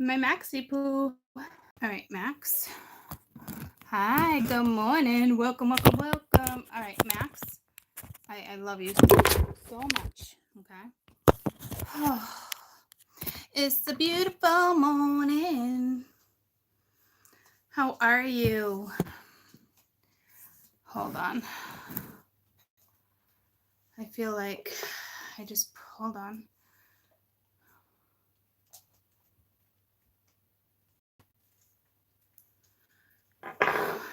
My Maxie Poo. All right, Max. Hi, good morning. Welcome. All right, Max. I love you so much. Okay. It's a beautiful morning. How are you? Hold on. I feel like hold on.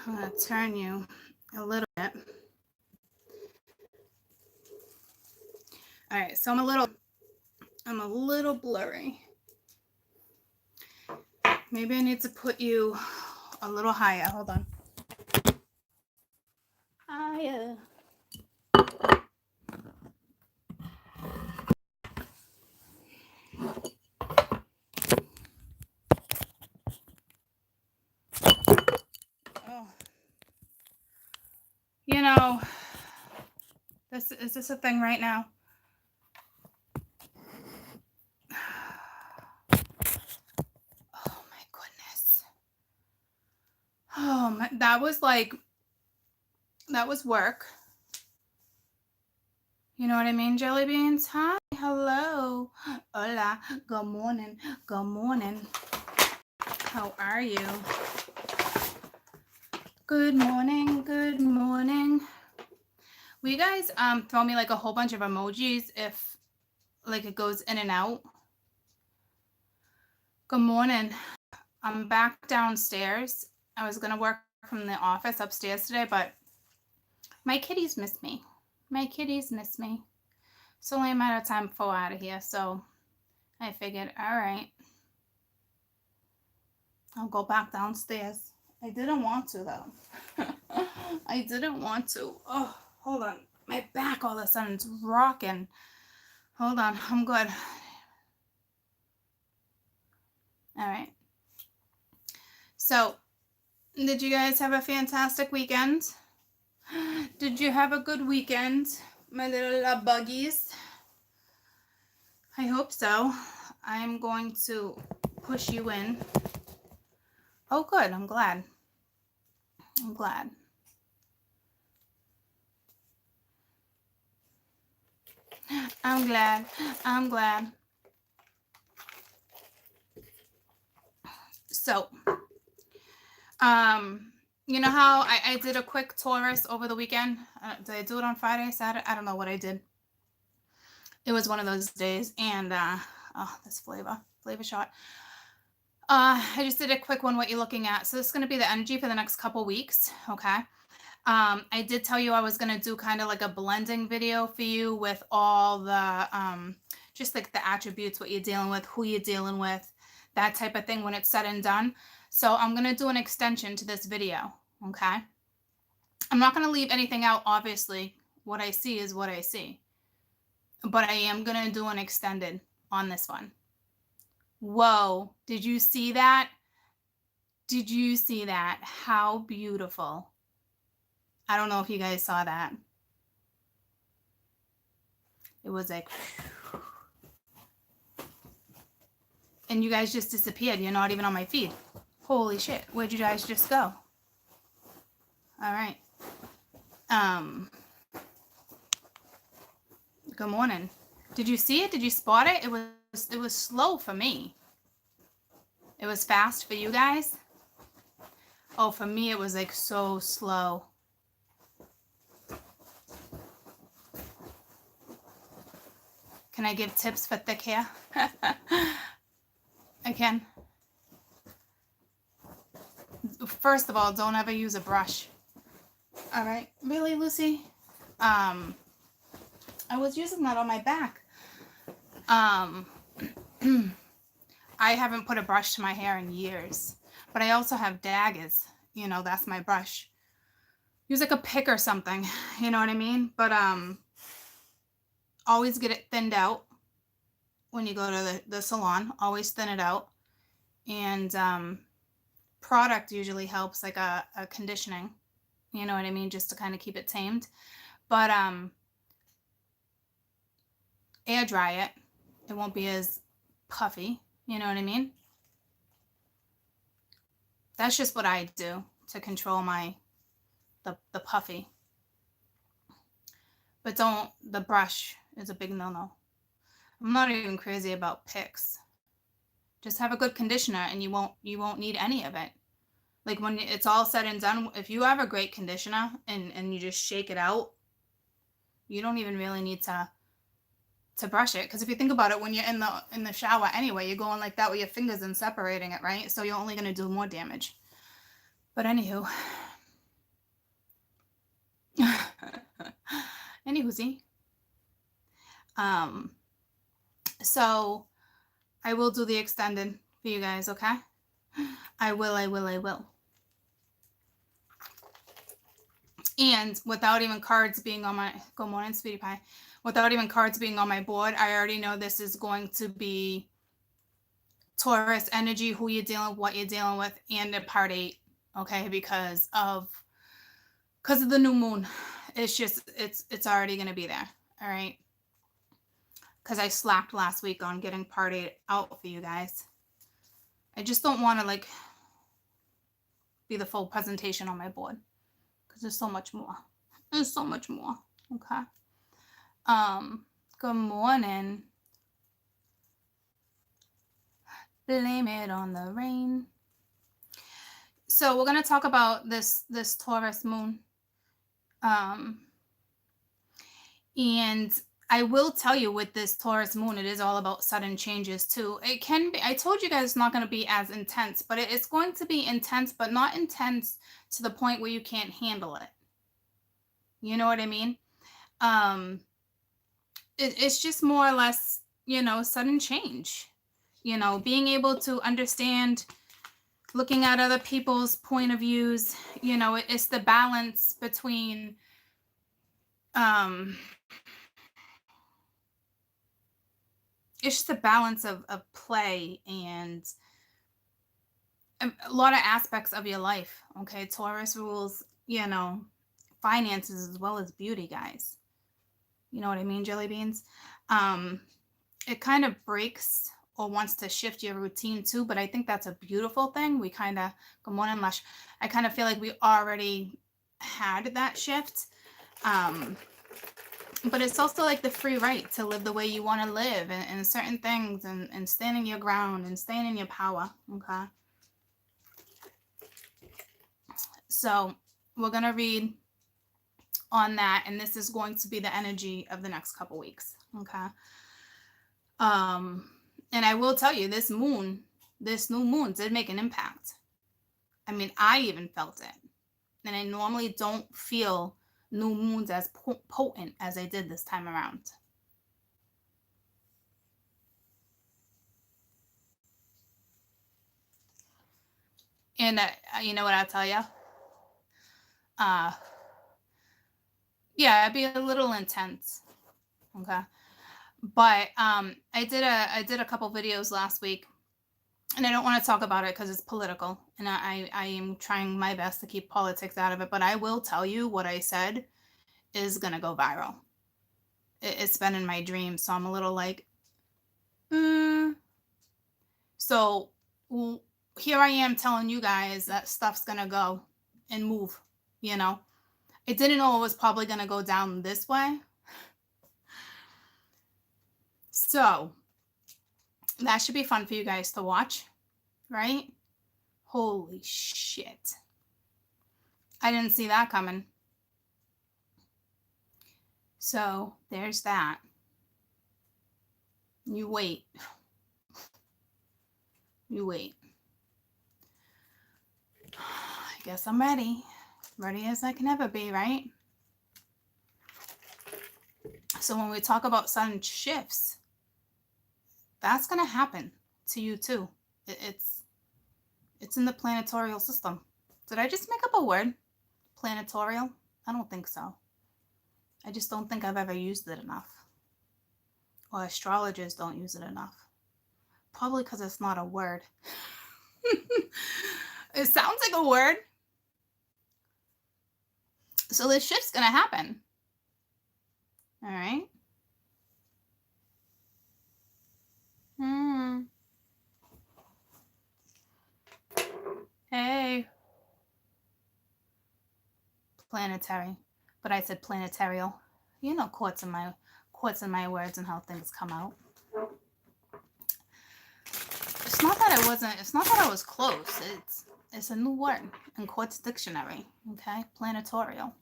I'm going to turn you a little bit. All right, so I'm a little blurry. Maybe I need to put you a little higher. Hold on. Higher. Oh. You know, is this a thing right now? Oh my goodness. Oh my, that was work. You know what I mean, Jelly Beans? Hi, hello, hola, good morning, good morning. How are you? Good morning, good morning. Will you guys throw me like a whole bunch of emojis if like it goes in and out? Good morning. I'm back downstairs. I was gonna work from the office upstairs today, but my kitties miss me. It's only a matter of time before we're out of here, so I figured, all right, I'll go back downstairs. I didn't want to, though. I didn't want to. Oh, hold on. My back all of a sudden is rocking. Hold on. I'm good. All right. So, did you guys have a fantastic weekend? Did you have a good weekend, my little buggies? I hope so. I'm going to push you in. Oh, good. I'm glad. I'm glad. So, you know how I did a quick Taurus over the weekend? Did I do it on Friday, Saturday? I don't know what I did. It was one of those days, and oh, this flavor shot. I just did a quick one, what you're looking at. So this is going to be the energy for the next couple weeks, okay? I did tell you I was going to do kind of like a blending video for you with all the, just like the attributes, what you're dealing with, who you're dealing with, that type of thing when it's said and done. So I'm going to do an extension to this video, okay? I'm not going to leave anything out, obviously. What I see is what I see. But I am going to do an extended on this one. Whoa, did you see that? Did you see that? How beautiful. I don't know if you guys saw that. It was like, and you guys just disappeared. You're not even on my feed. Holy shit. Where'd you guys just go? All right. Good morning. Did you see it? Did you spot it? It was slow for me. It was fast for you guys. Oh, for me, it was like so slow. Can I give tips for thick hair? I can. First of all, don't ever use a brush. All right. Really, Lucy? I was using that on my back. I haven't put a brush to my hair in years. But I also have daggers. You know, that's my brush. Use like a pick or something. You know what I mean? But always get it thinned out when you go to the salon. Always thin it out. And product usually helps, like a conditioning. You know what I mean? Just to kind of keep it tamed. But air dry it. It won't be as puffy. You know what I mean? That's just what I do to control the puffy. But the brush is a big no-no. I'm not even crazy about picks. Just have a good conditioner and you won't need any of it. Like when it's all said and done, if you have a great conditioner and you just shake it out, you don't even really need to brush it. Because if you think about it, when you're in the shower anyway, you're going like that with your fingers and separating it, right? So you're only going to do more damage. But anywho. Anywhoosie. So I will do the extended for you guys, okay? I will. And without even cards being on my, good morning, sweetie pie. Without even cards being on my board, I already know this is going to be Taurus energy, who you're dealing with, what you're dealing with, and a part 8, okay? Because of the new moon. It's just, it's already going to be there, all right? Because I slacked last week on getting part 8 out for you guys. I just don't want to, like, be the full presentation on my board. Because there's so much more. There's so much more, okay? Good morning. Blame it on the rain. So we're going to talk about this Taurus moon. And I will tell you, with this Taurus moon, it is all about sudden changes too. It can be, I told you guys it's not going to be as intense, but it's going to be intense, but not intense to the point where you can't handle it. You know what I mean? It's just more or less, sudden change. Being able to understand, looking at other people's point of views, it's the balance between, it's just the balance of play and a lot of aspects of your life. Okay. Taurus rules, finances as well as beauty, guys. You know what I mean, jelly beans? It kind of breaks or wants to shift your routine too, but I think that's a beautiful thing. We kind of, good morning, Lush. I kind of feel like we already had that shift. But it's also like the free right to live the way you want to live and certain things and standing your ground and staying in your power. Okay. So we're going to read on that. And this is going to be the energy of the next couple weeks. Okay. And I will tell you, this new moon did make an impact. I mean, I even felt it. And I normally don't feel new moons as potent as I did this time around. And you know what I'll tell you? Yeah, it'd be a little intense. Okay. But I did a couple videos last week, and I don't want to talk about it because it's political, and I am trying my best to keep politics out of it. But I will tell you, what I said is gonna go viral. It's been in my dreams, so I'm a little like, So here I am telling you guys that stuff's gonna go and move. I didn't know it was probably gonna go down this way. So that should be fun for you guys to watch, right? Holy shit. I didn't see that coming. So there's that. You wait. You wait. I guess I'm ready. Ready as I can ever be, right? So when we talk about sudden shifts, that's going to happen to you too. It's in the planetorial system. Did I just make up a word? Planetorial? I don't think so. I just don't think I've ever used it enough. Or astrologers don't use it enough. Probably because it's not a word. It sounds like a word. So this shift's going to happen. All right. Hey. planetary, but I said planetarial. You know, quartz in my words and how things come out. It's not that I was close. It's a new word in Quartz Dictionary. Okay, planetorial.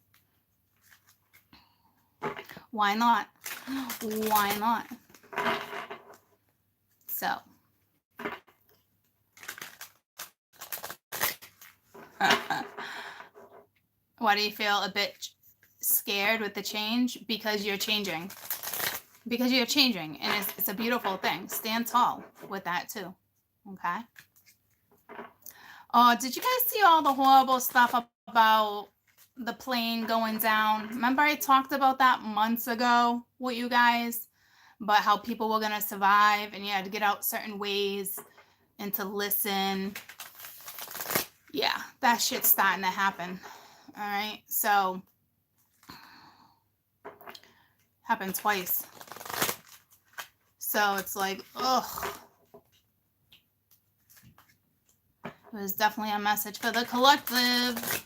Why not? Why not? So. Why do you feel a bit scared with the change? Because you're changing. Because you're changing, and it's a beautiful thing. Stand tall with that too. Okay. Oh, did you guys see all the horrible stuff about the plane going down? Remember I talked about that months ago with you guys, about how people were gonna survive, and you had to get out certain ways and to listen. Yeah, that shit's starting to happen. All right, so happened twice. So it's like, ugh. It was definitely a message for the collective.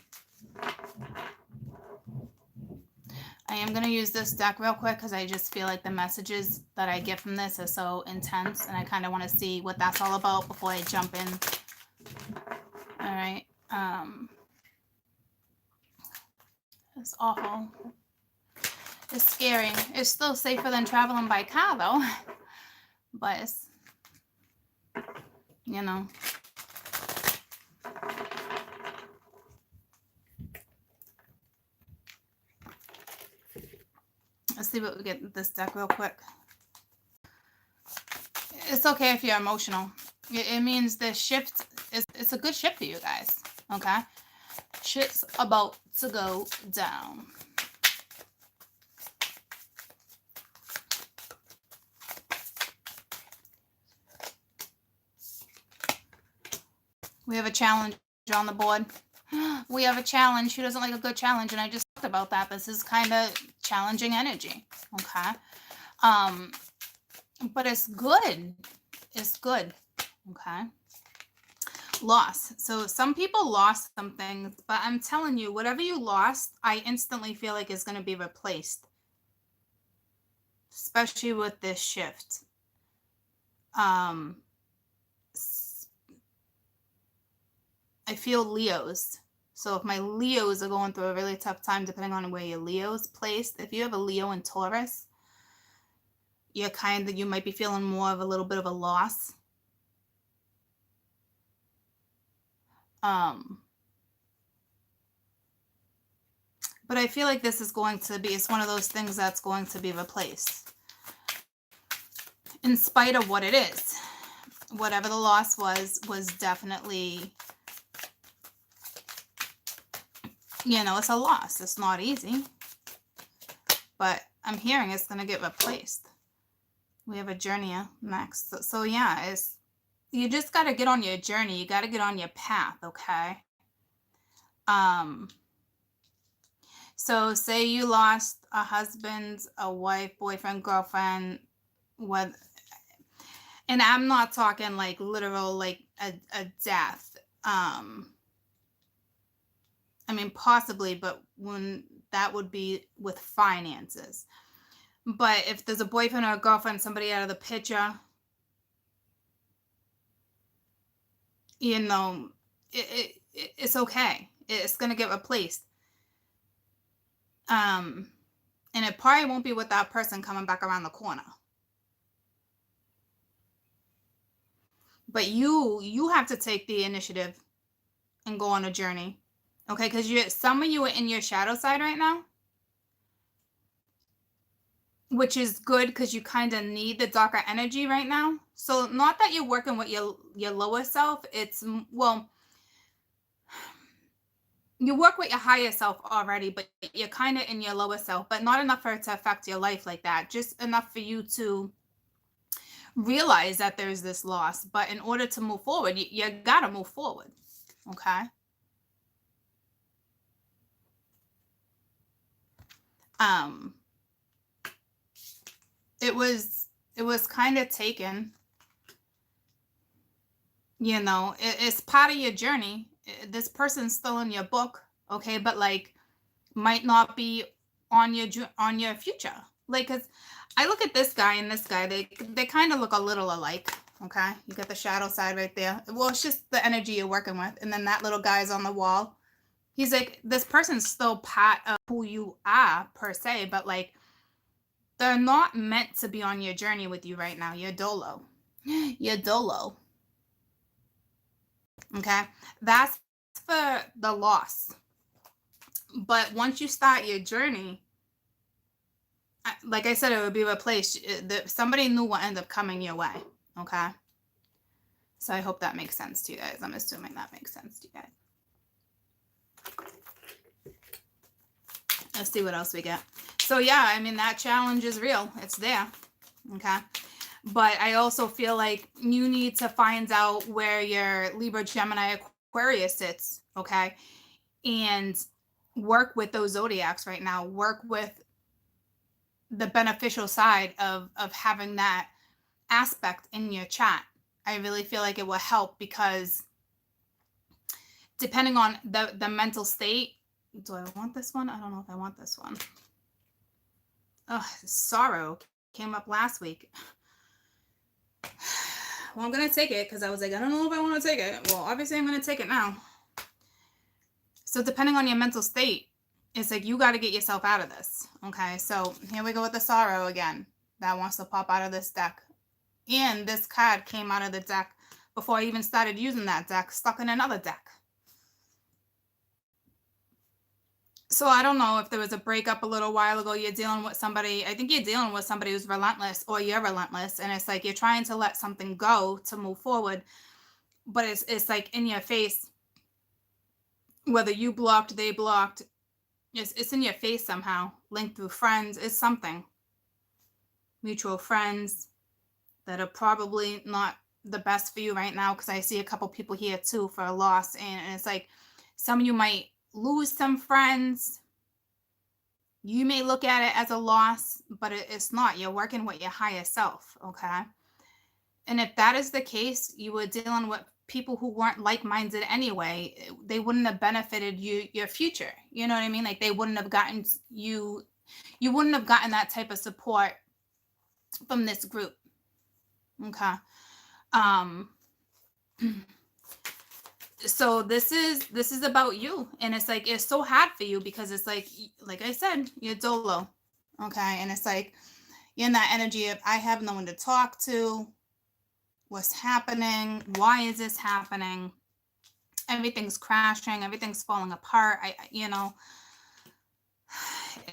I am going to use this deck real quick because I just feel like the messages that I get from this are so intense, and I kind of want to see what that's all about before I jump in. All right. It's awful. It's scary. It's still safer than traveling by car, though. But it's, you know. Let's see what we get with this deck real quick. It's okay if you're emotional. It means the shift it's a good shift for you guys. Okay? Shit's about to go down. We have a challenge on the board. We have a challenge. Who doesn't like a good challenge? And I just talked about that. This is kind of challenging energy. Okay. But it's good. It's good. Okay. Loss. So some people lost something, but I'm telling you, whatever you lost, I instantly feel like is going to be replaced. Especially with this shift. I feel Leos. So if my Leos are going through a really tough time, depending on where your Leo's placed, if you have a Leo and Taurus, you might be feeling more of a little bit of a loss. But I feel like this is going to be, it's one of those things that's going to be replaced. In spite of what it is. Whatever the loss was definitely, you know, it's a loss. It's not easy. But I'm hearing it's going to get replaced. We have a journey next. So yeah, you just got to get on your journey. You got to get on your path, okay? So say you lost a husband, a wife, boyfriend, girlfriend, what? And I'm not talking like literal, like a death. I mean, possibly, but when that would be with finances. But if there's a boyfriend or a girlfriend, somebody out of the picture, you know, it's okay. It's going to get replaced. And it probably won't be with that person coming back around the corner. But you have to take the initiative and go on a journey. Okay, because some of you are in your shadow side right now. Which is good because you kind of need the darker energy right now. So not that you're working with your lower self. It's, well, you work with your higher self already, but you're kind of in your lower self, but not enough for it to affect your life like that. Just enough for you to realize that there's this loss. But in order to move forward, you got to move forward. Okay. It was kind of taken, you know, it's part of your journey. This person's still in your book. Okay. But like, might not be on your future. Like, cause I look at this guy and this guy, they kind of look a little alike. Okay, you got the shadow side right there. Well, it's just the energy you're working with, and then that little guy's on the wall. He's like, this person's still part of who you are per se, but like they're not meant to be on your journey with you right now. You're dolo. You're dolo. Okay, that's for the loss. But once you start your journey, like I said, it would be replaced. Somebody new will end up coming your way. Okay. So I hope that makes sense to you guys. I'm assuming that makes sense to you guys. Let's see what else we get. So yeah, I mean, that challenge is real. It's there. Okay. But I also feel like you need to find out where your Libra, Gemini, Aquarius sits. Okay. And work with those zodiacs right now. Work with the beneficial side of having that aspect in your chat. I really feel like it will help, because depending on the mental state, do I want this one? I don't know if I want this one. Oh, sorrow came up last week. Well, I'm going to take it because I was like, I don't know if I want to take it. Well, obviously I'm going to take it now. So depending on your mental state, it's like you got to get yourself out of this. Okay, so here we go with the sorrow again. That wants to pop out of this deck. And this card came out of the deck before I even started using that deck, stuck in another deck. So I don't know if there was a breakup a little while ago. You're dealing with somebody. I think you're dealing with somebody who's relentless, or you're relentless. And it's like you're trying to let something go to move forward. But it's like in your face, whether you blocked, they blocked. It's in your face somehow, linked through friends. It's something. Mutual friends that are probably not the best for you right now, because I see a couple people here too for a loss. And it's like some of you might lose some friends. You may look at it as a loss, but it's not. You're working with your higher self, okay? And if that is the case, you were dealing with people who weren't like-minded anyway. They wouldn't have benefited your future. You know what I mean? Like they wouldn't have gotten you wouldn't have gotten that type of support from this group. Okay. So this is about you, and it's like it's so hard for you because it's like I said, you're dolo. Okay. And it's like you're in that energy of I have no one to talk to. What's happening? Why is this happening? Everything's crashing, everything's falling apart.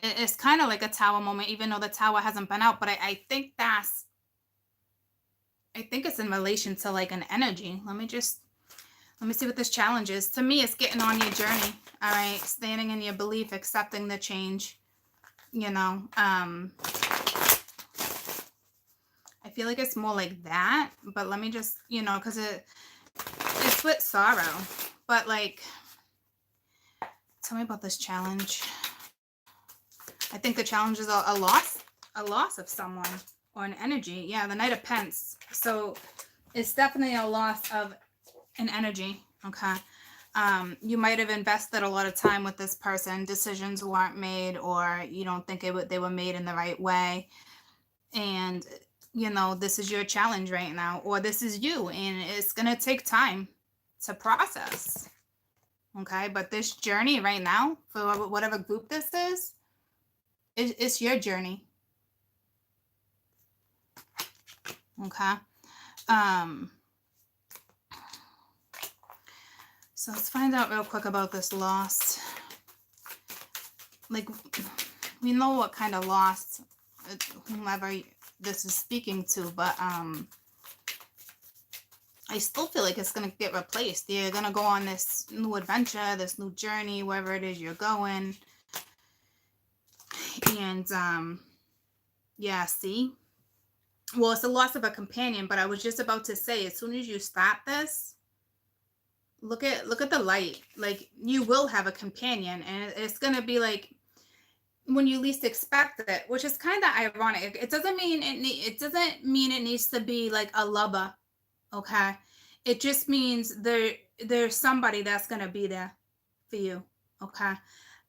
It's kind of like a tower moment, even though the tower hasn't been out. But I think it's in relation to like an energy. Let me see what this challenge is. To me, it's getting on your journey. All right. Standing in your belief, accepting the change. I feel like it's more like that, but let me just, because it's with sorrow. But like, tell me about this challenge. I think the challenge is a loss of someone or an energy. Yeah, the Knight of Pence. So it's definitely a loss of an energy. Okay. You might have invested a lot of time with this person. Decisions weren't made, or you don't think they were made in the right way. And this is your challenge right now, or this is you, and it's going to take time to process. Okay. But this journey right now, for whatever group this is, it's your journey. Okay. So let's find out real quick about this loss. Like, we know what kind of loss whomever this is speaking to, but I still feel like it's going to get replaced. You're going to go on this new adventure, this new journey, wherever it is you're going. And yeah, see? Well, it's a loss of a companion, but I was just about to say, as soon as you start this, look at the light. Like, you will have a companion, and it's going to be like when you least expect it, which is kind of ironic. It doesn't mean it needs to be like a lover. Okay. It just means there's somebody that's going to be there for you. Okay.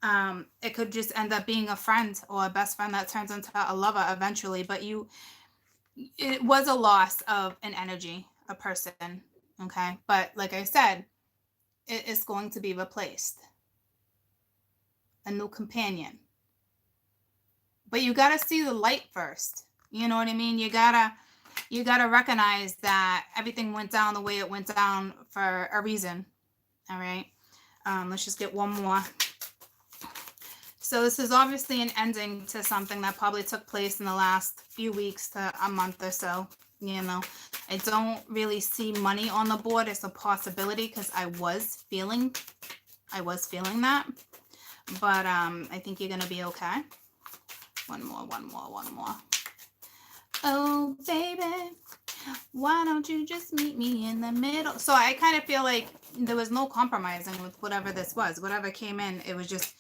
It could just end up being a friend or a best friend that turns into a lover eventually, but it was a loss of an energy, a person. Okay. But like I said, it is going to be replaced. A new companion. But you got to see the light first. You know what I mean? You got to recognize that everything went down the way it went down for a reason. All right. Let's just get one more. So this is obviously an ending to something that probably took place in the last few weeks to a month or so. You know, I don't really see money on the board as a possibility because I was feeling that. But I think you're going to be okay. One more. Oh, baby, why don't you just meet me in the middle? So I kind of feel like there was no compromising with whatever this was. Whatever came in, it was just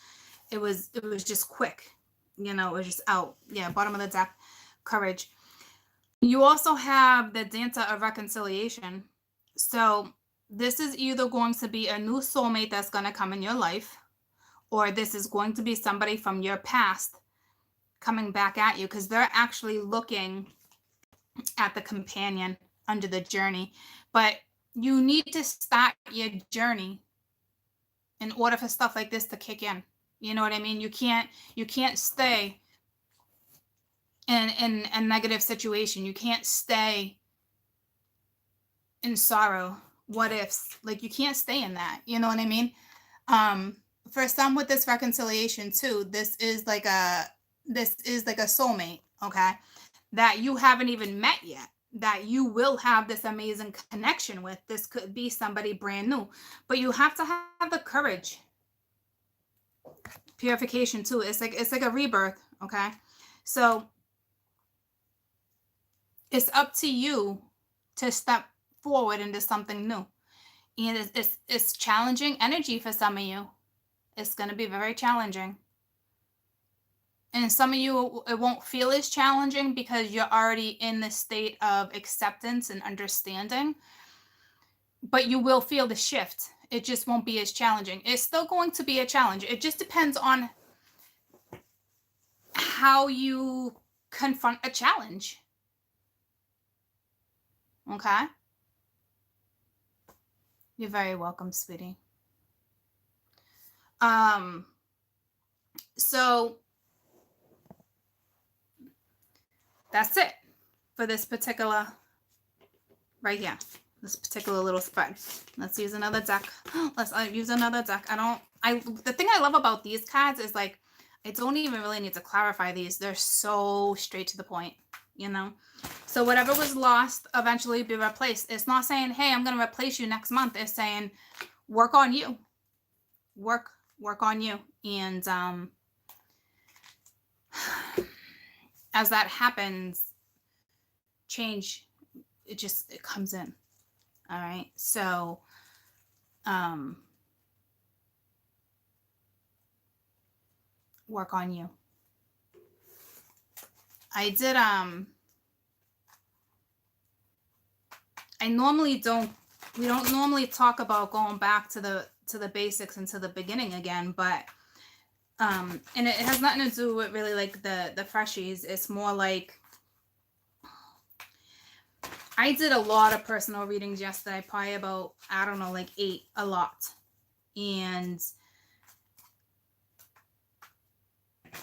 quick. You know, it was just out. Yeah, bottom of the deck, courage. You also have the Dancer of Reconciliation. So this is either going to be a new soulmate that's going to come in your life, or this is going to be somebody from your past coming back at you, because they're actually looking at the companion under the journey. But you need to start your journey in order for stuff like this to kick in. You know what I mean? You can't stay in a negative situation. You can't stay in sorrow, what ifs. Like, you can't stay in that. You know what I mean? For some with this reconciliation too, this is like a soulmate, okay, that you haven't even met yet, that you will have this amazing connection with. This could be somebody brand new, but you have to have the courage. Purification too. It's like a rebirth, okay? So it's up to you to step forward into something new. And it's challenging energy for some of you. It's going to be very challenging. And some of you, it won't feel as challenging because you're already in the state of acceptance and understanding. But you will feel the shift. It just won't be as challenging. It's still going to be a challenge. It just depends on how you confront a challenge. Okay? You're very welcome, sweetie. So that's it for this particular right here. This particular little spread. Let's use another deck. Let's use another deck. The thing I love about these cards is, like, I don't even really need to clarify these. They're so straight to the point, you know? So whatever was lost eventually be replaced. It's not saying, hey, I'm going to replace you next month. It's saying, work on you. Work on you. And as that happens, change, it comes in. All right. So, work on you. I did, we don't normally talk about going back to the basics and to the beginning again, but, and it has nothing to do with really like the freshies. It's more like, I did a lot of personal readings yesterday, probably about, I don't know, like 8, a lot. And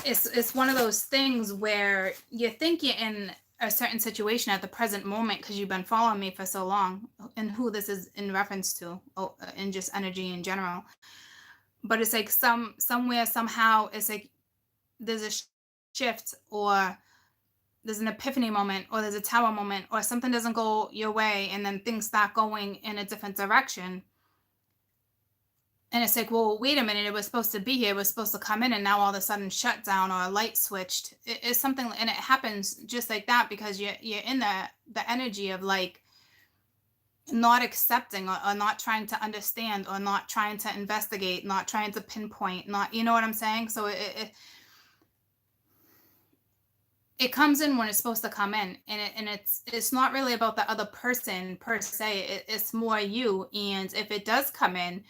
it's one of those things where you think you're in a certain situation at the present moment because you've been following me for so long, and who this is in reference to, in just energy in general. But it's like somewhere, somehow, it's like there's a shift, or there's an epiphany moment, or there's a tower moment, or something doesn't go your way, and then things start going in a different direction. And it's like, well, wait a minute, it was supposed to be here, it was supposed to come in, and now all of a sudden shut down, or a light switched. It's something, and it happens just like that because you're in the energy of, like, not accepting, or not trying to understand, or not trying to investigate, not trying to pinpoint, not, you know what I'm saying? So it comes in when it's supposed to come in, and it's not really about the other person per se. It's more you. And if it does come in,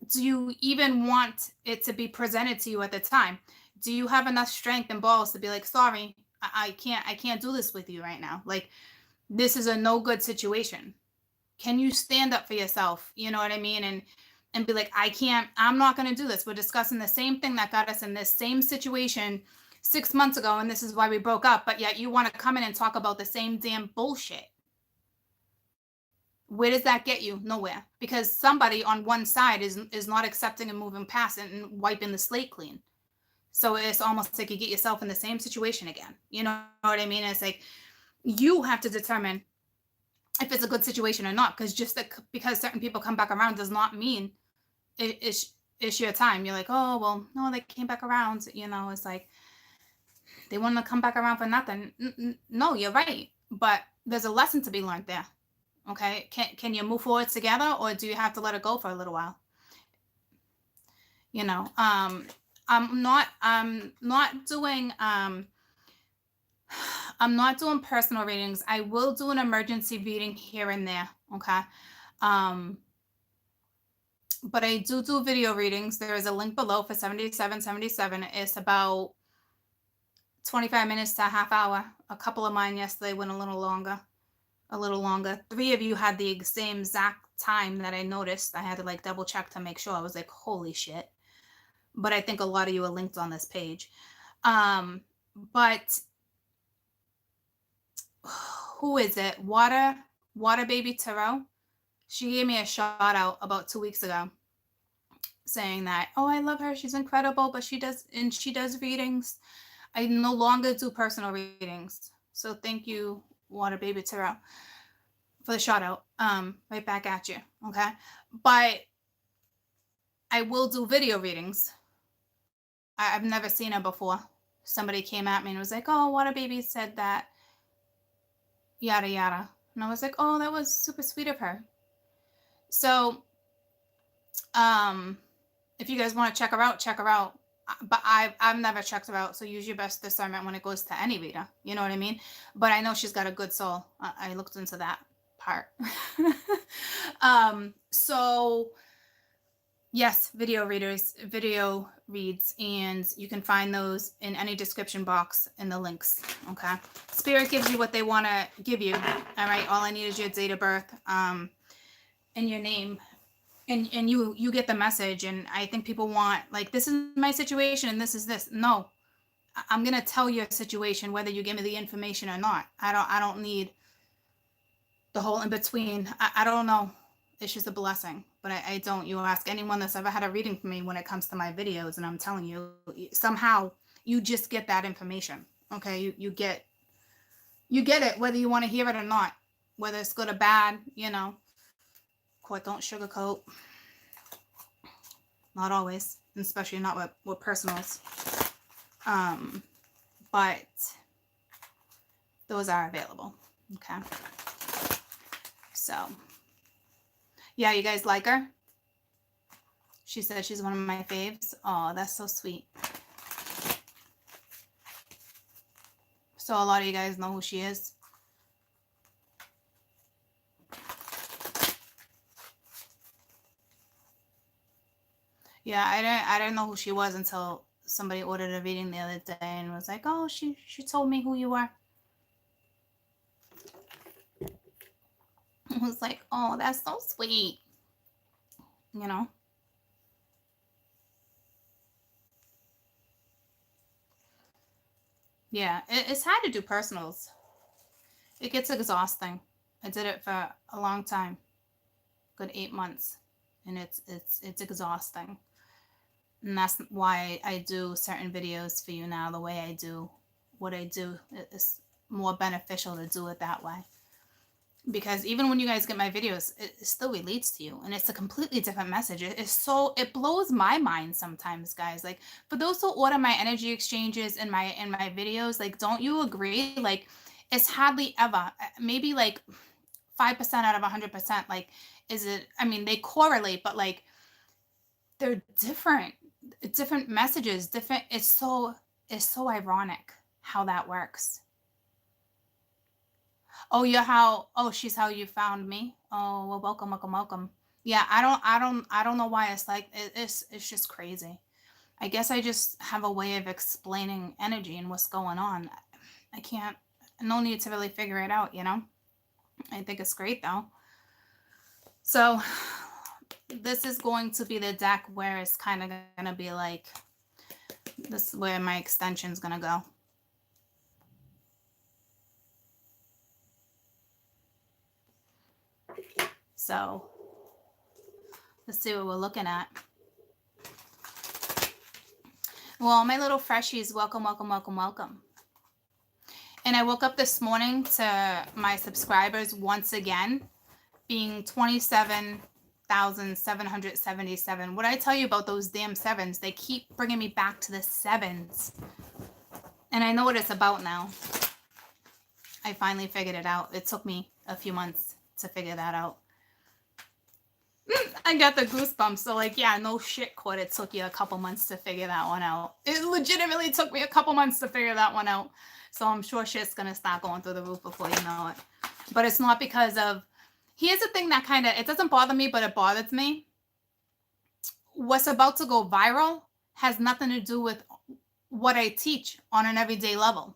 Do you even want it to be presented to you at the time? Do you have enough strength and balls to be like, sorry, I can't do this with you right now. Like, this is a no good situation. Can you stand up for yourself? You know what I mean? And be like, I'm not gonna do this. We're discussing the same thing that got us in this same situation 6 months ago, and this is why we broke up, but yet you want to come in and talk about the same damn bullshit. Where does that get you? Nowhere. Because somebody on one side is not accepting and moving past it and wiping the slate clean. So it's almost like you get yourself in the same situation again. You know what I mean? It's like you have to determine if it's a good situation or not. Because because certain people come back around does not mean it's your time. You're like, oh well, no, they came back around. You know, it's like they want to come back around for nothing. No, you're right. But there's a lesson to be learned there. Okay. Can you move forward together, or do you have to let it go for a little while? You know, I'm not doing I'm not doing personal readings. I will do an emergency reading here and there. Okay. Um, but I do video readings. There is a link below for 7777. It's about 25 minutes to a half hour. A couple of mine yesterday went a little longer. A little longer. 3 of you had the same exact time that I noticed. I had to like double check to make sure. I was like, holy shit. But I think a lot of you are linked on this page. But who is it? Water Baby Tarot. She gave me a shout out about 2 weeks ago saying that, oh, I love her. She's incredible, but she does readings. I no longer do personal readings. So thank you, Water Baby Tarot, for the shout out. Right back at you. Okay. But I will do video readings. I've never seen her before. Somebody came at me and was like, oh, Water Baby said that, yada, yada. And I was like, oh, that was super sweet of her. So, if you guys want to check her out, check her out. But I've never checked her out. So use your best discernment when it goes to any reader. You know what I mean? But I know she's got a good soul. I looked into that part. So yes, video reads, and you can find those in any description box in the links. Okay. Spirit gives you what they want to give you. All right. All I need is your date of birth, and your name, and you get the message. And I think people want, like, this is my situation and this is this. No, I'm going to tell your situation, whether you give me the information or not. I don't need the whole in between. I don't know. It's just a blessing, but I don't. You ask anyone that's ever had a reading from me when it comes to my videos, and I'm telling you, somehow you just get that information. Okay, you get it, whether you want to hear it or not, whether it's good or bad. You know, court don't sugarcoat. Not always, especially not with personals. But those are available. Okay, so. Yeah, you guys like her? She said she's one of my faves. Oh, that's so sweet. So a lot of you guys know who she is. Yeah, I didn't know who she was until somebody ordered a reading the other day and was like, oh, she told me who you are. I was like, oh, that's so sweet. You know? Yeah, it's hard to do personals. It gets exhausting. I did it for a long time. Good 8 months. And it's exhausting. And that's why I do certain videos for you now the way I do what I do. It's more beneficial to do it that way. Because even when you guys get my videos, it still relates to you, and it's a completely different message. It blows my mind sometimes, guys. Like, for those who order my energy exchanges in my videos, like, don't you agree? Like, it's hardly ever, maybe like 5% out of 100%. Like, I mean, they correlate, but like, they're different messages, different. It's so ironic how that works. Oh, she's how you found me. Oh, well, welcome. Yeah, I don't know why it's like it's just crazy. I guess I just have a way of explaining energy and what's going on. I can't, no need to really figure it out, you know? I think it's great though. So this is going to be the deck where it's kind of going to be like, this is where my extension is going to go. So let's see what we're looking at. Well, my little freshies, welcome, welcome, welcome, welcome. And I woke up this morning to my subscribers once again being 27,777. What I tell you about those damn sevens, they keep bringing me back to the sevens. And I know what it's about now. I finally figured it out. It took me a few months to figure that out. I got the goosebumps. So like, yeah, no shit, Court. It took you a couple months to figure that one out. It legitimately took me a couple months to figure that one out. So I'm sure shit's going to start going through the roof before you know it. But it's not because of, here's the thing that kind of, it doesn't bother me, but it bothers me. What's about to go viral has nothing to do with what I teach on an everyday level.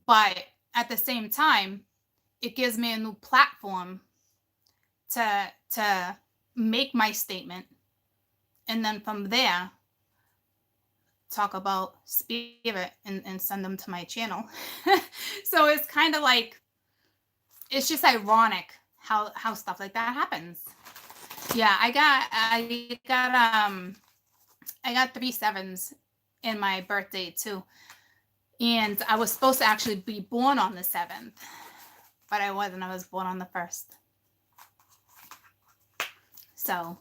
But at the same time, it gives me a new platform to make my statement. And then from there, talk about spirit and send them to my channel. So it's kind of like, it's just ironic how stuff like that happens. Yeah, I got 3 sevens in my birthday too. And I was supposed to actually be born on the 7th, but I wasn't. I was born on the 1st. So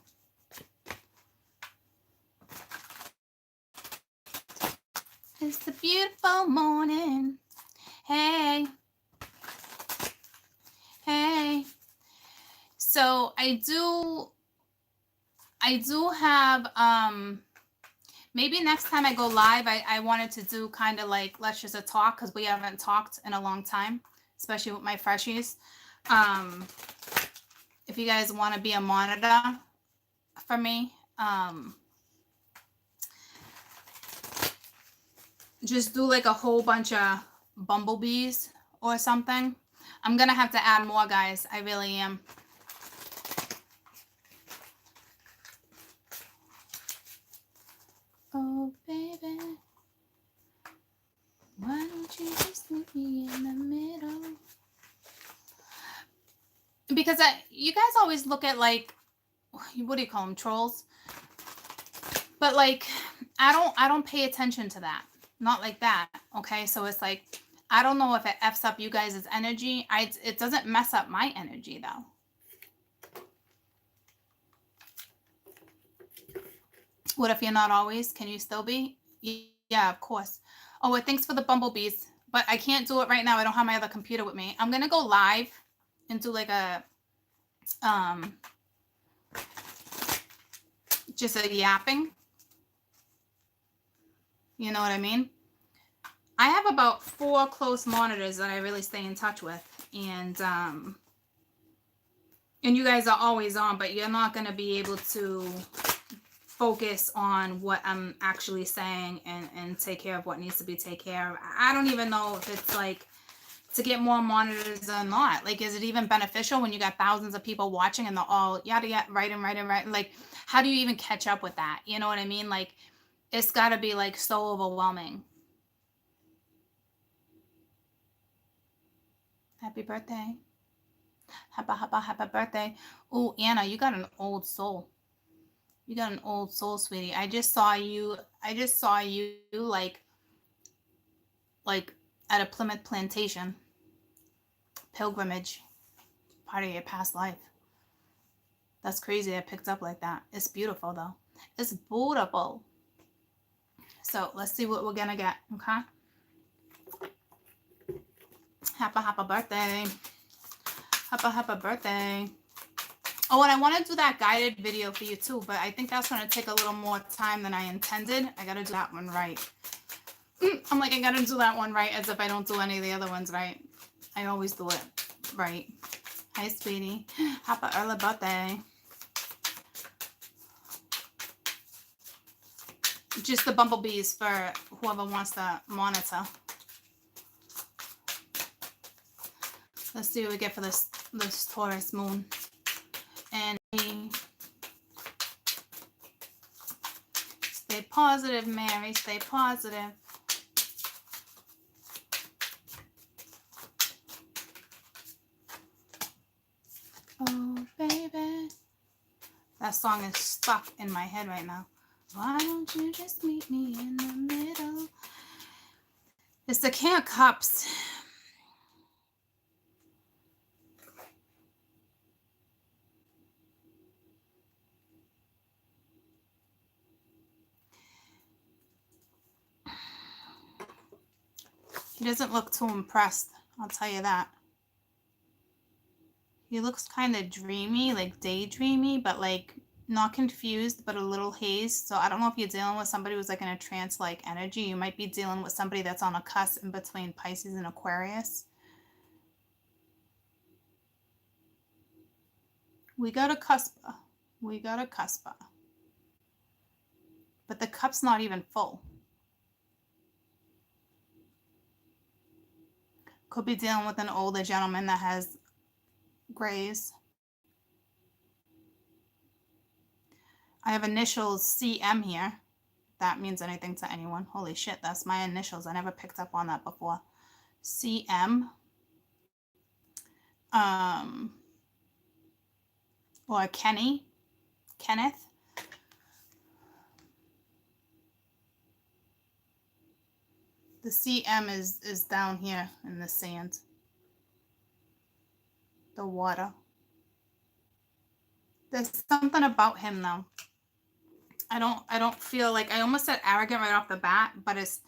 it's a beautiful morning. Hey. Hey. So I do have, maybe next time I go live, I wanted to do kind of like, let's just a talk, because we haven't talked in a long time, especially with my freshies. If you guys want to be a monitor for me, just do like a whole bunch of bumblebees or something. I'm going to have to add more, guys. I really am. Oh, baby, why don't you just meet me in the middle? Because you guys always look at like, what do you call them, trolls? But like, I don't pay attention to that. Not like that. Okay, so it's like, I don't know if it F's up you guys' energy. It doesn't mess up my energy though. What if you're not always? Can you still be? Yeah, of course. Oh, well, thanks for the bumblebees. But I can't do it right now. I don't have my other computer with me. I'm going to go live and do like a, just a yapping. You know what I mean? I have about 4 close monitors that I really stay in touch with. And you guys are always on, but you're not going to be able to focus on what I'm actually saying and take care of what needs to be taken care of. I don't even know if it's like to get more monitors or not. Like, is it even beneficial when you got thousands of people watching and they're all yada yada, right. Like, how do you even catch up with that? You know what I mean? Like, it's got to be like so overwhelming. Happy birthday. Happy birthday. Oh, Anna, you got an old soul. You got an old soul, sweetie. I just saw you like at a Plymouth plantation. Pilgrimage. Part of your past life. That's crazy. I picked up like that. It's beautiful though. It's beautiful. So let's see what we're gonna get. Okay. Happy birthday. Happy birthday. Oh, and I want to do that guided video for you too, but I think that's going to take a little more time than I intended. I got to do that one right. I'm like, I got to do that one right, as if I don't do any of the other ones right. I always do it right. Hi, sweetie. Happy early birthday. just the bumblebees for whoever wants to monitor. Let's see what we get for this Taurus moon. And stay positive, Mary. Stay positive. Oh, baby. That song is stuck in my head right now. Why don't you just meet me in the middle? It's the King of Cups. He doesn't look too impressed, I'll tell you that. He looks kind of dreamy, like daydreamy, but like not confused, but a little hazed. So I don't know if you're dealing with somebody who's like in a trance-like energy. You might be dealing with somebody that's on a cusp in between Pisces and Aquarius. We got a cusp. We got a cusp. But the cup's not even full. Could be dealing with an older gentleman that has grays. I have initials CM here. If that means anything to anyone. Holy shit, that's my initials. I never picked up on that before. CM. Or Kenny. Kenneth. The CM is down here in the sand. The water. There's something about him though. I don't feel like, I almost said arrogant right off the bat, but it's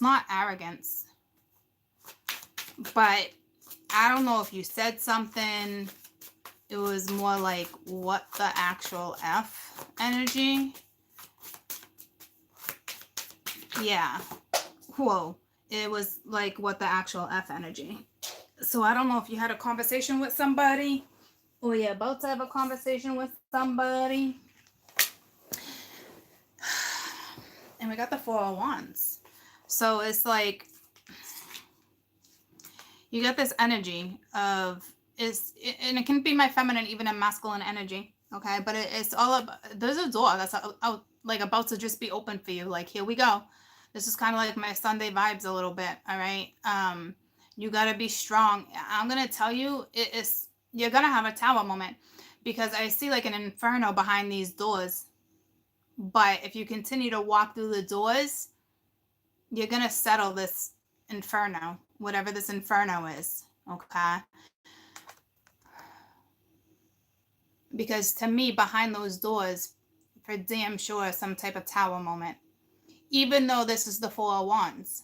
not arrogance. But I don't know if you said something. It was more like what the actual F energy. Yeah. Whoa. It was like what the actual F energy. So I don't know if you had a conversation with somebody or you're about to have a conversation with somebody. And we got the Four of Wands. So it's like you got this energy of, and it can be my feminine, even in masculine energy. Okay. But it's all about, there's a door that's out, like about to just be open for you. Like, here we go. This is kind of like my Sunday vibes a little bit. All right. You got to be strong. I'm going to tell you, you're going to have a tower moment because I see like an inferno behind these doors. But if you continue to walk through the doors, you're going to settle this inferno, whatever this inferno is. Okay. Because to me, behind those doors, for damn sure, some type of tower moment. Even though this is the Four of Wands.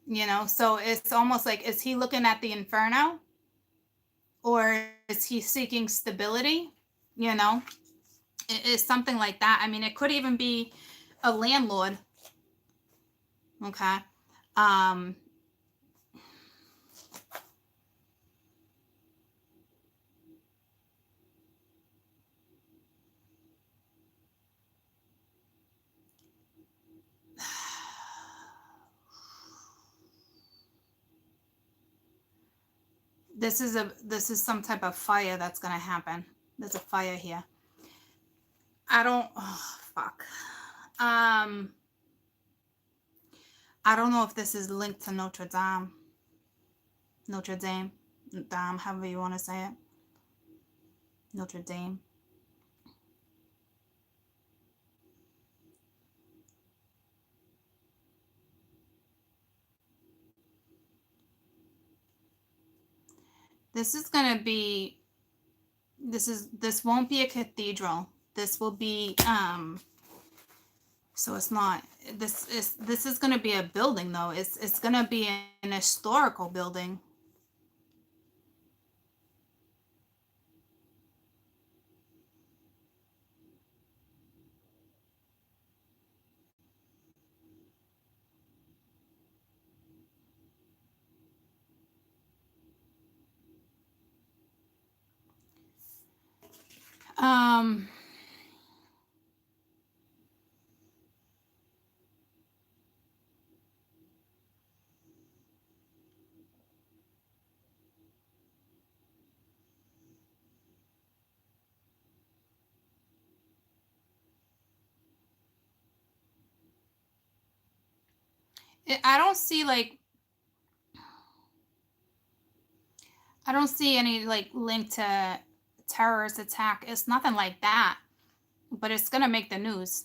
You know, so it's almost like, is he looking at the inferno? Or is he seeking stability? You know, it's something like that. I mean, it could even be a landlord. Okay. This is some type of fire that's going to happen. There's a fire here. Fuck. I don't know if this is linked to Notre Dame. Notre Dame. Dame, however you want to say it. Notre Dame. This is going to be, this won't be a cathedral. This will be, so it's not, this is going to be a building though. It's going to be an historical building. I don't see like, I don't see any like link to terrorist attack. It's nothing like that, but it's gonna make the news.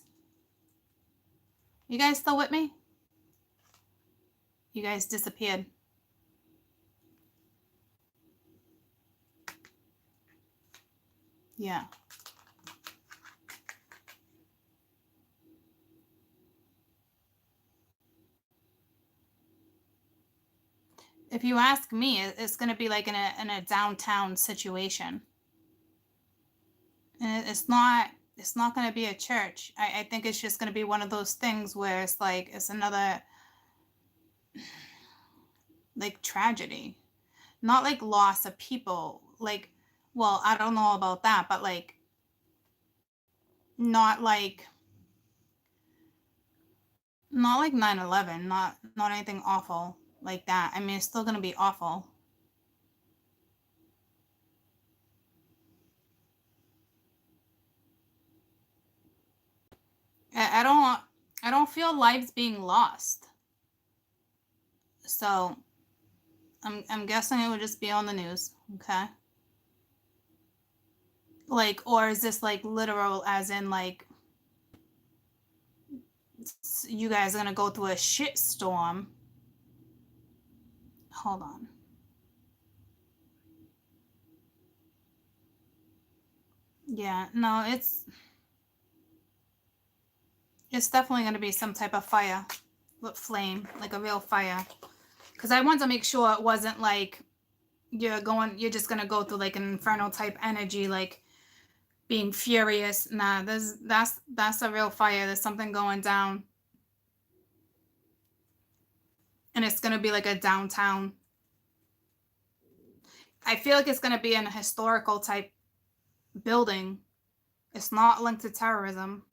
You guys still with me? You guys disappeared. Yeah. If you ask me, it's going to be like in a downtown situation. And it's not going to be a church. I think it's just going to be one of those things where it's like it's another like tragedy. Not like loss of people. Like, well, I don't know about that, but like not like not like 9/11, not anything awful like that. I mean, it's still going to be awful. I don't feel lives being lost. So, I'm guessing it would just be on the news, okay? Like, or is this like literal as in like you guys are gonna go through a shit storm? Hold on. Yeah, no, it's definitely gonna be some type of fire with flame, like a real fire. Because I wanted to make sure it wasn't like you're just gonna go through like an infernal type energy, like being furious. Nah, that's a real fire. There's something going down, and it's gonna be like a downtown. I feel like it's gonna be in a historical type building. It's not linked to terrorism.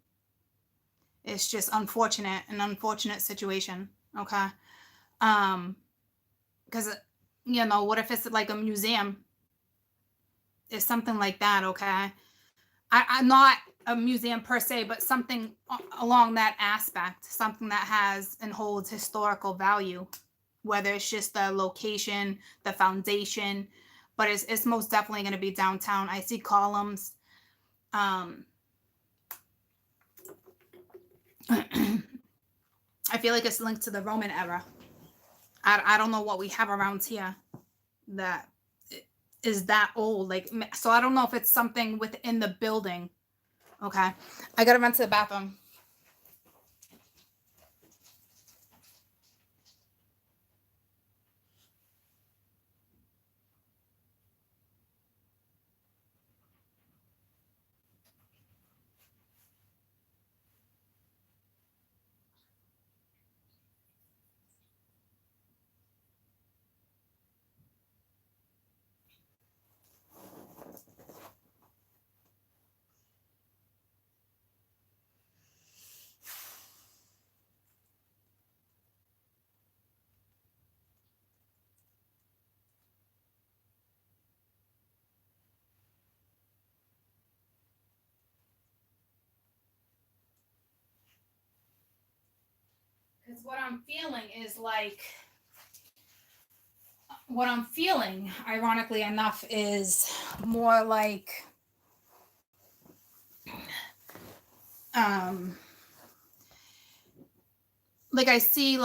It's just unfortunate, an unfortunate situation. Okay. Um, because what if it's like a museum? It's something like that. Okay. I'm not a museum per se, but something along that aspect, something that has and holds historical value, whether it's just the location, the foundation, but it's most definitely going to be downtown. I see columns. Um, I feel like it's linked to the Roman era. I don't know what we have around here that is that old. Like, so I don't know if it's something within the building. Okay. I got to run to the bathroom. Because what I'm feeling is like, what I'm feeling, ironically enough, is more um, like I see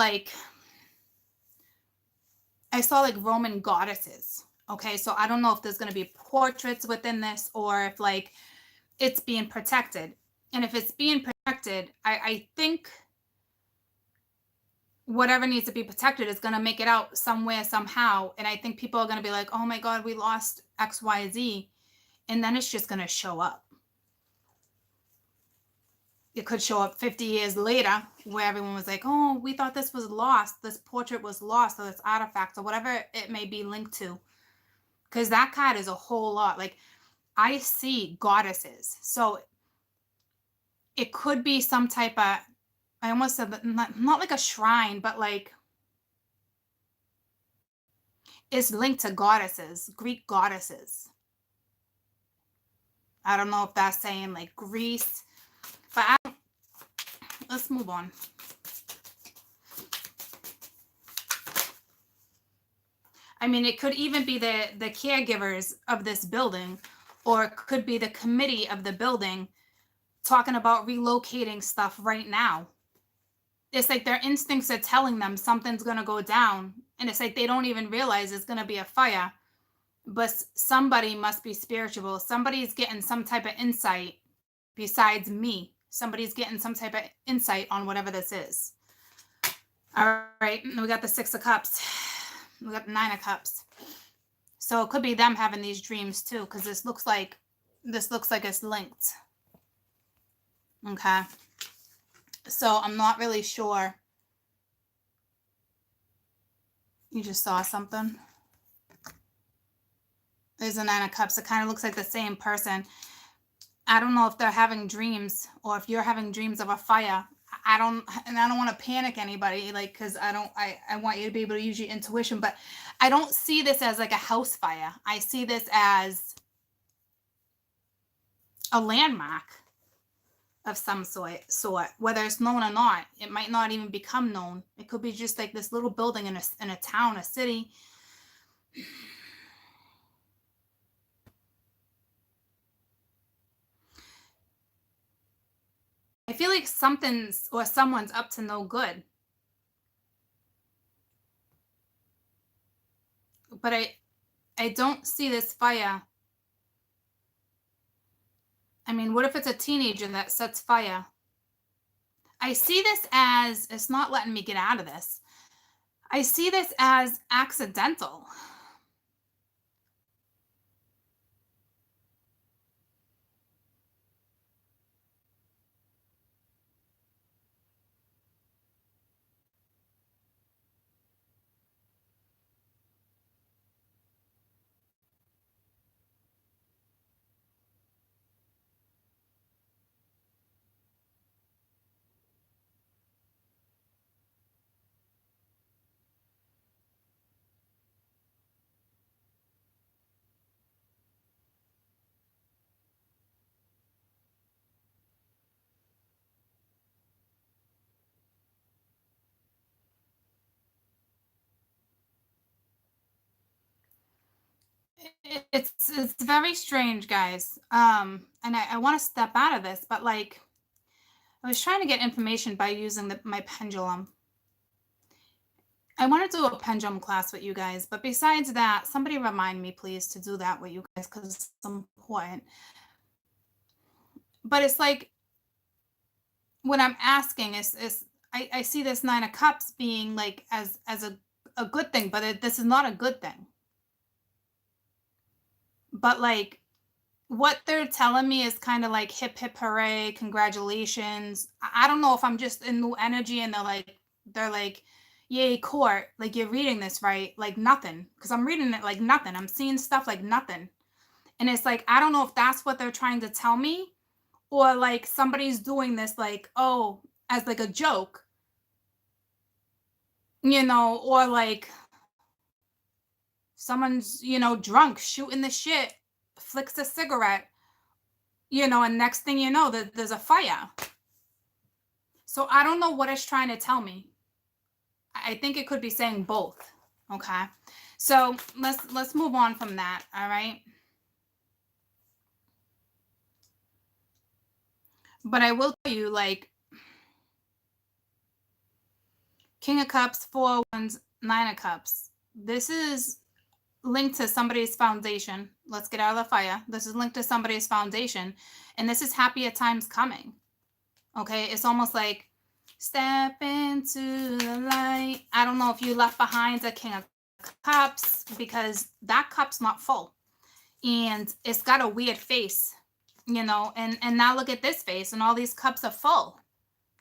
I saw like Roman goddesses. Okay, so I don't know if there's going to be portraits within this or if like it's being protected. And if it's being protected, I think whatever needs to be protected is going to make it out somewhere, somehow. And I think people are going to be like, oh my God, we lost XYZ. And then it's just going to show up. It could show up 50 years later where everyone was like, oh, we thought this was lost. This portrait was lost, or this artifact, or whatever it may be linked to. Because that card is a whole lot. Like, I see goddesses. So it could be some type of, I almost said that, not like a shrine, but like it's linked to goddesses, Greek goddesses. I don't know if that's saying like Greece, but let's move on. I mean, it could even be the caregivers of this building, or it could be the committee of the building talking about relocating stuff right now. It's like their instincts are telling them something's going to go down, and it's like they don't even realize it's going to be a fire, but somebody must be spiritual. Somebody's getting some type of insight besides me. Somebody's getting some type of insight on whatever this is. All right, we got the 6 of Cups. We got the 9 of Cups. So it could be them having these dreams too, because this looks like it's linked. Okay. So I'm not really sure. You just saw something. There's a 9 of Cups. It kind of looks like the same person. I don't know if they're having dreams, or if you're having dreams of a fire. I don't want to panic anybody, like, because I want you to be able to use your intuition, but I don't see this as like a house fire. I see this as a landmark of some sort, whether it's known or not. It might not even become known. It could be just like this little building in a town, a city. I feel like something's or someone's up to no good. But I don't see this fire. I mean, what if it's a teenager that sets fire? I see this as, it's not letting me get out of this. I see this as accidental. It's very strange, guys. And I want to step out of this, but like, I was trying to get information by using my pendulum. I want to do a pendulum class with you guys, but besides that, somebody remind me, please, to do that with you guys, because it's important. But it's like, what I'm asking is I see this 9 of Cups being like as a good thing, but this is not a good thing. But like, what they're telling me is kind of like hip hip hooray, congratulations. I don't know if I'm just in new energy, and they're like, yay, court, like, you're reading this right, like nothing, because I'm reading it like nothing. I'm seeing stuff like nothing, and it's like, I don't know if that's what they're trying to tell me, or like somebody's doing this like, oh, as like a joke, or like someone's, drunk, shooting the shit, flicks a cigarette, and next thing you know, that there's a fire. So I don't know what it's trying to tell me. I think it could be saying both. Okay. So let's move on from that. All right. But I will tell you, like, King of Cups, 4 of Wands, 9 of Cups. This is linked to somebody's foundation. Let's get out of the fire. This is linked to somebody's foundation, and this is happier times coming. Okay, it's almost like step into the light. I don't know if you left behind a King of Cups, because that cup's not full, and it's got a weird face, and now look at this face, and all these cups are full.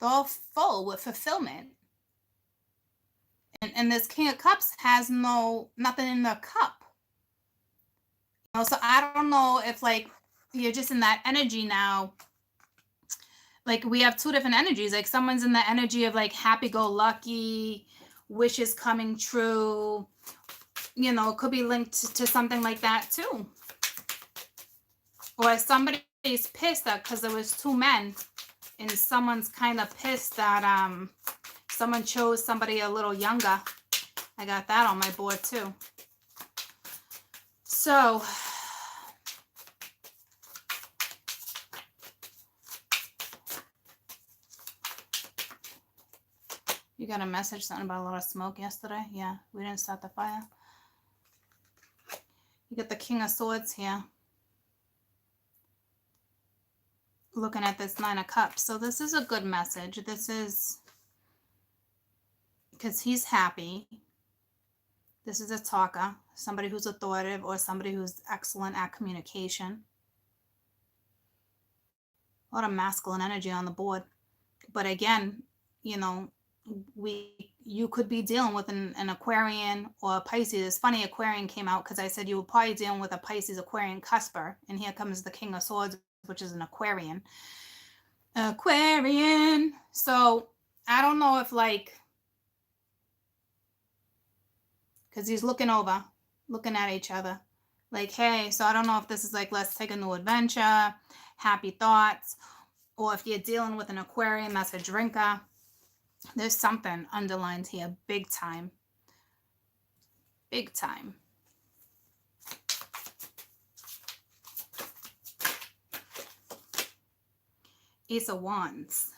They're all full with fulfillment. And this King of Cups has nothing in the cup. So I don't know if like you're just in that energy now. Like, we have 2 different energies. Like, someone's in the energy of like happy-go-lucky, wishes coming true. It could be linked to something like that too. Or somebody's pissed that because there was 2 men, and someone's kind of pissed that someone chose somebody a little younger. I got that on my board too. So you got a message, something about a lot of smoke yesterday? Yeah, we didn't start the fire. You get the King of Swords here. Looking at this Nine of Cups. So this is a good message. This is because he's happy. This is a talker, somebody who's authoritative or somebody who's excellent at communication. A lot of masculine energy on the board. But again, you know, you could be dealing with an Aquarian or a Pisces. It's funny Aquarian came out because I said you were probably dealing with a Pisces Aquarian cusper. And here comes the King of Swords, which is an Aquarian. Aquarian. So I don't know if like, because he's looking at each other. Like, hey, so I don't know if this is like, let's take a new adventure, happy thoughts, or if you're dealing with an Aquarian that's a drinker. There's something underlined here, big time. Big time. Ace of Wands.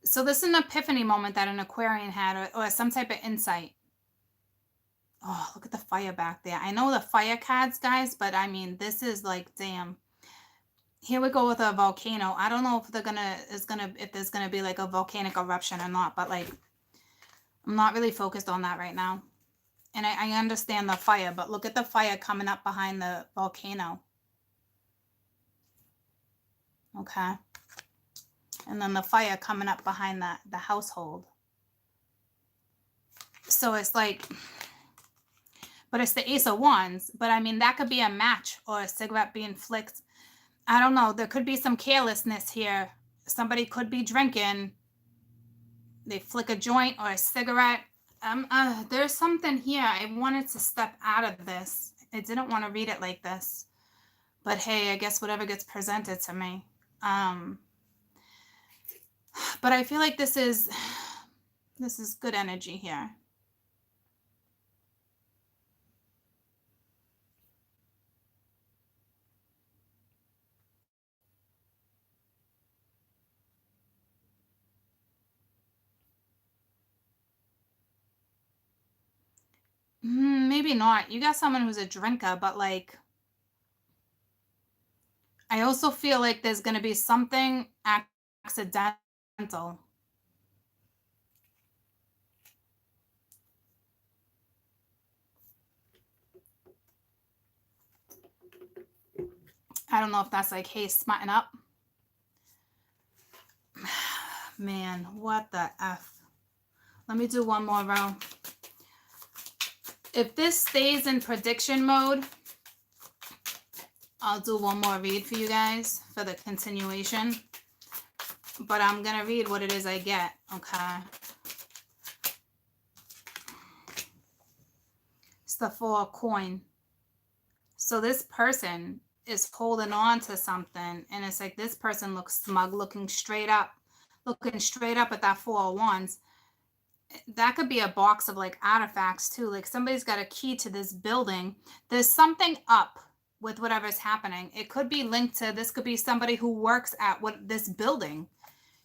So this is an epiphany moment that an Aquarian had, or some type of insight. Oh, look at the fire back there. I know the fire cards, guys, but I mean, this is like, damn. Here we go with a volcano. I don't know if if there's gonna be like a volcanic eruption or not, but like, I'm not really focused on that right now. And I understand the fire, but look at the fire coming up behind the volcano. Okay. And then the fire coming up behind the household. So it's like, but it's the Ace of Wands. But I mean, that could be a match or a cigarette being flicked. I don't know. There could be some carelessness here. Somebody could be drinking. They flick a joint or a cigarette. There's something here. I wanted to step out of this. I didn't want to read it like this. But hey, I guess whatever gets presented to me. But I feel like this is good energy here. Maybe not. You got someone who's a drinker, but like, I also feel like there's going to be something accidental. I don't know if that's like, hey, smarten up. Man, what the F? Let me do one more row. If this stays in prediction mode, I'll do one more read for you guys for the continuation. But I'm going to read what it is I get, okay? It's the 4 of coin. So this person is holding on to something, and it's like this person looks smug, looking straight up at that 4 of wands. That could be a box of like artifacts too. Like somebody's got a key to this building. There's something up with whatever's happening. It could be linked to, this could be somebody who works at this building.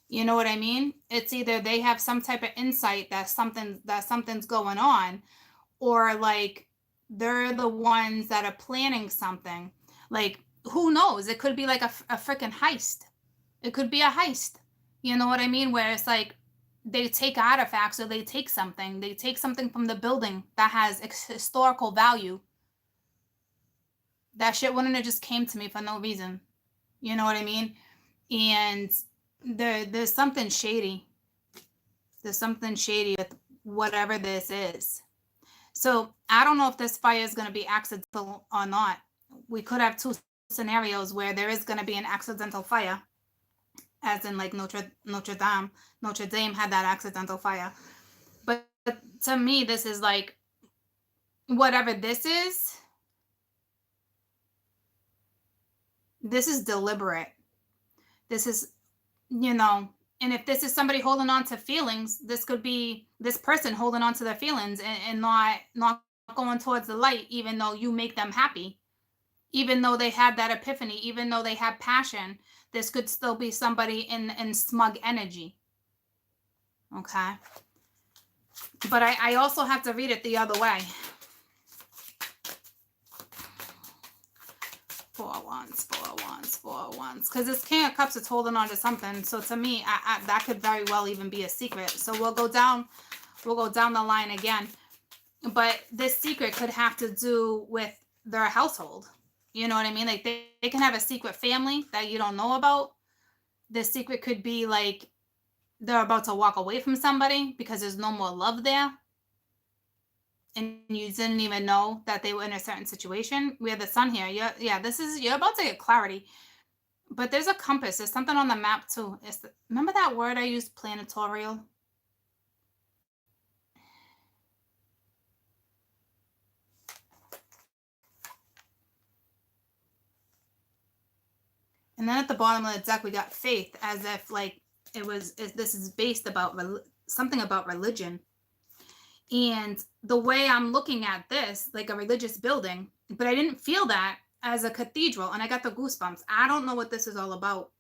You know what I mean? It's either they have some type of insight that something's going on, or like they're the ones that are planning something. Like, who knows? It could be like a freaking heist. It could be a heist. You know what I mean? Where it's like they take artifacts, or they take something from the building that has historical value. That shit wouldn't have just came to me for no reason. You know what I mean? And there's something shady. There's something shady with whatever this is. So I don't know if this fire is going to be accidental or not. We could have 2 scenarios where there is going to be an accidental fire, as in like Notre Dame. Notre Dame had that accidental fire. But to me, this is like, whatever this is deliberate. This is, you know, and if this is somebody holding on to feelings, this could be this person holding on to their feelings and not going towards the light, even though you make them happy, even though they had that epiphany, even though they had passion, this could still be somebody in smug energy. Okay. But I also have to read it the other way. 4 wands, 4 wands, 4 wands. Because this King of Cups is holding on to something. So to me, that could very well even be a secret. So we'll go down the line again. But this secret could have to do with their household. You know what I mean? Like they can have a secret family that you don't know about. This secret could be like they're about to walk away from somebody because there's no more love there. And you didn't even know that they were in a certain situation. We have the sun here. You're about to get clarity. But there's a compass. There's something on the map too. Remember that word I used, planetorial? And then at the bottom of the deck, we got faith, as if like this is based about something about religion. And the way I'm looking at this, like a religious building, but I didn't feel that as a cathedral, and I got the goosebumps. I don't know what this is all about.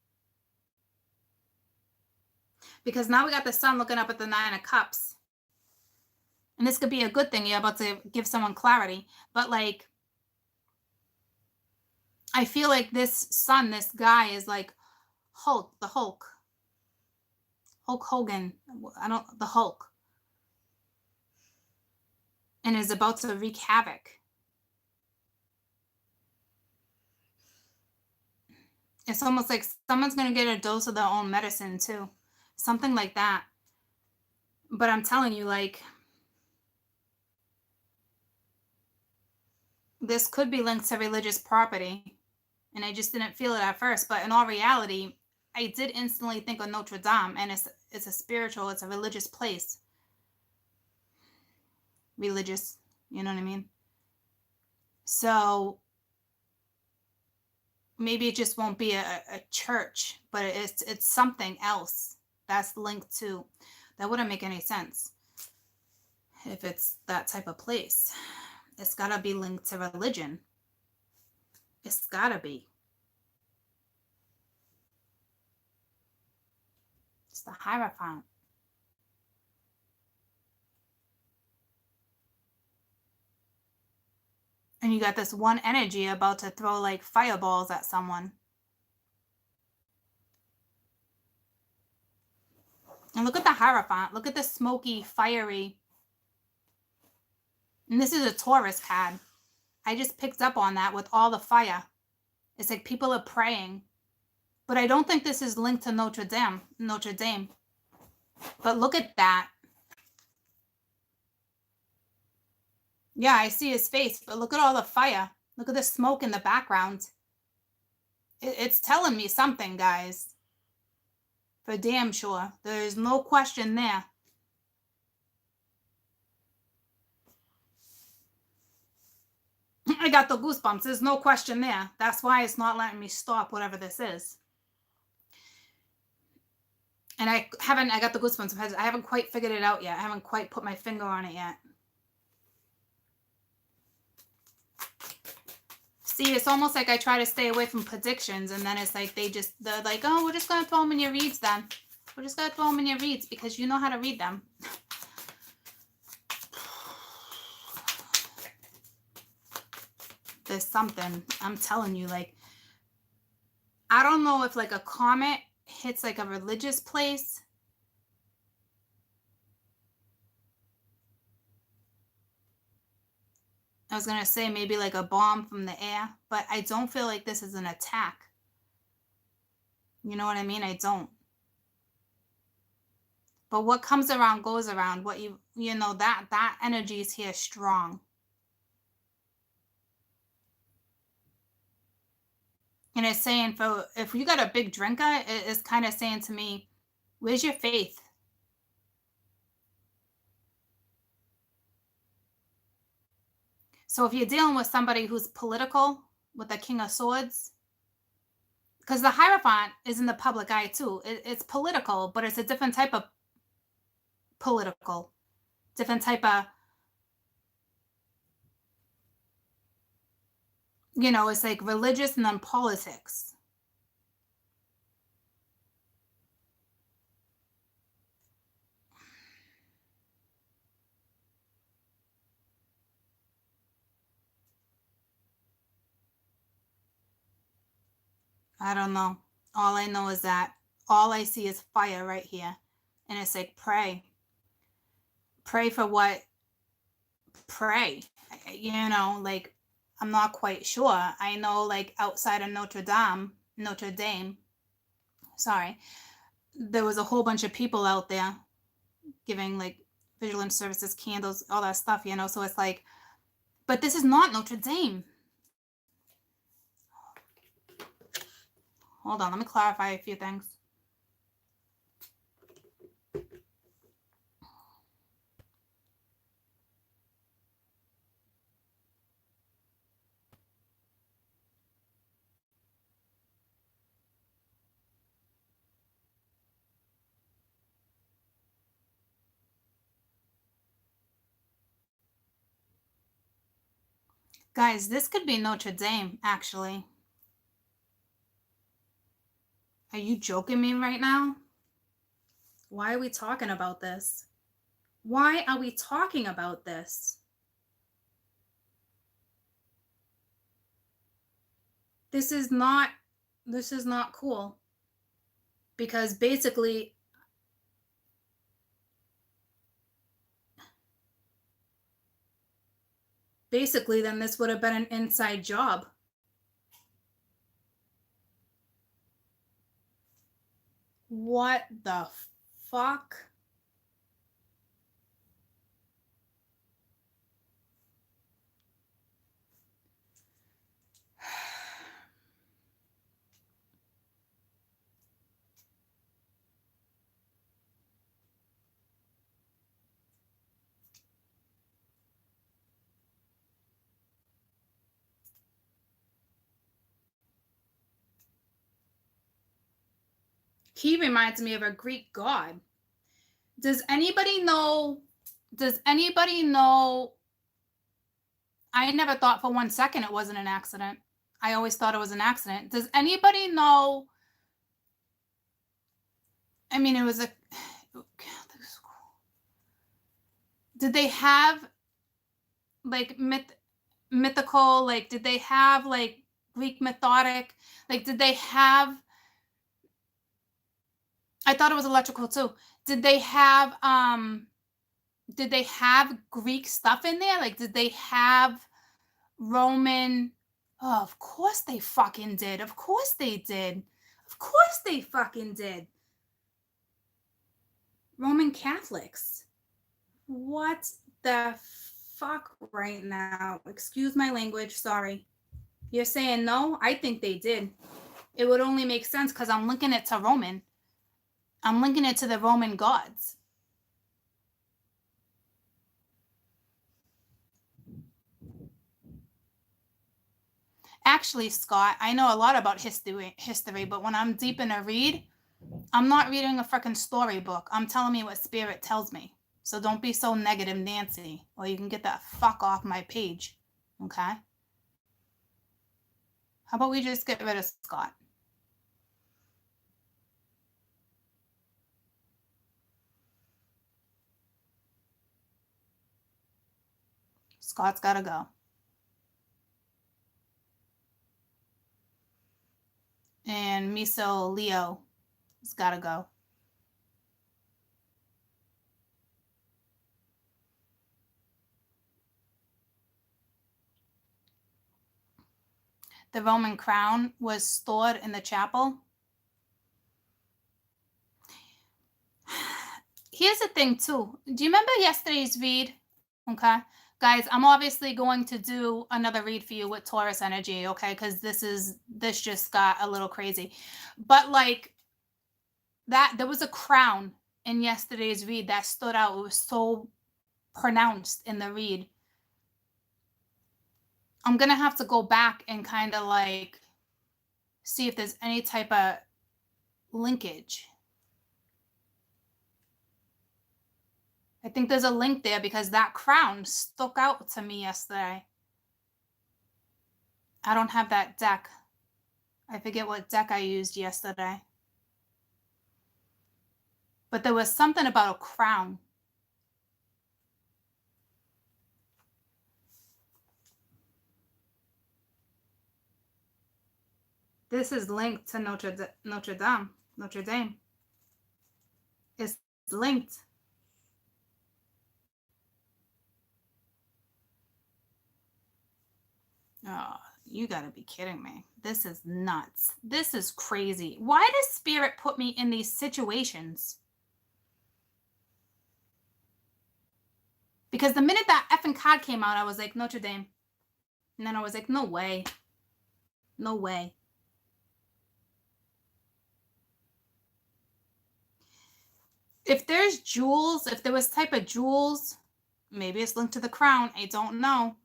Because now we got the sun looking up at the 9 of Cups. And this could be a good thing. You're about to give someone clarity. But like, I feel like this sun, this guy is like Hulk, the Hulk. Hulk Hogan. The Hulk. And is about to wreak havoc. It's almost like someone's going to get a dose of their own medicine too. Something like that. But I'm telling you, like, this could be linked to religious property. And I just didn't feel it at first. But in all reality, I did instantly think of Notre Dame. And it's a spiritual, it's a religious place. Religious, you know what I mean? So maybe it just won't be a church, but it's something else that's linked to. That wouldn't make any sense if it's that type of place. It's got to be linked to religion. It's got to be. It's the Hierophant. And you got this one energy about to throw like fireballs at someone. And look at the Hierophant. Look at the smoky, fiery. And this is a Taurus card. I just picked up on that with all the fire. It's like people are praying. But I don't think this is linked to Notre Dame. But look at that. Yeah, I see his face, but look at all the fire. Look at the smoke in the background. It's telling me something, guys. For damn sure. There's no question there. I got the goosebumps. There's no question there. That's why it's not letting me stop whatever this is. And I got the goosebumps. I haven't quite figured it out yet. I haven't quite put my finger on it yet. See, it's almost like I try to stay away from predictions, and then it's like they're like, oh, we're just going to throw them in your reads then. We're just going to throw them in your reads because you know how to read them. There's something, I'm telling you, like, I don't know if like a comet hits like a religious place. I was going to say maybe like a bomb from the air, but I don't feel like this is an attack. You know what I mean? I don't. But what comes around goes around. What you know, that energy is here strong. And it's saying if you got a big drinker, it's kind of saying to me, where's your faith? So if you're dealing with somebody who's political, with the King of Swords, because the Hierophant is in the public eye too. It's political, but it's a different type of political. Different type of You know, it's like religious and then politics. I don't know. All I know is that all I see is fire right here. And it's like, pray. Pray for what? Pray. You know, like, I'm not quite sure. I know, like, outside of Notre Dame, sorry, there was a whole bunch of people out there giving, like, vigilance services, candles, all that stuff, you know? So it's like, but this is not Notre Dame. Hold on, let me clarify a few things. Guys, this could be Notre Dame, actually. Are you joking me right now? Why are we talking about this? Why are we talking about this? This is not cool. Because basically then this would have been an inside job. What the fuck? He reminds me of a Greek god. Does anybody know? I never thought for 1 second it wasn't an accident. I always thought it was an accident. Does anybody know? I mean, it was a. Did they have like mythical? Like, did they have like Greek mythodic? Like, did they have? I thought it was electrical too. Did they have Greek stuff in there? Like, did they have Roman? Oh, of course they fucking did. Of course they did. Of course they fucking did. Roman Catholics. What the fuck right now? Excuse my language. Sorry. You're saying no? I think they did. It would only make sense because I'm linking it to Roman. I'm linking it to the Roman gods. Actually, Scott, I know a lot about history, but when I'm deep in a read, I'm not reading a freaking storybook. I'm telling me what spirit tells me. So don't be so negative, Nancy, or you can get that fuck off my page. Okay? How about we just get rid of Scott? Scott's got to go. And Miso Leo has got to go. The Roman crown was stored in the chapel. Here's the thing, too. Do you remember yesterday's read? Okay. Guys, I'm obviously going to do another read for you with Taurus energy, okay? Because this just got a little crazy. But like that, there was a crown in yesterday's read that stood out. It was so pronounced in the read. I'm going to have to go back and kind of like see if there's any type of linkage. I think there's a link there because that crown stuck out to me yesterday. I don't have that deck. I forget what deck I used yesterday. But there was something about a crown. This is linked to Notre Dame. Notre Dame. It's linked. Oh, you gotta be kidding me. This is nuts. This is crazy. Why does Spirit put me in these situations? Because the minute that effing card came out, I was like, Notre Dame. And then I was like, no way. No way. If there's jewels, if there was type of jewels, maybe it's linked to the crown. I don't know.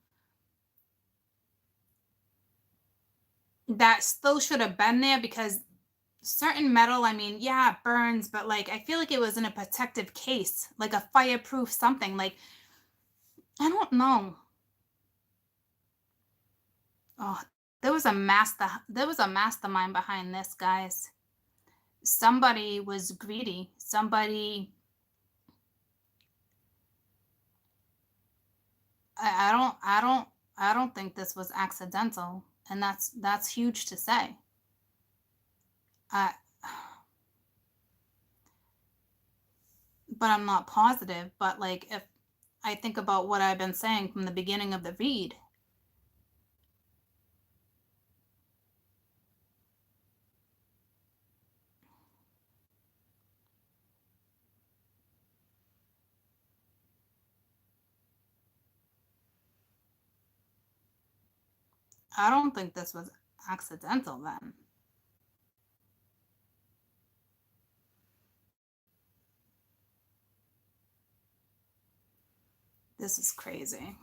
That still should have been there, because certain metal, I mean, yeah, it burns, but like, I feel like it was in a protective case, like a fireproof something. Like, I don't know. Oh, there was a mastermind behind this, guys. Somebody was greedy. Somebody, I don't think this was accidental, and that's huge to say. But I'm not positive. But like, if I think about what I've been saying from the beginning of the read, I don't think this was accidental then. This is crazy.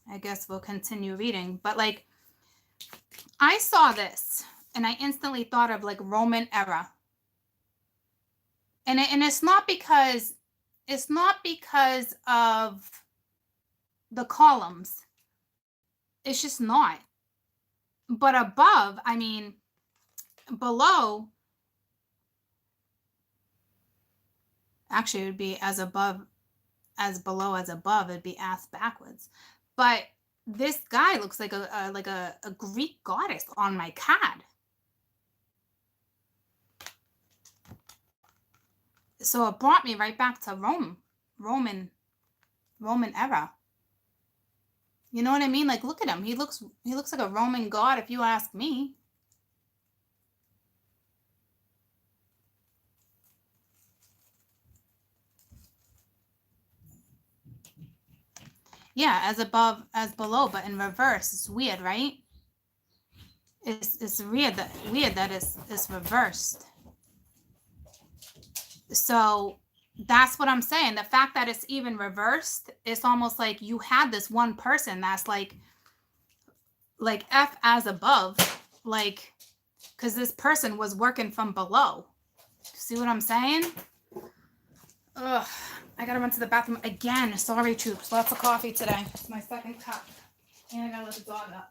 I guess we'll continue reading. But like, I saw this and I instantly thought of like Roman era. And it's not because of the columns. It's just not. But above, I mean, below, actually it would be as above, as below, as above, it'd be ass backwards. But this guy looks like a Greek goddess on my card. So it brought me right back to Roman era. You know what I mean? Like, look at him. He looks like a Roman god, if you ask me. Yeah, as above, as below, but in reverse. It's weird, right? It's weird that it's reversed. So that's what I'm saying. The fact that it's even reversed, it's almost like you had this one person that's like F as above, like, because this person was working from below. See what I'm saying? Ugh, I gotta run to the bathroom again. Sorry, troops. Lots of coffee today. It's my second cup. And I gotta let the dog up.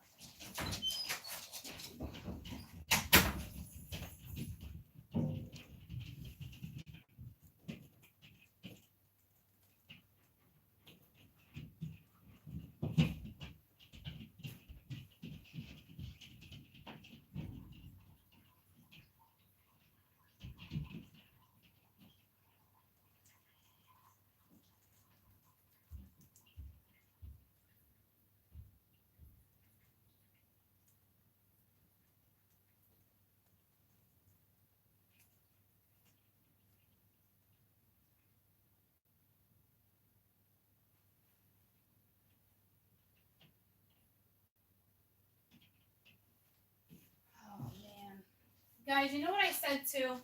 Guys, you know what I said too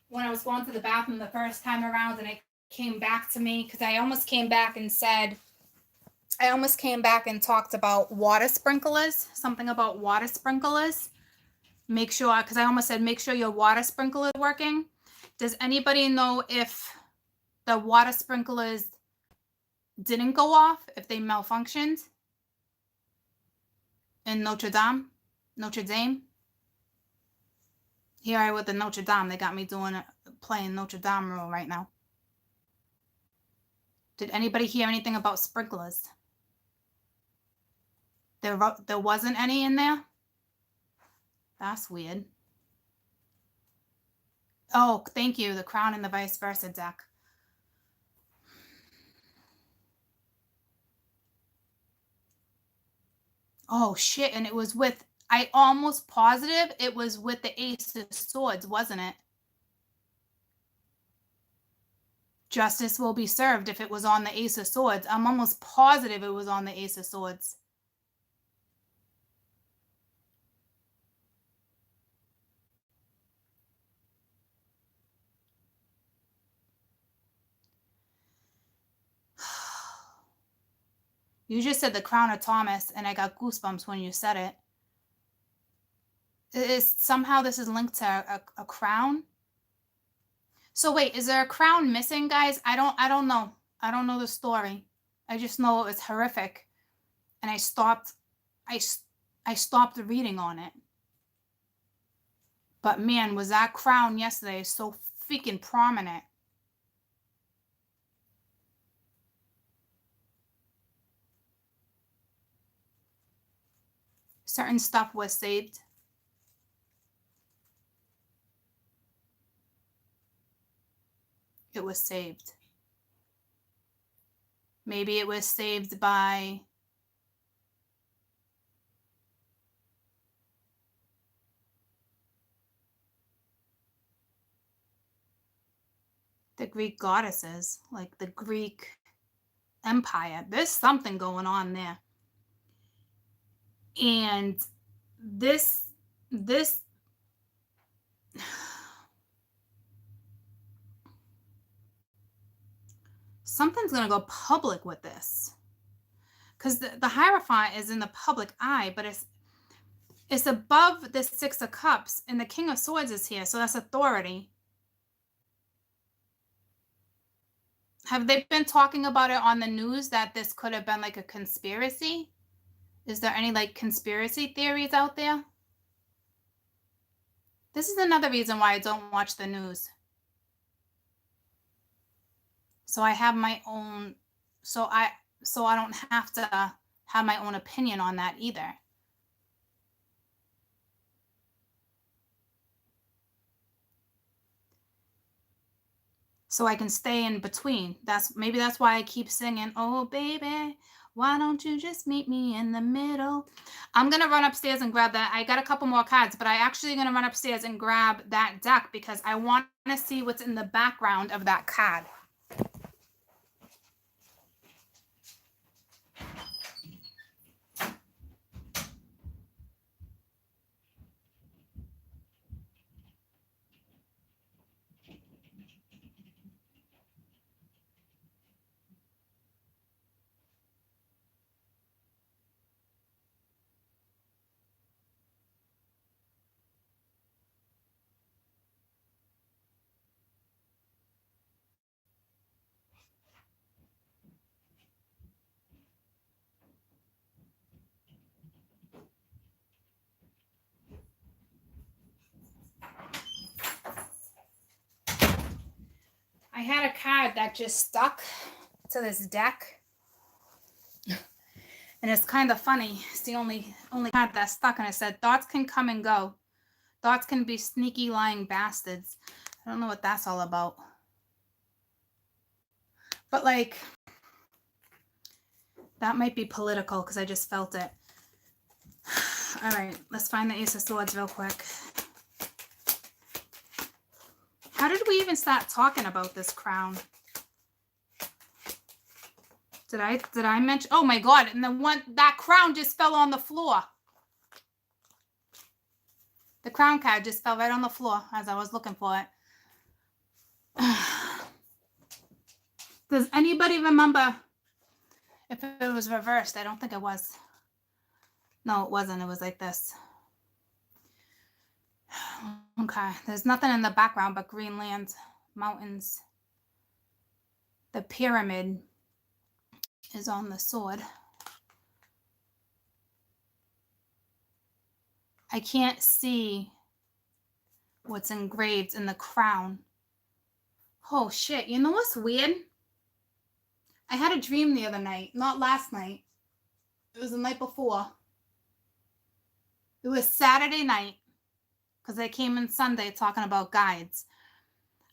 when I was going to the bathroom the first time around, and it came back to me, because I almost came back and talked about water sprinklers, something about water sprinklers. Make sure, because I almost said make sure your water sprinkler is working. Does anybody know if the water sprinklers didn't go off, if they malfunctioned? in Notre Dame. Notre Dame. Here I with the Notre Dame. They got me playing Notre Dame role right now. Did anybody hear anything about sprinklers? There wasn't any in there? That's weird. Oh, thank you. The Crown and the Vice Versa deck. Oh, shit. And it was with, I almost positive it was with the Ace of Swords, wasn't it? Justice will be served if it was on the Ace of Swords. I'm almost positive it was on the Ace of Swords. You just said the Crown of Thomas, and I got goosebumps when you said it. Somehow this is linked to a crown. So wait, is there a crown missing, guys? I don't know. I don't know the story. I just know it was horrific, and I stopped reading on it. But man, was that crown yesterday so freaking prominent. Certain stuff was saved. It was saved. Maybe it was saved by the Greek goddesses, like the Greek Empire. There's something going on there. And this something's going to go public with this, because the Hierophant is in the public eye, but it's above the Six of Cups, and the King of Swords is here, so that's authority. Have they been talking about it on the news that this could have been like a conspiracy? Is there any like conspiracy theories out there? This is another reason why I don't watch the news. So I have my own, so I don't have to have my own opinion on that either. So I can stay in between. Maybe that's why I keep singing, oh baby, why don't you just meet me in the middle? I'm going to run upstairs and grab that. I got a couple more cards, but I actually going to run upstairs and grab that deck because I want to see what's in the background of that card. I had a card that just stuck to this deck. And it's kind of funny. It's the only card that stuck, and it said, thoughts can come and go. Thoughts can be sneaky, lying bastards. I don't know what that's all about. But like, that might be political because I just felt it. All right, let's find the Ace of Swords real quick. How did we even start talking about this crown? Did I mention? Oh my God! And that crown just fell on the floor. The crown card just fell right on the floor as I was looking for it. Does anybody remember if it was reversed? I don't think it was. No, it wasn't. It was like this. Okay, there's nothing in the background but Greenland, mountains. The pyramid is on the sword. I can't see what's engraved in the crown. Oh shit, you know what's weird? I had a dream the other night, not last night. It was the night before. It was Saturday night, because I came in Sunday talking about guides.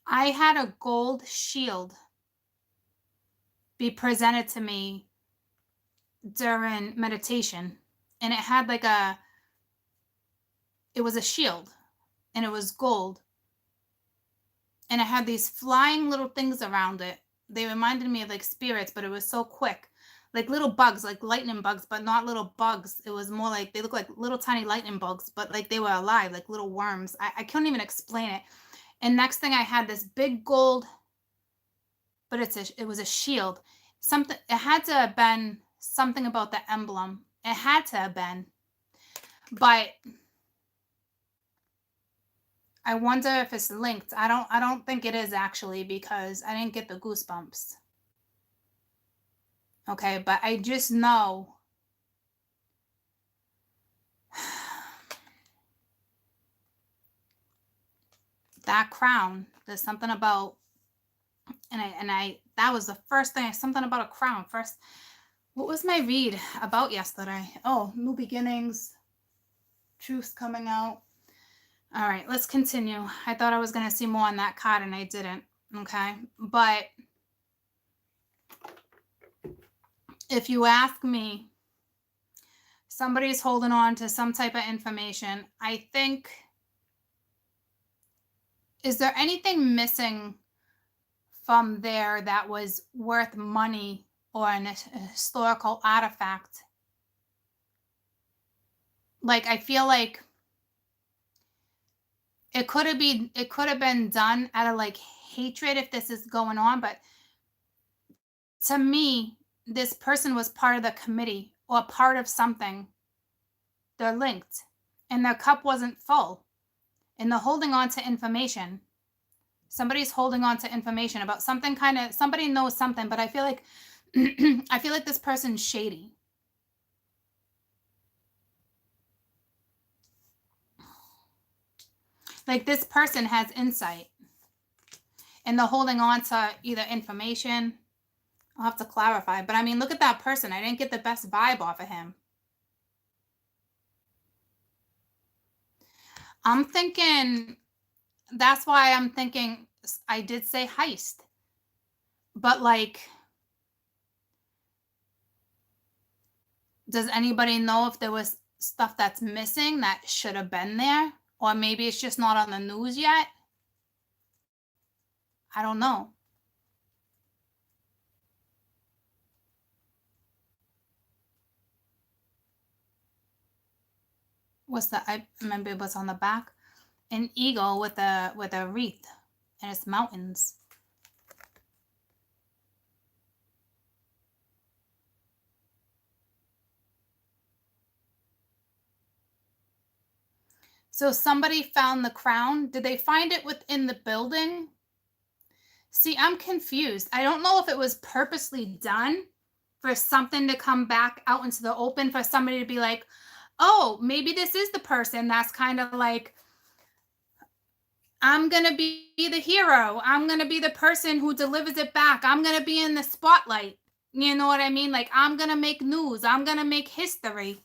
I had a gold shield be presented to me during meditation, and it had like it was a shield, and it was gold, and it had these flying little things around it. They reminded me of like spirits, but it was so quick, like little bugs, like lightning bugs, but not little bugs. It was more like they look like little tiny lightning bugs, but like they were alive, like little worms. I couldn't even explain it. And next thing, I had this big gold, but it was a shield. Something, it had to have been something about the emblem. It had to have been, but I wonder if it's linked. I don't think it is, actually, because I didn't get the goosebumps. Okay, but I just know that crown, there's something about, and I that was the first thing, something about a crown. First, what was my read about yesterday? Oh, new beginnings, truth coming out. All right, let's continue. I thought I was going to see more on that card, and I didn't. Okay, but if you ask me, somebody's holding on to some type of information. I think, is there anything missing from there that was worth money or a historical artifact? Like, I feel like it could have been done out of like hatred if this is going on, but to me, this person was part of the committee or part of something. They're linked, and their cup wasn't full, and they're holding on to information. Somebody's holding on to information about something, somebody knows something, but I feel like I feel like this person's shady. Like, this person has insight, and they're holding on to either information. I'll have to clarify, but I mean, look at that person. I didn't get the best vibe off of him. I'm thinking, that's why I'm thinking, I did say heist, but like, does anybody know if there was stuff that's missing that should have been there? Or maybe it's just not on the news yet? I don't know. What's that? I remember it was on the back. An eagle with a wreath, and it's mountains. So somebody found the crown. Did they find it within the building? See, I'm confused. I don't know if it was purposely done for something to come back out into the open, for somebody to be like, oh, maybe this is the person that's kind of like, I'm going to be the hero. I'm going to be the person who delivers it back. I'm going to be in the spotlight. You know what I mean? Like, I'm going to make news. I'm going to make history.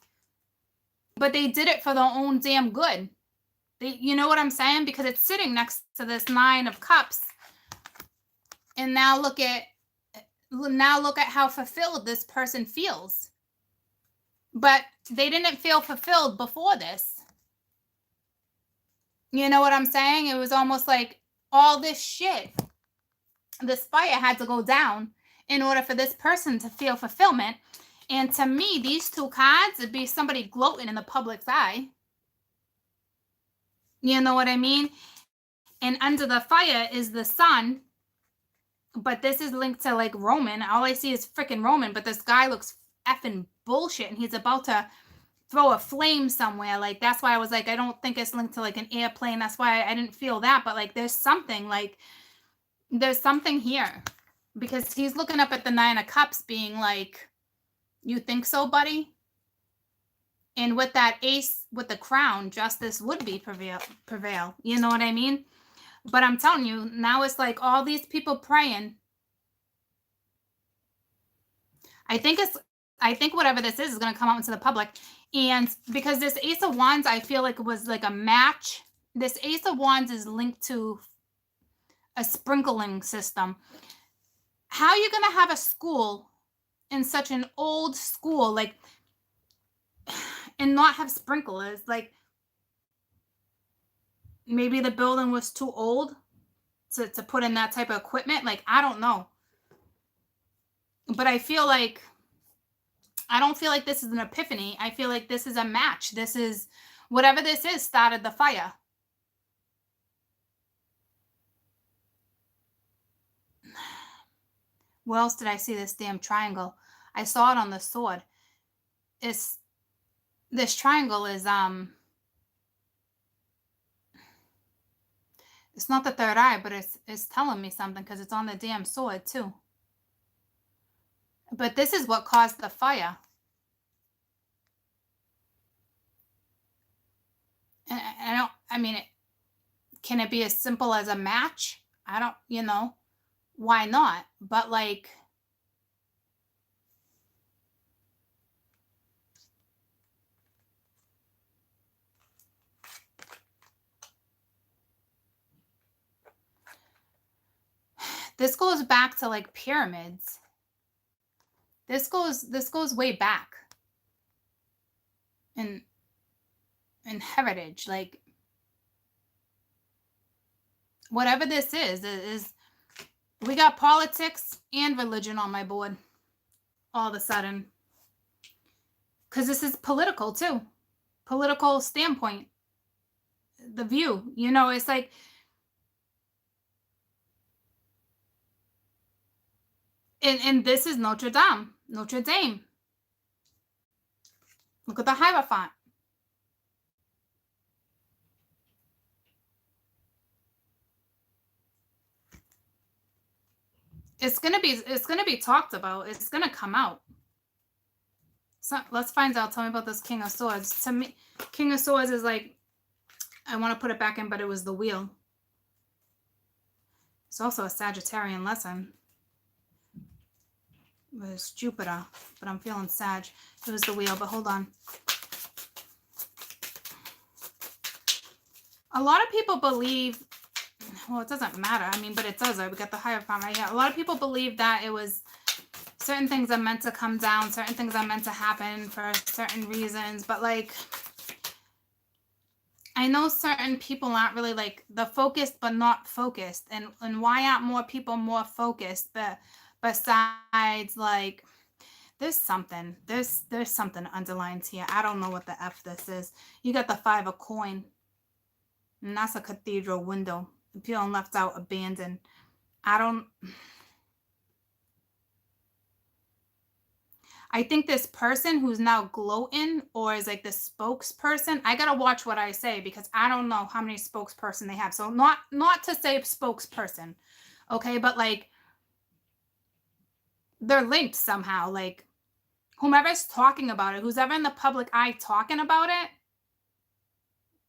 But they did it for their own damn good. You know what I'm saying? Because it's sitting next to this 9 of Cups. And now look at how fulfilled this person feels. But they didn't feel fulfilled before this. You know what I'm saying? It was almost like all this shit, this fire had to go down in order for this person to feel fulfillment. And to me, these 2 cards would be somebody gloating in the public's eye. You know what I mean? And under the fire is the sun. But this is linked to like Roman. All I see is freaking Roman. But this guy looks effing bullshit. And he's about to throw a flame somewhere. Like, that's why I was like, I don't think it's linked to like an airplane. That's why I didn't feel that. But like, there's something here. Because he's looking up at the 9 of Cups being like, you think so, buddy? And with that ace, with the crown, justice would be prevail. You know what I mean? But I'm telling you, now it's like all these people praying. I think whatever this is going to come out into the public. And because this Ace of Wands, I feel like it was like a match. This Ace of Wands is linked to a sprinkling system. How are you going to have a school in such an old school, like, and not have sprinklers? Like, maybe the building was too old to put in that type of equipment. Like, I don't know. But I don't feel like this is an epiphany. I feel like this is a match. This is, whatever this is, started the fire. Where else did I see this damn triangle? I saw it on the sword. This triangle is, it's not the third eye, but it's telling me something because it's on the damn sword too. But this is what caused the fire. And can it be as simple as a match? I don't, why not? But like, this goes back to like pyramids. This goes way back in heritage. Like, whatever this is we got politics and religion on my board all of a sudden. Because this is political too. Political standpoint. The view. It's like, and this is Notre Dame. Notre Dame. Look at the Hierophant. It's gonna be talked about. It's gonna come out. So let's find out. Tell me about this King of Swords. To me, King of Swords is like, I want to put it back in, but it was the wheel. It's also a Sagittarian lesson. It was Jupiter, but I'm feeling Sag. It was the wheel, but hold on. A lot of people believe, well, it doesn't matter. I mean, but it does. We got the Hierophant right here. A lot of people believe that it was certain things are meant to come down, certain things are meant to happen for certain reasons, but like, I know certain people aren't really like the focused but not focused. And why aren't more people more focused? But besides, like, there's something underlined here. I don't know what the F this is. You got the 5 of coin, and that's a cathedral window. Feeling left out, abandoned. I think this person who's now gloating or is like the spokesperson, I gotta watch what I say because I don't know how many spokesperson they have. So not to say spokesperson, okay, but like they're linked somehow. Like whomever's talking about it, who's ever in the public eye talking about it,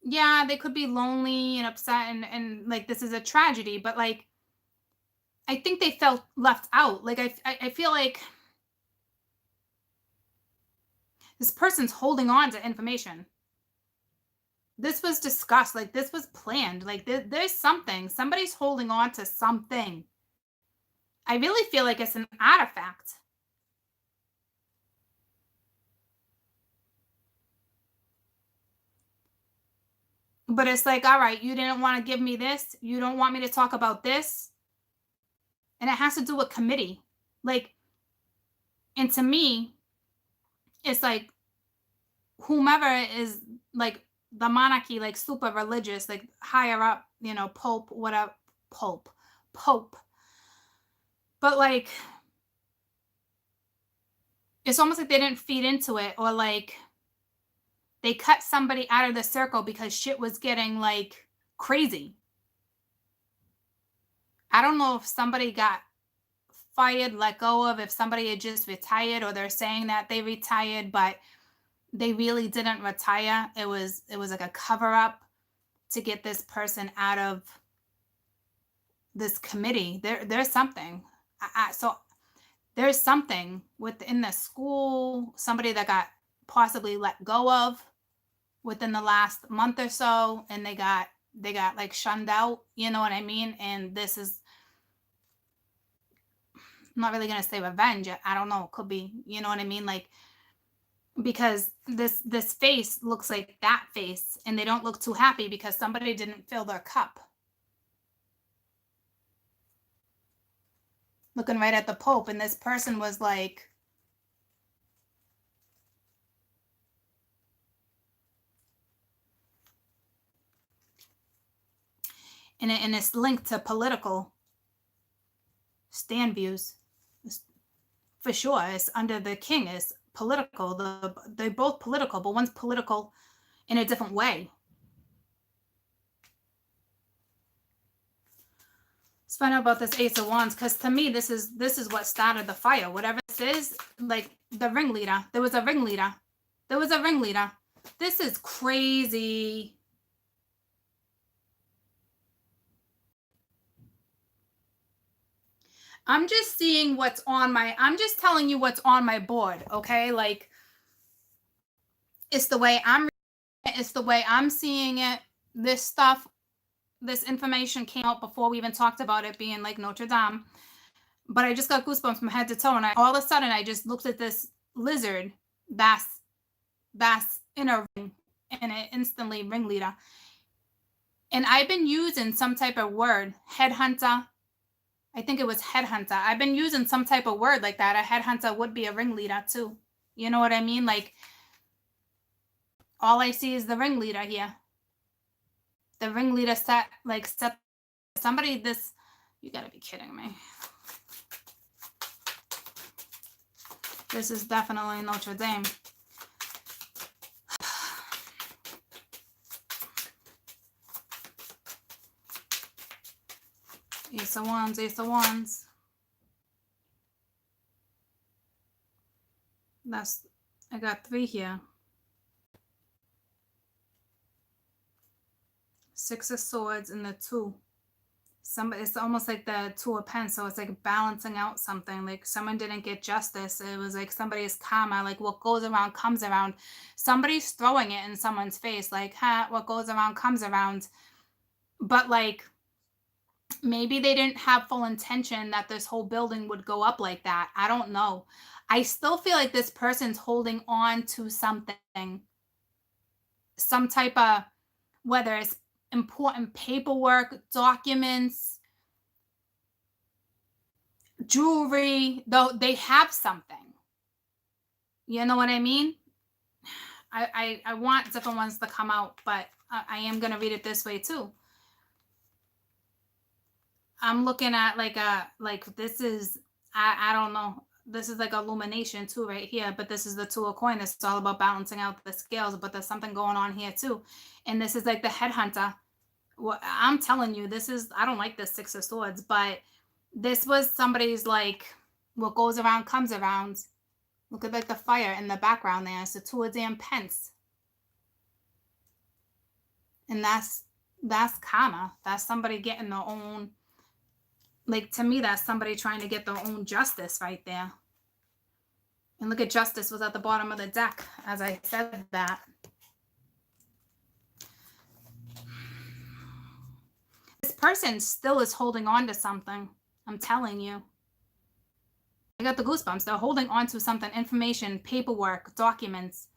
yeah, they could be lonely and upset and like this is a tragedy, but like I think they felt left out. Like I feel like this person's holding on to information. This was discussed. Like this was planned. Like there's something. Somebody's holding on to something. I really feel like it's an artifact. But it's like, all right, you didn't want to give me this. You don't want me to talk about this. And it has to do with committee. Like, and to me, it's like whomever is like the monarchy, like super religious, like higher up, Pope, whatever, Pope. But like, it's almost like they didn't feed into it, or like they cut somebody out of the circle because shit was getting like crazy. I don't know if somebody got fired, let go of, if somebody had just retired, or they're saying that they retired, but they really didn't retire. It was like a cover up to get this person out of this committee. There's something. So there's something within the school, somebody that got possibly let go of within the last month or so, and they got like shunned out, you know what I mean? And this is, I'm not really gonna say revenge. I don't know. It could be, you know what I mean? Like, because this face looks like that face, and they don't look too happy because somebody didn't fill their cup. Looking right at the Pope, and this person was like, and it's linked to political stand views. For sure, it's under the king, is political. They're both political, but one's political in a different way. Let's find out about this Ace of Wands, because to me, this is what started the fire. Whatever this is, like the ringleader. There was a ringleader. There was a ringleader. This is crazy. I'm just seeing what's on my, I'm just telling you what's on my board, okay? Like, it's the way it's the way I'm seeing it. This stuff, this information came out before we even talked about it being like Notre Dame. But I just got goosebumps from head to toe, and all of a sudden I just looked at this lizard that's in a ring, and it instantly ringleader. And I've been using some type of word, headhunter. I think it was headhunter. I've been using some type of word like that. A headhunter would be a ringleader too. You know what I mean? Like, all I see is the ringleader here. The ringleader set somebody this, you gotta be kidding me. This is definitely Notre Dame. Ace of Wands, Ace of Wands. I got 3 here. 6 of Swords and the 2. It's almost like the 2 of Pens, so it's like balancing out something. Like someone didn't get justice. It was like somebody's karma, like what goes around comes around. Somebody's throwing it in someone's face, like, what goes around comes around. But like, maybe they didn't have full intention that this whole building would go up like that. I don't know. I still feel like this person's holding on to something, some type of, whether it's important paperwork, documents, jewelry, though they have something. You know what I mean? I want different ones to come out, but I am going to read it this way too. I'm looking at like this is, I don't know. This is like illumination too right here, but this is the 2 of coin. It's all about balancing out the scales, but there's something going on here too. And this is like the headhunter. Well, I'm telling you, this is, I don't like this 6 of Swords, but this was somebody's like, what goes around comes around. Look at like the fire in the background there. It's the 2 of damn pence. And that's karma. That's somebody getting their own, like, to me, that's somebody trying to get their own justice right there. And look at justice was at the bottom of the deck as I said that. This person still is holding on to something. I'm telling you. I got the goosebumps. They're holding on to something, information, paperwork, documents.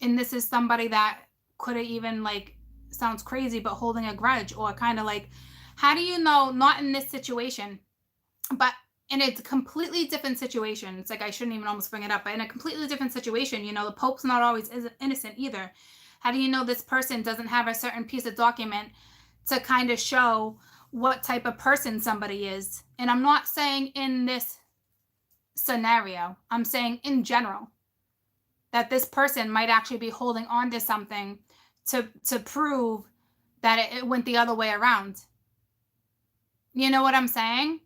And this is somebody that could have even, like, sounds crazy, but holding a grudge, or kind of like, how do you know, not in this situation, but in a completely different situation. It's like, I shouldn't even almost bring it up, but in a completely different situation, you know, the Pope's not always innocent either. How do you know this person doesn't have a certain piece of document to kind of show what type of person somebody is? And I'm not saying in this scenario, I'm saying in general, that this person might actually be holding on to something to prove that it went the other way around. You know what I'm saying?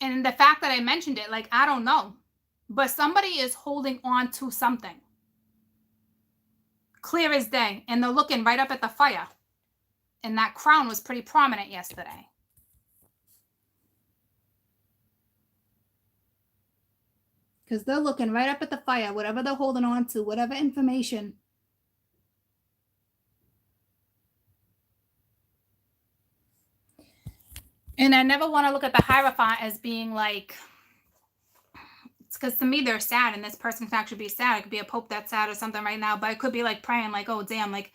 And the fact that I mentioned it, like, I don't know. but somebody is holding on to something. Clear as day. And they're looking right up at the fire. And that crown was pretty prominent yesterday. Because they're looking right up at the fire, whatever they're holding on to, whatever information. And I never want to look at the Hierophant as being like, it's because to me they're sad, and this person can actually be sad. It could be a pope that's sad or something right now, but it could be like praying like, oh damn, like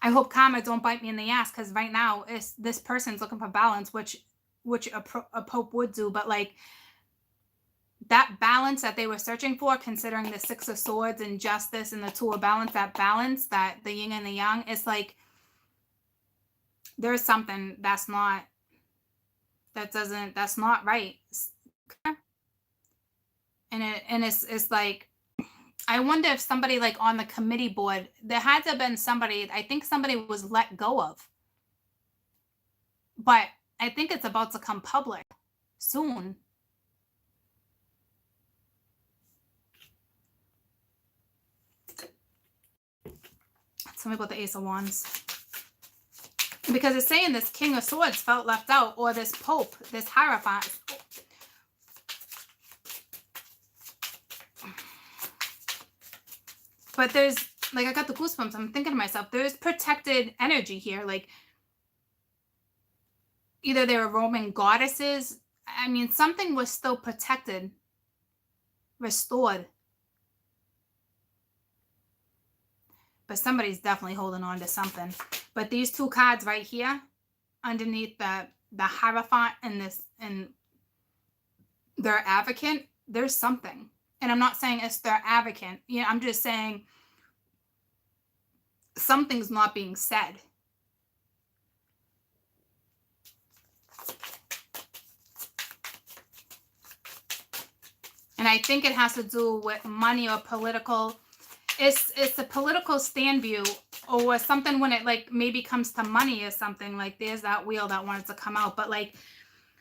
I hope karma don't bite me in the ass, because right now this person's looking for balance, which a pope would do, but like that balance that they were searching for, considering the Six of Swords and justice and the Two of Balance, that balance, that the yin and the yang, it's like there's something that's not right. And it's like, I wonder if somebody like on the committee board, there had to have been somebody, I think somebody was let go of. But I think it's about to come public soon. Tell me about the Ace of Wands. Because it's saying this King of Swords felt left out, or this Pope, this Hierophant. But there's, like, I got the goosebumps. I'm thinking to myself, there's protected energy here. Like, either they were Roman goddesses. I mean, something was still protected, restored. But somebody's definitely holding on to something. But these two cards right here, underneath the Hierophant and their Advocate, there's something. And I'm not saying it's their Advocate. You know, I'm just saying something's not being said. And I think it has to do with money or political. It's a political stand view, or something when it like maybe comes to money or something. Like there's that wheel that wanted to come out. But like,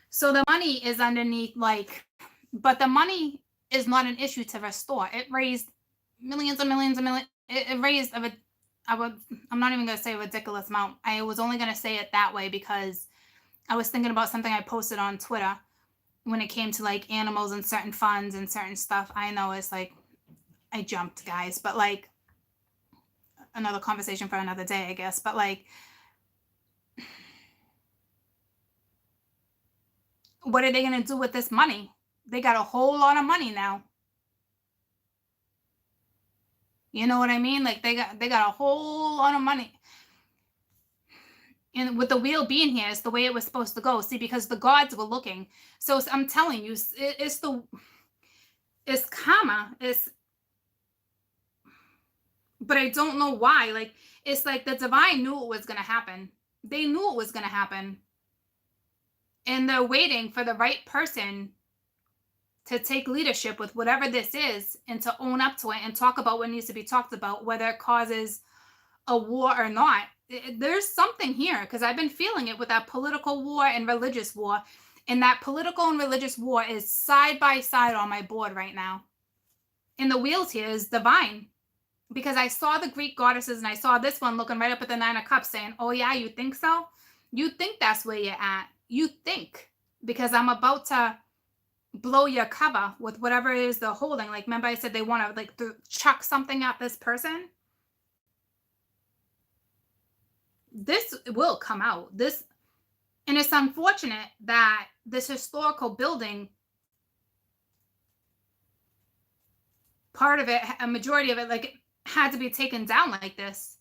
so the money is underneath, like, but the money is not an issue to restore. It raised millions and millions and millions. It raised I'm not even going to say a ridiculous amount. I was only going to say it that way because I was thinking about something I posted on Twitter when it came to like animals and certain funds and certain stuff. I know it's like, I jumped, guys, but like another conversation for another day, I guess. But like, what are they going to do with this money? They got a whole lot of money now. You know what I mean? Like they got a whole lot of money. And with the wheel being here, it's the way it was supposed to go. See, because the gods were looking. So I'm telling you, it's karma. But I don't know why. Like, it's like the divine knew it was going to happen. They knew it was going to happen. And they're waiting for the right person to take leadership with whatever this is and to own up to it and talk about what needs to be talked about, whether it causes a war or not. There's something here, because I've been feeling it with that political war and religious war. And that political and religious war is side by side on my board right now. And the wheels here is divine. Because I saw the Greek goddesses and I saw this one looking right up at the Nine of Cups saying, oh yeah, you think so? You think that's where you're at. You think. Because I'm about to blow your cover with whatever it is they're holding. Like, remember I said they want to like chuck something at this person? This will come out. And it's unfortunate that this historical building, part of it, a majority of it, like, had to be taken down like this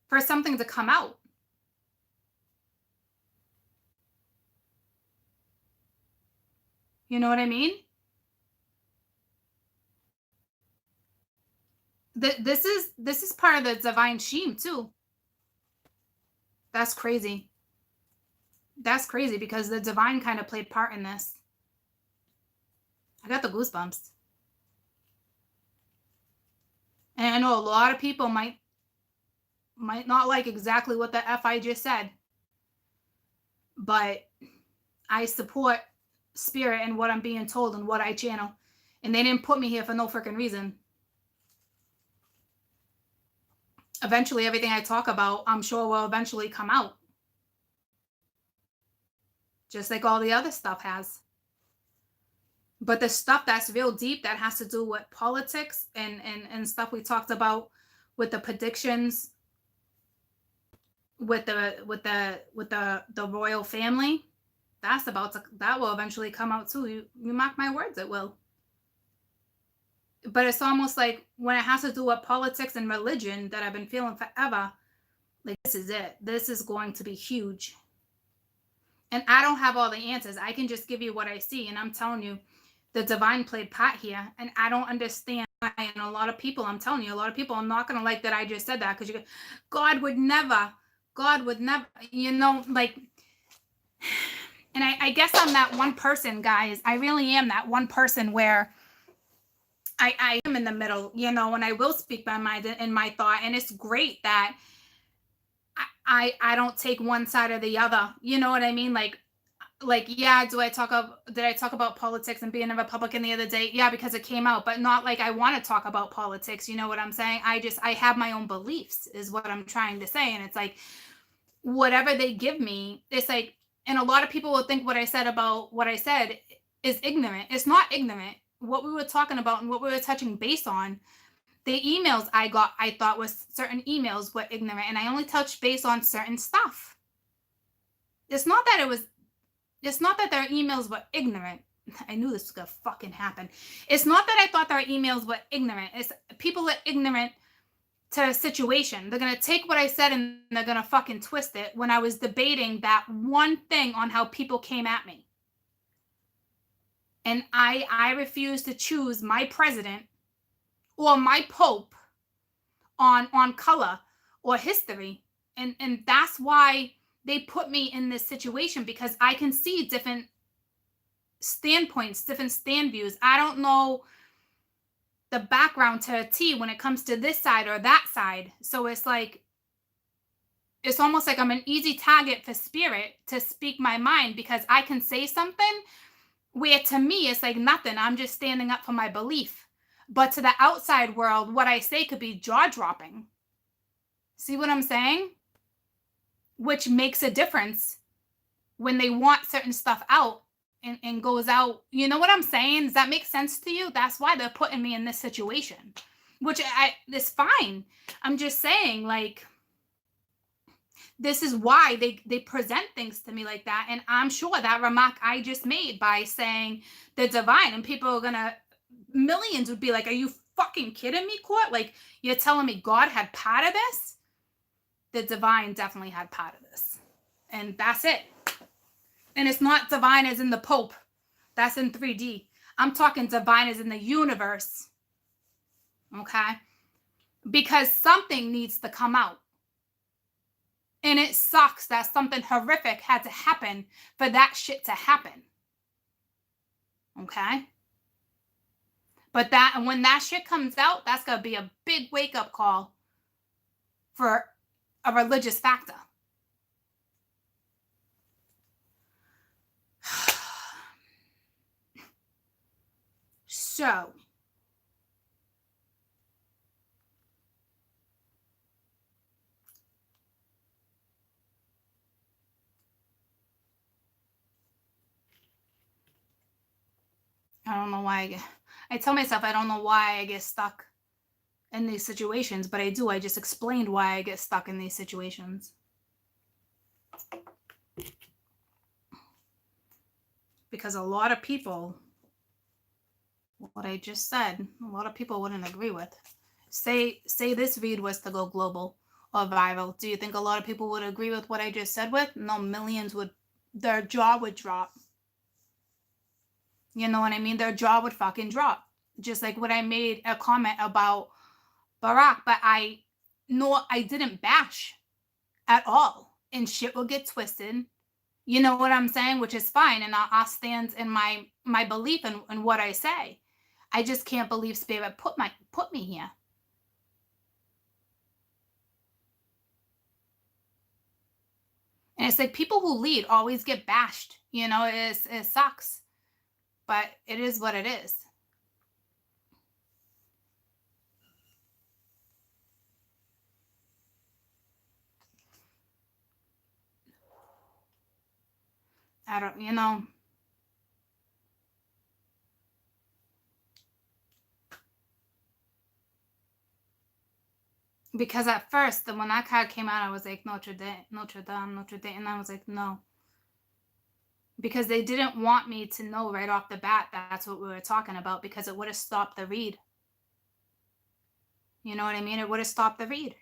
for something to come out. You know what I mean? This is part of the divine sheen too. That's crazy. That's crazy because the divine kind of played part in this. I got the goosebumps. And I know a lot of people might not like exactly what the F I just said. But I support spirit and what I'm being told and what I channel. And they didn't put me here for no freaking reason. Eventually, everything I talk about, I'm sure will eventually come out. Just like all the other stuff has. But the stuff that's real deep that has to do with politics and stuff we talked about with the predictions with the royal family, that will eventually come out too. You mark my words, it will. But it's almost like when it has to do with politics and religion that I've been feeling forever, like this is it. This is going to be huge. And I don't have all the answers. I can just give you what I see. And I'm telling you, the divine played part here. And I don't understand why. And a lot of people, I'm telling you, a lot of people are not going to like that I just said that. Because God would never, you know, like, and I guess I'm that one person, guys. I really am that one person where I am in the middle, you know, and I will speak my mind and my thought. And it's great that I don't take one side or the other. You know what I mean? Like, yeah, did I talk about politics and being a Republican the other day? Yeah, because it came out, but not like I want to talk about politics. You know what I'm saying? I have my own beliefs is what I'm trying to say. And it's like, whatever they give me, it's like, and a lot of people will think what I said about what I said is ignorant. It's not ignorant. What we were talking about and what we were touching base on, the emails I got, I thought was certain emails were ignorant, and I only touched base on certain stuff. It's not that their emails were ignorant. I knew this was gonna fucking happen. It's not that I thought their emails were ignorant. It's people are ignorant to a situation. They're gonna take what I said and they're gonna fucking twist it when I was debating that one thing on how people came at me. And I refuse to choose my president or my pope on color or history. And that's why they put me in this situation, because I can see different standpoints, different stand views. I don't know the background to a T when it comes to this side or that side. So it's like, it's almost like I'm an easy target for spirit to speak my mind, because I can say something where to me it's like nothing. I'm just standing up for my belief. But to the outside world, what I say could be jaw-dropping. See what I'm saying? Which makes a difference when they want certain stuff out and goes out. You know what I'm saying? Does that make sense to you? That's why they're putting me in this situation, which is fine. I'm just saying, like, this is why they present things to me like that. And I'm sure that remark I just made by saying the divine, and people are gonna, millions would be like, are you fucking kidding me, Court? Like, you're telling me God had part of this? The divine definitely had part of this. And that's it. And it's not divine as in the Pope. That's in 3D. I'm talking divine as in the universe. Okay? Because something needs to come out. And it sucks that something horrific had to happen for that shit to happen. Okay? But when that shit comes out, that's going to be a big wake-up call for a religious factor. So, I don't know why I tell myself I don't know why I get stuck in these situations, but I do. I just explained why I get stuck in these situations. Because a lot of people, what I just said, a lot of people wouldn't agree with. Say this read was to go global or viral. Do you think a lot of people would agree with what I just said with? No, millions would, their jaw would drop. You know what I mean? Their jaw would fucking drop. Just like when I made a comment about Barack, but I didn't bash at all. And shit will get twisted. You know what I'm saying? Which is fine. And I'll stand in my belief in what I say. I just can't believe spirit put me here. And it's like people who lead always get bashed. You know, it sucks. But it is what it is. I don't, you know. Because at first, when that card came out, I was like, Notre Dame, Notre Dame, Notre Dame. And I was like, no. Because they didn't want me to know right off the bat that's what we were talking about, because it would have stopped the read. You know what I mean? It would have stopped the read.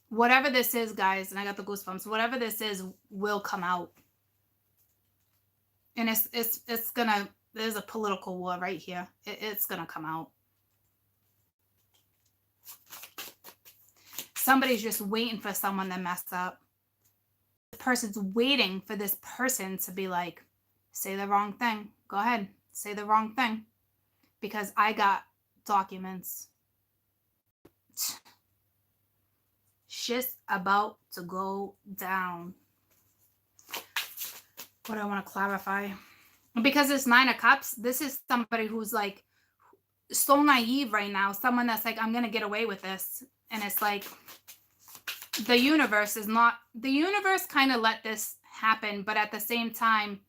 Whatever this is, guys, and I got the goosebumps, whatever this is will come out. And it's gonna, there's a political war right here. It's gonna come out. Somebody's just waiting for someone to mess up. The person's waiting for this person to be like, say the wrong thing. Go ahead, say the wrong thing. Because I got documents. Shit's about to go down. What do I want to clarify? Because this 9 of Cups, this is somebody who's like so naive right now. Someone that's like, I'm going to get away with this. And it's like, the universe is not, the universe kind of let this happen, but at the same time,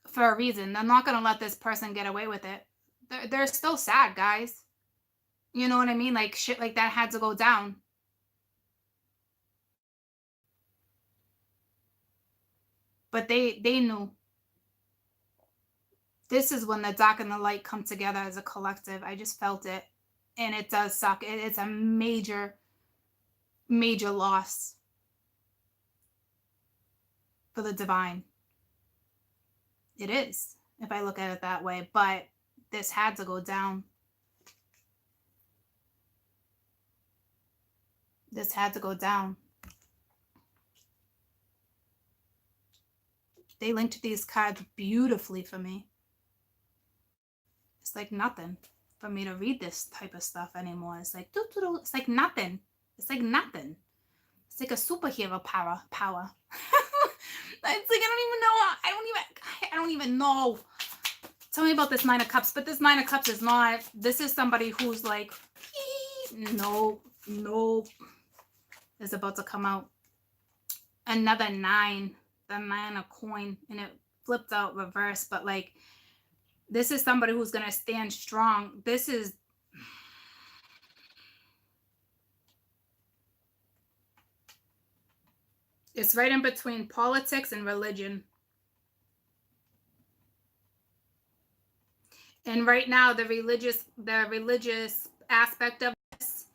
for a reason. They're not going to let this person get away with it. They're still sad, guys. You know what I mean? Like, shit like that had to go down. But they knew. This is when the dark and the light come together as a collective. I just felt it. And it does suck. It's a major, major loss for the divine. It is, if I look at it that way. But this had to go down. This had to go down. They linked these cards beautifully for me. It's like nothing for me to read this type of stuff anymore. It's like, it's like nothing. It's like nothing. It's like a superhero power. It's like, I don't even know. Tell me about this 9 of Cups. But this 9 of Cups is not, this is somebody who's like, no, is about to come out. Another 9, the 9 of coin, and it flipped out reverse. But like, this is somebody who's going to stand strong. This is, it's right in between politics and religion. And right now, the religious aspect of this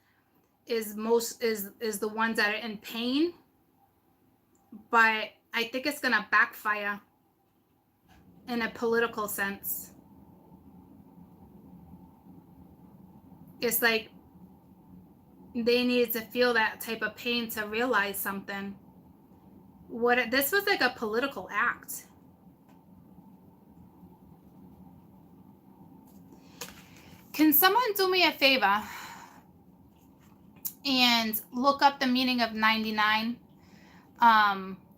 is the ones that are in pain. But I think it's gonna backfire in a political sense. It's like they needed to feel that type of pain to realize something. This was like a political act. Can someone do me a favor and look up the meaning of 99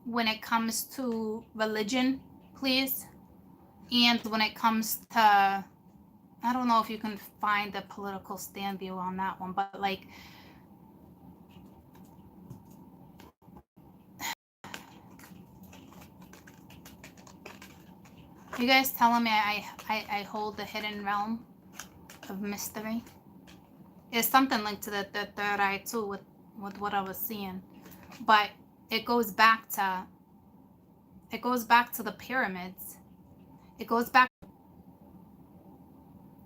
when it comes to religion, please? And when it comes to, I don't know if you can find the political stand view on that one, but like, you guys telling me I hold the hidden realm of mystery? It's something linked to the third eye too with what I was seeing. But it goes back to the pyramids. It goes back to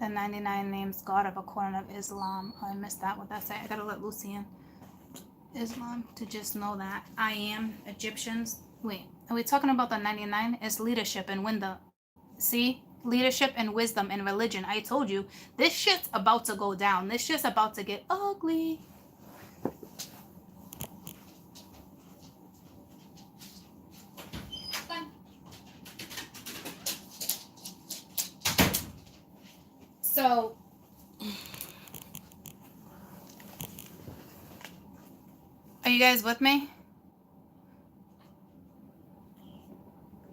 the 99 names God of a corner of Islam. Oh, I missed that. What that say? I gotta let Lucy in. Islam, to just know that I am Egyptians. Wait, are we talking about the 99? It's leadership and wisdom. See? Leadership and wisdom and religion. I told you, this shit's about to go down. This shit's about to get ugly. So, are you guys with me?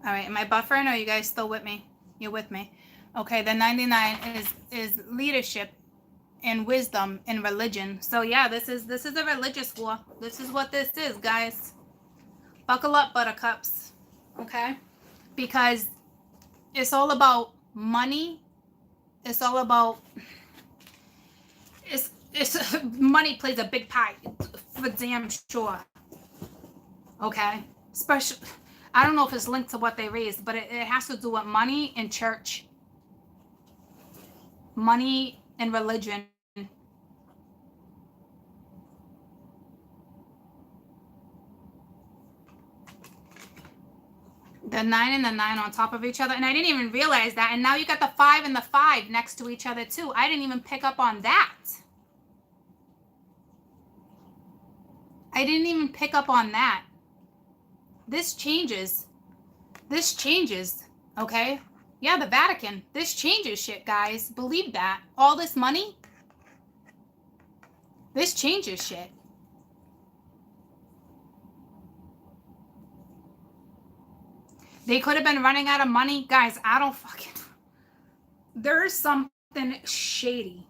All right, am I buffering or are you guys still with me? You're with me. Okay, the 99 is leadership and wisdom and religion. So yeah, this is a religious war. This is what this is, guys. Buckle up, buttercups, okay? Because it's all about money. It's all about, it's money plays a big part, for damn sure, okay? Especially, I don't know if it's linked to what they raised, but it has to do with money and church. Money and religion. The 9 and the 9 on top of each other. And I didn't even realize that. And now you got the 5 and the 5 next to each other too. I didn't even pick up on that. I didn't even pick up on that. This changes. This changes. Okay? Yeah, the Vatican. This changes shit, guys. Believe that. All this money. This changes shit. They could have been running out of money. Guys, I don't fucking... There's something shady.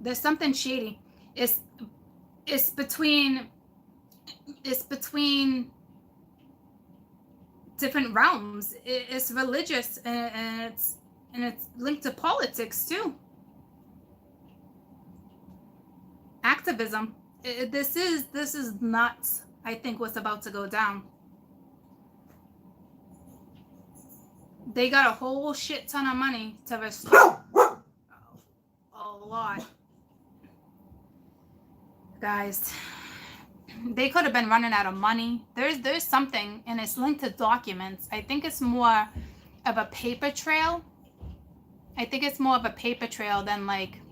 There's something shady. It's between different realms. It's religious and it's linked to politics too. Activism. This is nuts. I think what's about to go down. They got a whole shit ton of money to restore. A lot. Guys, they could have been running out of money. There's something, and it's linked to documents. I think it's more of a paper trail. I think it's more of a paper trail than like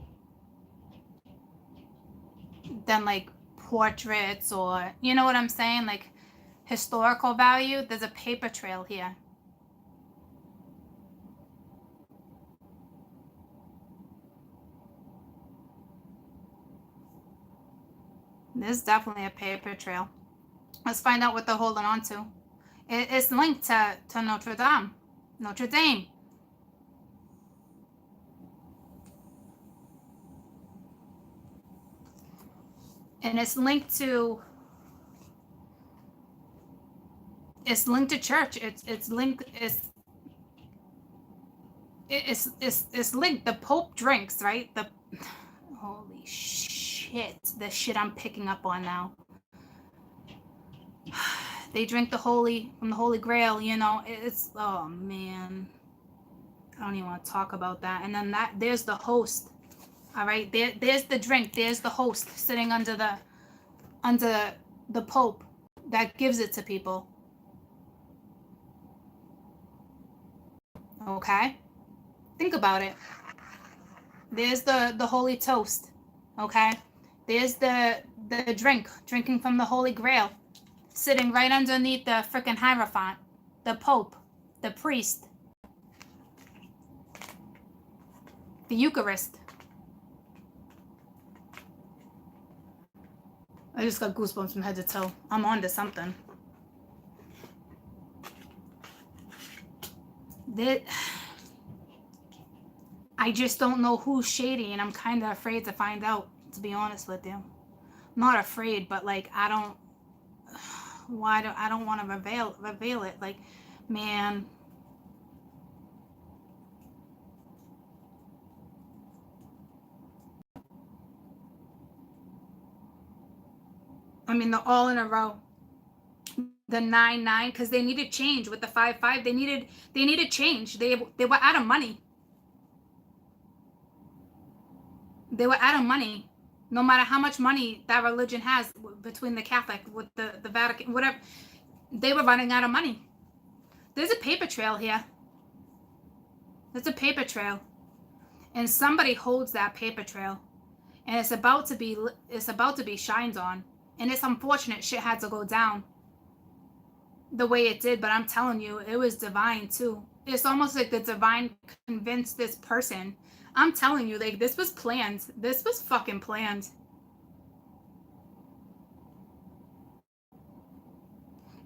portraits, or, you know what I'm saying? Like historical value. There's a paper trail here. There's definitely a paper trail. Let's find out what they're holding on to. It's linked to Notre Dame. Notre Dame. And it's linked to church. It's linked the Pope drinks, right? Holy shit, the shit I'm picking up on now. They drink from the Holy Grail, you know. It's, oh man, I don't even want to talk about that. And then there's the host. All right, there's the drink. There's the host sitting under the Pope that gives it to people. Okay, think about it. There's the holy toast. Okay, there's the drinking from the Holy Grail, sitting right underneath the freaking Hierophant, the Pope, the priest, the Eucharist. I just got goosebumps from head to toe. I'm on to something. I just don't know who's shady, and I'm kind of afraid to find out, to be honest with you. Not afraid, but like, I don't want to reveal it. Like, man. I mean, they're all in a row. The 9-9, because they needed change with the 5-5. They needed change. They were out of money. They were out of money. No matter how much money that religion has between the Catholic, with the Vatican, whatever, they were running out of money. There's a paper trail here. There's a paper trail, and somebody holds that paper trail, and it's about to be shined on. And it's unfortunate shit had to go down the way it did, but I'm telling you, it was divine too. It's almost like the divine convinced this person. I'm telling you, like, this was planned. This was fucking planned.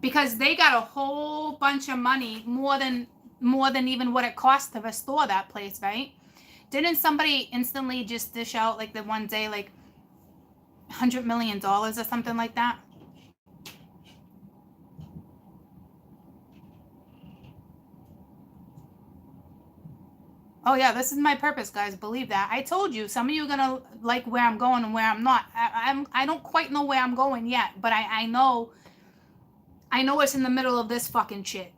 Because they got a whole bunch of money, more than even what it cost to restore that place, right? Didn't somebody instantly just dish out, like, the one day, like $100 million or something like that? Oh yeah, this is my purpose, guys. Believe that. I told you, some of you are gonna like where I'm going and where I'm not. I don't quite know where I'm going yet, but I know it's in the middle of this fucking shit.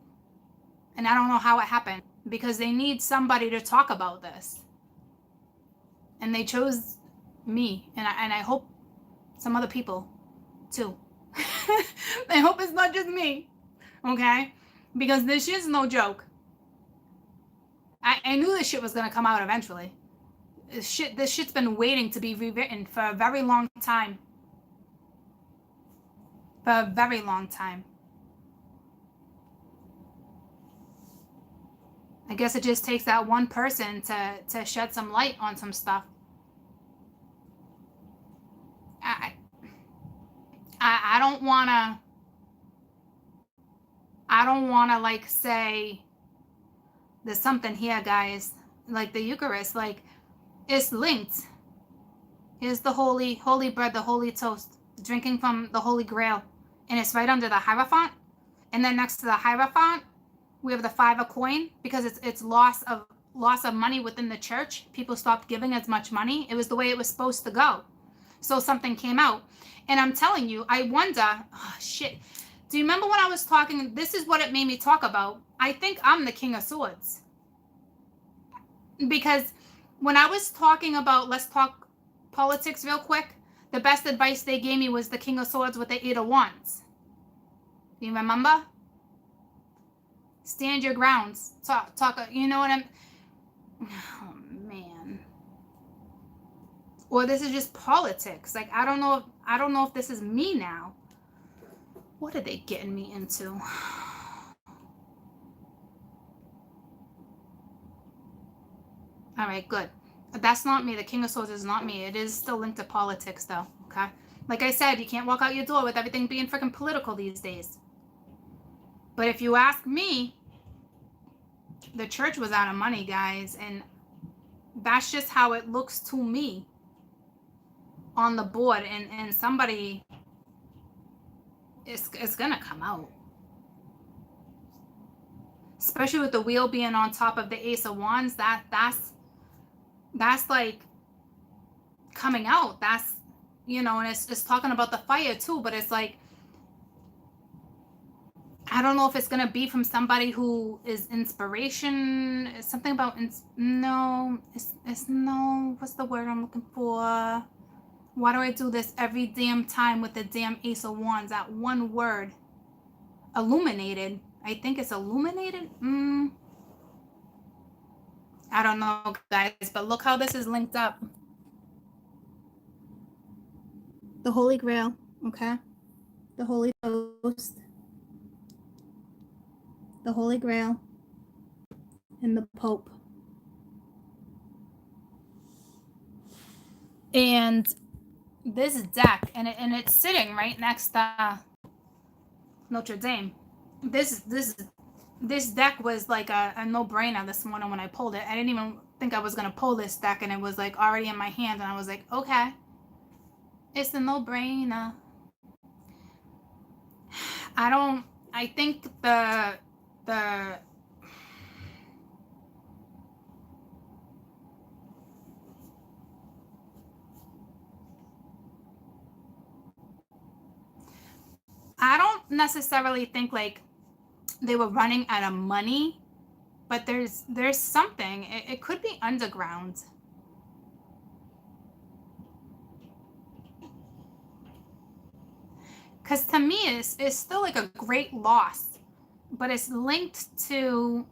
And I don't know how it happened, because they need somebody to talk about this. And they chose me, and I hope some other people too. I hope it's not just me, okay? Because this shit's no joke. I knew this shit was gonna come out eventually. This shit's been waiting to be rewritten for a very long time. For a very long time. I guess it just takes that one person to shed some light on some stuff. I don't wanna like say there's something here, guys. Like the Eucharist, like it's linked. Here's the holy bread, the holy toast, drinking from the Holy Grail, and it's right under the Hierophant. And then next to the Hierophant, we have the 5 coin, because it's loss of money within the church. People stopped giving as much money. It was the way it was supposed to go. So something came out. And I'm telling you, I wonder, oh shit. Do you remember when I was talking? This is what it made me talk about. I think I'm the King of Swords. Because when I was talking about, let's talk politics real quick, the best advice they gave me was the King of Swords with the 8 of Wands. You remember? Stand your grounds. Talk. You know what I'm... Oh, man. Or this is just politics. Like, I don't know if this is me now. What are they getting me into? All right, good. That's not me. The King of Swords is not me. It is still linked to politics, though, okay? Like I said, you can't walk out your door with everything being freaking political these days. But if you ask me, the church was out of money, guys, and that's just how it looks to me on the board. And somebody is gonna come out. Especially with the wheel being on top of the Ace of Wands, that's like coming out. That's, you know, and it's talking about the fire too, but it's like, I don't know if it's going to be from somebody who is inspiration. It's something about, no, it's no, what's the word I'm looking for? Why do I do this every damn time with the damn Ace of Wands? That one word. Illuminated. I think it's illuminated. I don't know, guys, but look how this is linked up. The Holy Grail, okay? The Holy Toast. The Holy Grail. And the Pope. And this deck, and it's sitting right next to Notre Dame. This deck was like a no-brainer this morning when I pulled it. I didn't even think I was going to pull this deck, and it was like already in my hand, and I was like, okay, it's a no-brainer. I think the I don't necessarily think like they were running out of money, but there's something. It could be underground. Because to me, it's still like a great loss, but it's linked to...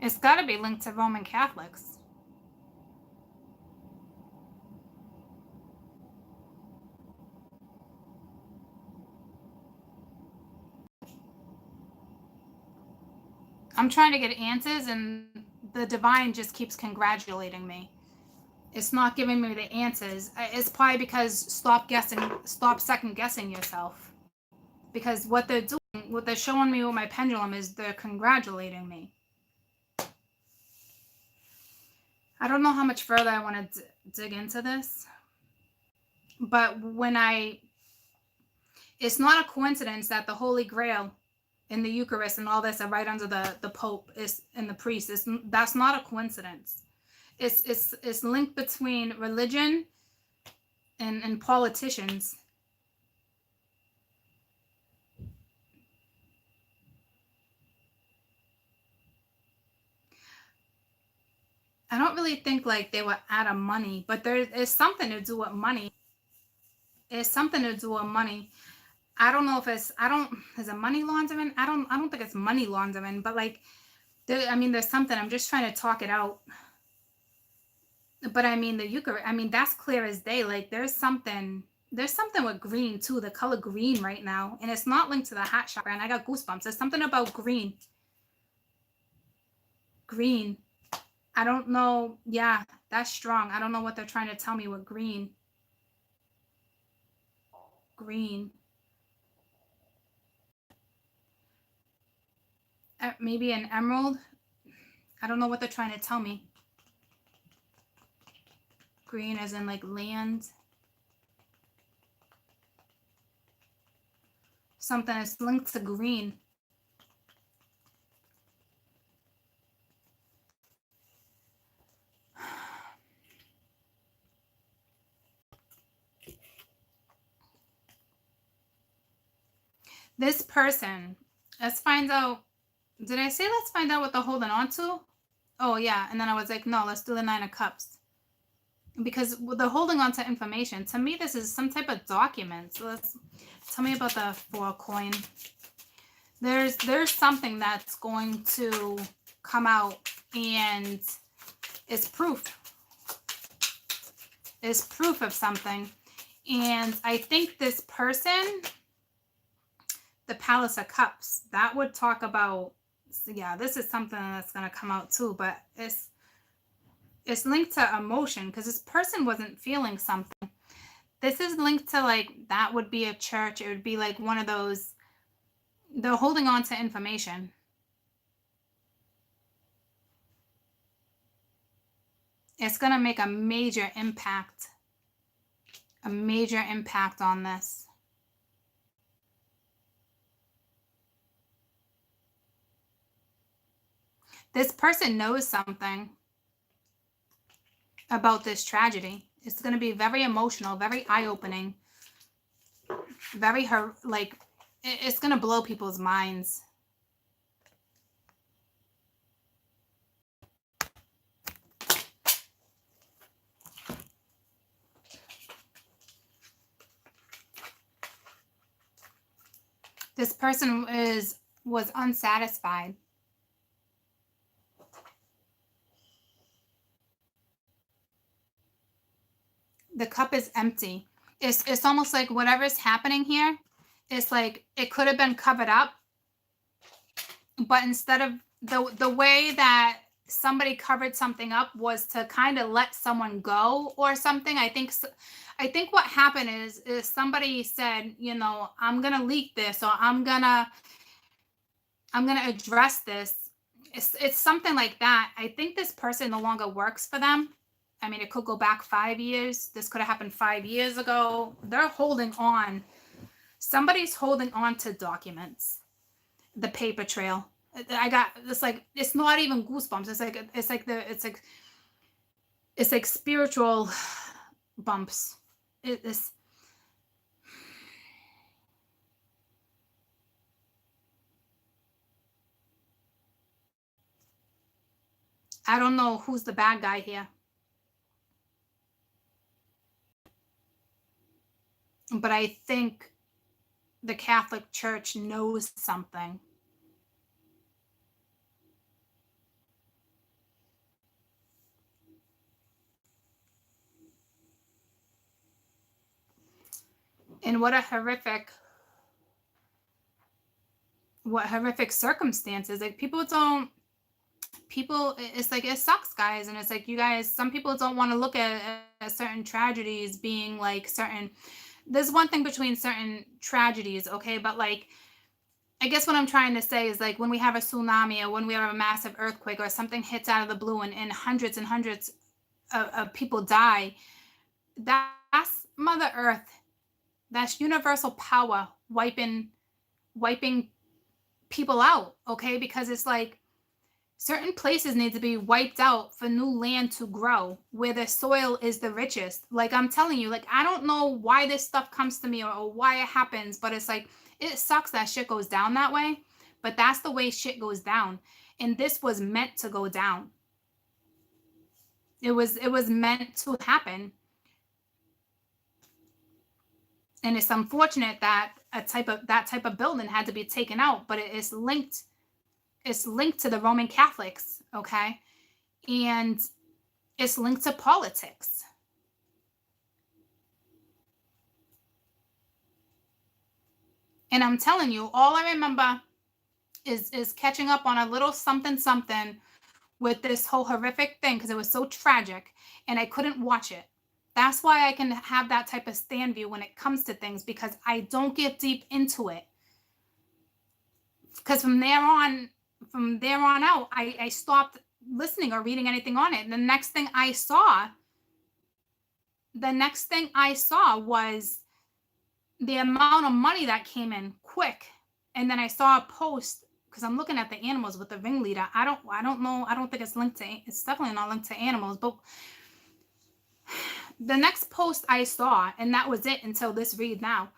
It's got to be linked to Roman Catholics. I'm trying to get answers, and the divine just keeps congratulating me. It's not giving me the answers. It's probably because stop second guessing yourself. Because what they're doing, what they're showing me with my pendulum is they're congratulating me. I don't know how much further I want to dig into this, but it's not a coincidence that the Holy Grail and the Eucharist and all this are right under the Pope and the priest. That's not a coincidence. It's linked between religion and politicians. I don't really think like they were out of money, but there is something to do with money. It's something to do with money. I don't know if is it money laundering? I don't think it's money laundering, but like there's something. I'm just trying to talk it out. But I mean the Eucharist, that's clear as day. Like there's something with green too, the color green right now. And it's not linked to the heart chakra, and I got goosebumps. There's something about green. Green. I don't know. Yeah, that's strong. I don't know what they're trying to tell me with green. Green. Maybe an emerald. I don't know what they're trying to tell me. Green as in like land. Something is linked to green. This person, let's find out. Did I say let's find out what they're holding on to? Oh, yeah. And then I was like, no, let's do the 9 of Cups. Because they're holding on to information. To me, this is some type of document. So tell me about the 4 coin. There's something that's going to come out, and it's proof. It's proof of something. And I think this person, the Palace of Cups, that would talk about, yeah, this is something that's going to come out too, but it's linked to emotion, because this person wasn't feeling something. This is linked to, like, that would be a church. It would be like one of those, they're holding on to information. It's going to make a major impact on this. This person knows something about this tragedy. It's going to be very emotional, very eye-opening, very like it's going to blow people's minds. This person was unsatisfied. The cup is empty. It's almost like whatever's happening here, it's like it could have been covered up, but instead of the way that somebody covered something up was to kind of let someone go or something. I think what happened is somebody said, you know, I'm gonna leak this, or I'm gonna address this. It's something like that. I think this person no longer works for them. I mean, it could go back 5 years. This could have happened 5 years ago. They're holding on. Somebody's holding on to documents. The paper trail. I got this, like, it's not even goosebumps. It's like spiritual bumps. I don't know who's the bad guy here. But I think the Catholic Church knows something. And what horrific circumstances. Like, it's like, it sucks, guys. And it's like, you guys, some people don't want to look at certain tragedies being like certain, there's one thing between certain tragedies, okay? But like, I guess what I'm trying to say is, like, when we have a tsunami, or when we have a massive earthquake, or something hits out of the blue, and hundreds of people die, that's Mother Earth. That's universal power wiping people out, okay? Because it's like certain places need to be wiped out for new land to grow where the soil is the richest. Like I'm telling you, like I don't know why this stuff comes to me or why it happens, but it's like it sucks that shit goes down that way, but that's the way shit goes down. And this was meant to go down. It was meant to happen. And it's unfortunate that that type of building had to be taken out, but it's linked to the Roman Catholics, okay? And it's linked to politics. And I'm telling you, all I remember is catching up on a little something something with this whole horrific thing because it was so tragic and I couldn't watch it. That's why I can have that type of stand view when it comes to things, because I don't get deep into it. Because from there on out, I stopped listening or reading anything on it. The next thing I saw was the amount of money that came in quick. And then I saw a post, because I'm looking at the animals with the ringleader. I don't know. I don't think it's linked to, it's definitely not linked to animals, but the next post I saw, and that was it until this read now.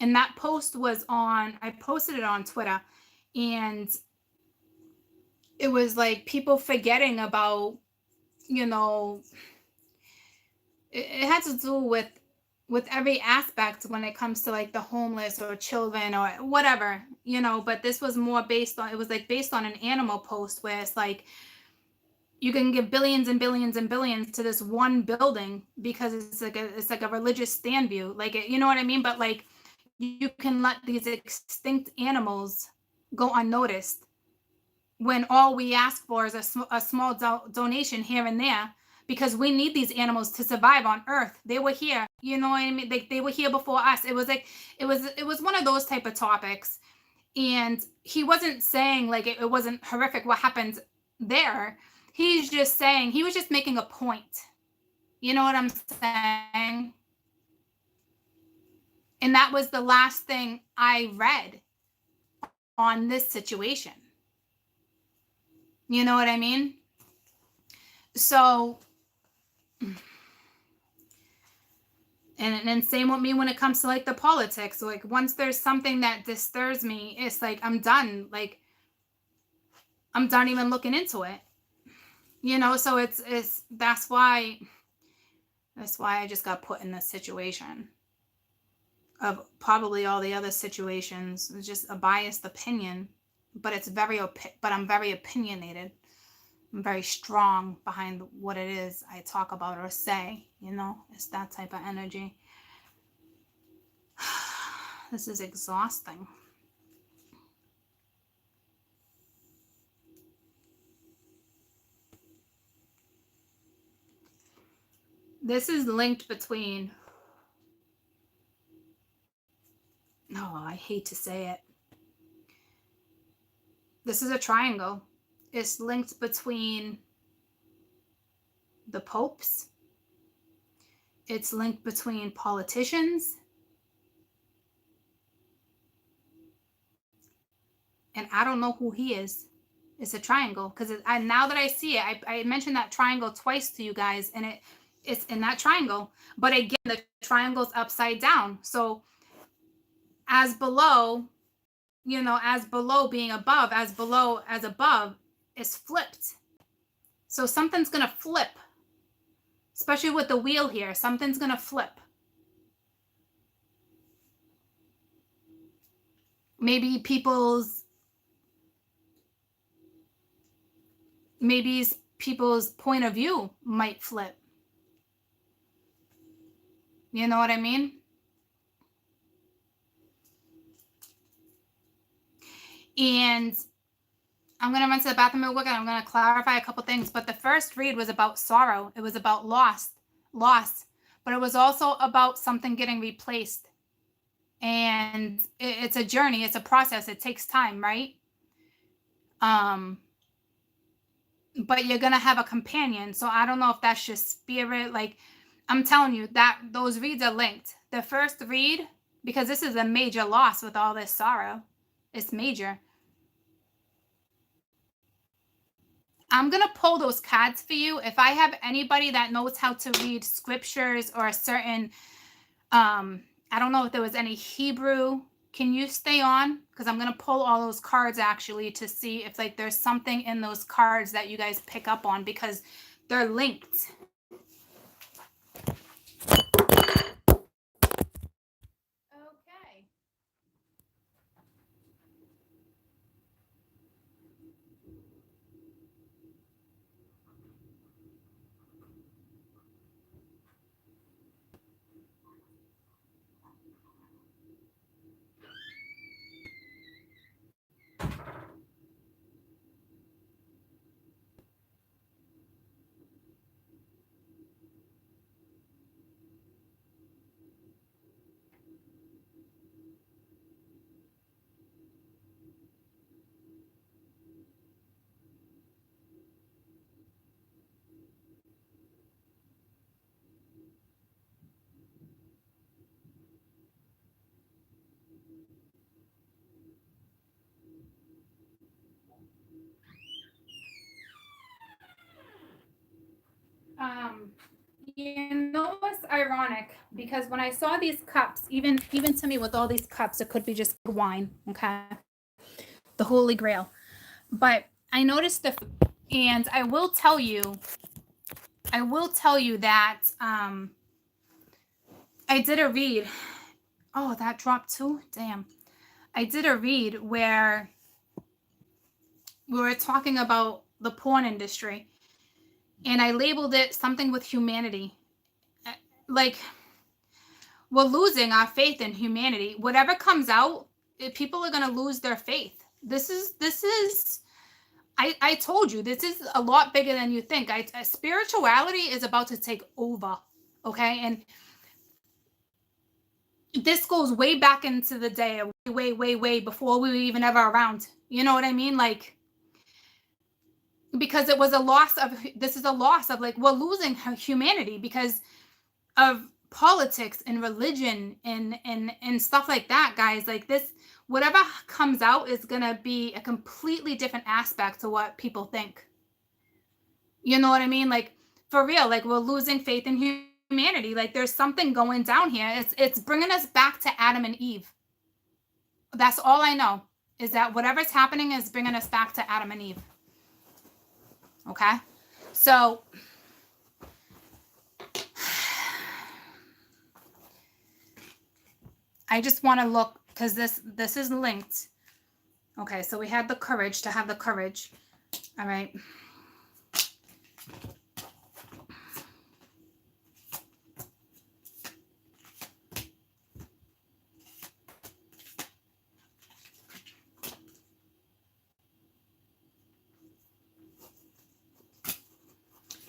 And that post was I posted it on Twitter, and it was like people forgetting about, it had to do with every aspect when it comes to like the homeless or children or whatever, but this was more based on an animal post where it's like, you can give billions and billions and billions to this one building because it's like a religious stand view. Like, you know what I mean? But like, you can let these extinct animals go unnoticed when all we ask for is a small donation here and there, because we need these animals to survive on Earth. They were here, you know what I mean? They were here before us. It was like, it was one of those type of topics. And he wasn't saying like it wasn't horrific what happened there. He was just making a point. You know what I'm saying? And that was the last thing I read on this situation. You know what I mean? So, and same with me when it comes to like the politics. Like once there's something that disturbs me, it's like I'm done. Like I'm done even looking into it. So that's why I just got put in this situation of probably all the other situations. It's just a biased opinion, but I'm very opinionated. I'm very strong behind what it is I talk about or say, it's that type of energy. This is exhausting. This is linked between, I hate to say it. This is a triangle. It's linked between the popes. It's linked between politicians. And I don't know who he is. It's a triangle. Because now that I see it, I mentioned that triangle twice to you guys, and it's in that triangle. But again, the triangle's upside down. So as below, as below being above, as below as above, is flipped. So something's going to flip, especially with the wheel here. Something's going to flip. Maybe people's point of view might flip. You know what I mean? And I'm going to run to the bathroom real quick and I'm going to clarify a couple things. But the first read was about sorrow. It was about loss. But it was also about something getting replaced. And it's a journey. It's a process. It takes time, right? but you're gonna have a companion. So I don't know if that's just spirit. Like, I'm telling you that those reads are linked. The first read, because this is a major loss with all this sorrow. It's major. I'm gonna pull those cards for you. If I have anybody that knows how to read scriptures or a certain, I don't know if there was any Hebrew. Can you stay on? Because I'm gonna pull all those cards actually to see if like there's something in those cards that you guys pick up on, because they're linked. Okay. Um, you know what's ironic? Because when I saw these cups, even to me with all these cups, it could be just wine, okay? The Holy Grail. But I noticed and I will tell you that I did a read. Oh, that dropped too? Damn. I did a read where we were talking about the porn industry, and I labeled it something with humanity. Like, we're losing our faith in humanity. Whatever comes out, people are going to lose their faith. This is I told you, this is a lot bigger than you think. Spirituality is about to take over. Okay. And this goes way back into the day, way before we were even ever around. You know what I mean? Like, because it was a loss of, this is a loss of, like, we're losing humanity because of politics and religion and stuff like that, guys. Like, this, whatever comes out is gonna be a completely different aspect to what people think. You know what I mean? Like, for real, like, we're losing faith in humanity. Like, there's something going down here. It's bringing us back to Adam and Eve. That's all I know, is that whatever's happening is bringing us back to Adam and Eve. Okay? So I just want to look, because this is linked. Okay, so we had the courage, to have the courage. All right.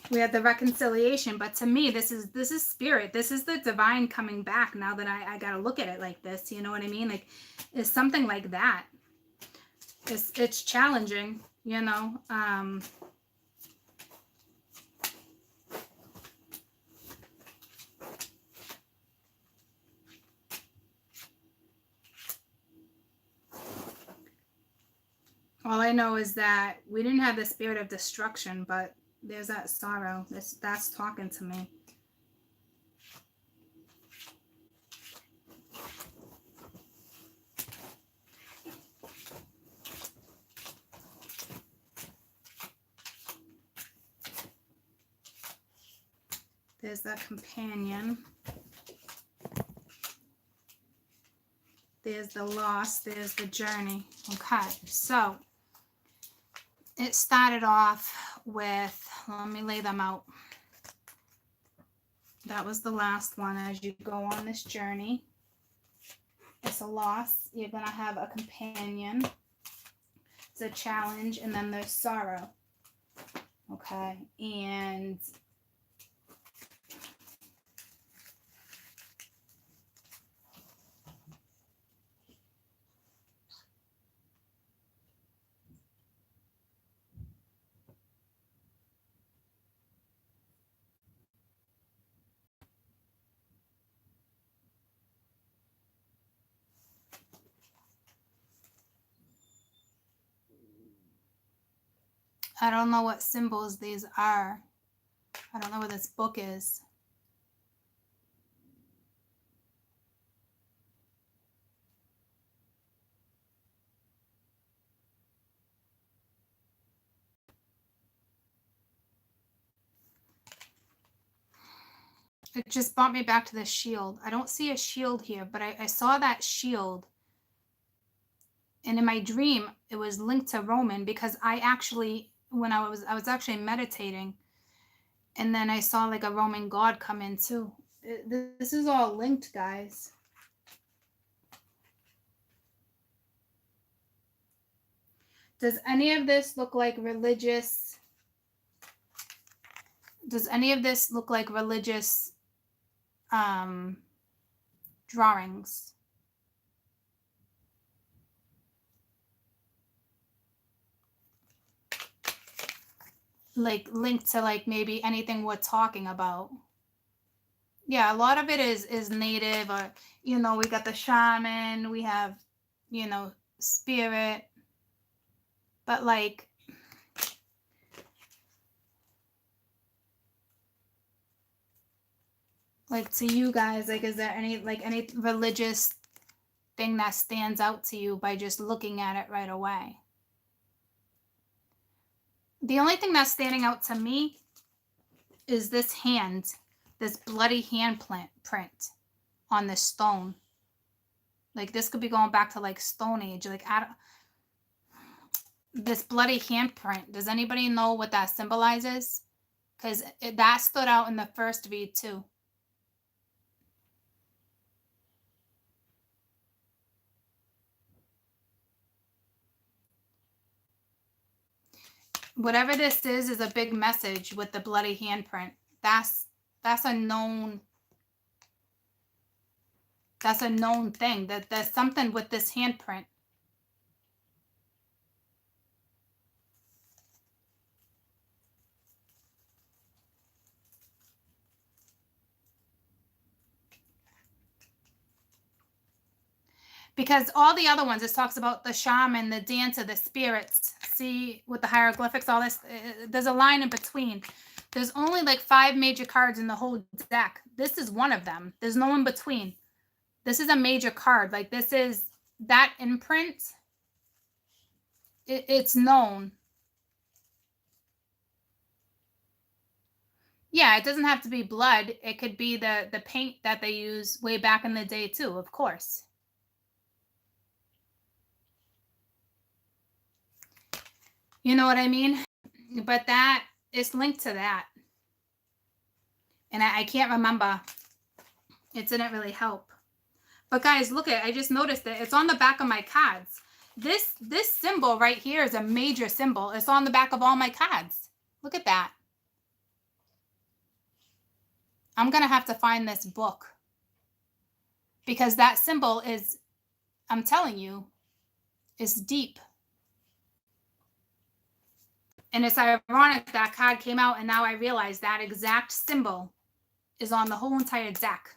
We had the reconciliation, but to me, this is spirit. This is the divine coming back. Now that I got to look at it like this, you know what I mean? Like, it's something like that. It's challenging, you know. All I know is that we didn't have the spirit of destruction, but there's that sorrow. That's talking to me. There's the companion. There's the loss. There's the journey. Okay, so it started off with, let me lay them out. That was the last one. As you go on this journey, it's a loss. You're going to have a companion. It's a challenge. And then there's sorrow. Okay, and I don't know what symbols these are. I don't know where this book is. It just brought me back to the shield. I don't see a shield here, but I saw that shield. And in my dream, it was linked to Roman because I actually, when I was actually meditating, and then I saw like a Roman god come in too. This is all linked, guys. Does any of this look like religious? Does any of this look like religious drawings? Like linked to like maybe anything we're talking about? Yeah, a lot of it is native, or you know, we got the shaman, we have, you know, spirit, but like to you guys, like is there any religious thing that stands out to you by just looking at it right away? The only thing that's standing out to me is this hand, this bloody hand print on this stone. Like this could be going back to like Stone Age. Like this bloody handprint. Does anybody know what that symbolizes? Because that stood out in the first read too. Whatever this is a big message with the bloody handprint. That's a known thing, that there's something with this handprint. Because all the other ones, it talks about the shaman, the dancer, the spirits. See, with the hieroglyphics, all this, there's a line in between. There's only like 5 major cards in the whole deck. This is one of them. There's no in between. This is a major card. Like this is that imprint. It's known. Yeah, it doesn't have to be blood. It could be the paint that they use way back in the day too, of course. You know what I mean? But that is linked to that. And I can't remember. It didn't really help. But guys, look at it. I just noticed it. It's on the back of my cards. This symbol right here is a major symbol. It's on the back of all my cards. Look at that. I'm going to have to find this book. Because that symbol is, I'm telling you, is deep. And it's ironic that card came out, and now I realize that exact symbol is on the whole entire deck.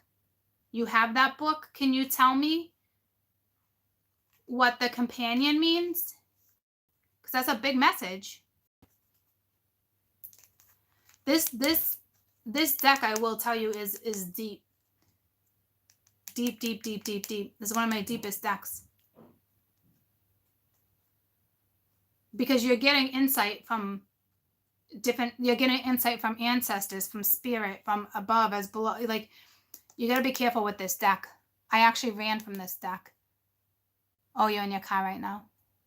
You have that book? Can you tell me what the companion means? Because that's a big message. This deck, I will tell you, is deep. Deep, deep, deep, deep, deep. This is one of my deepest decks. Because you're getting insight from you're getting insight from ancestors, from spirit, from above as below. Like, you got to be careful with this deck. I actually ran from this deck. Oh, you're in your car right now.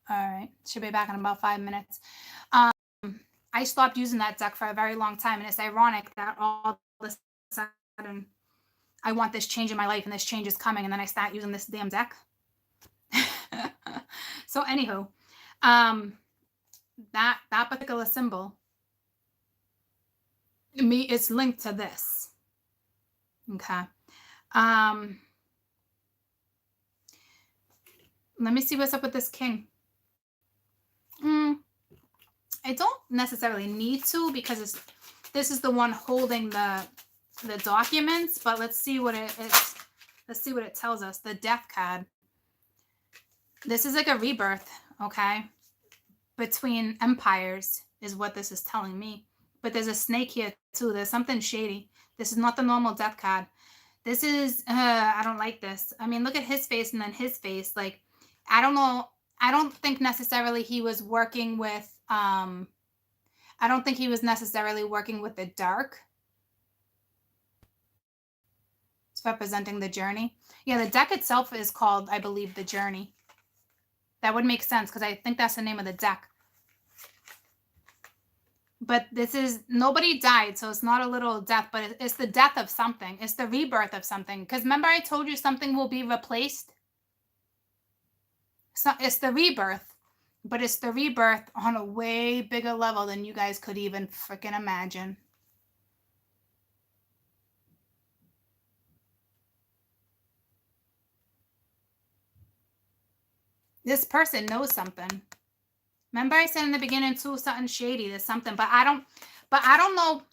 All right. Should be back in about 5 minutes. I stopped using that deck for a very long time. And it's ironic that all of a sudden I want this change in my life and this change is coming. And then I start using this damn deck. So anywho, that particular symbol, it's linked to this. Okay. Let me see what's up with this king. I don't necessarily need to, because this is the one holding the documents, but let's see what it is. Let's see what it tells us. The death card. This is like a rebirth, okay, between empires. is what this is telling me. But there's a snake here too. There's something shady. This is not the normal death card. This is, I don't like this. I mean, look at his face and then his face. Like, I don't know. I don't think necessarily he was working with, I don't think he was necessarily working with the dark. It's representing the journey. Yeah, the deck itself is called, I believe, the journey. That would make sense because I think that's the name of the deck. But this is, nobody died, so it's not a little death, but it's the death of something. It's the rebirth of something. Because remember I told you something will be replaced? So it's the rebirth, but it's the rebirth on a way bigger level than you guys could even freaking imagine. This person knows something. Remember I said in the beginning too, something shady. There's something, but I don't know.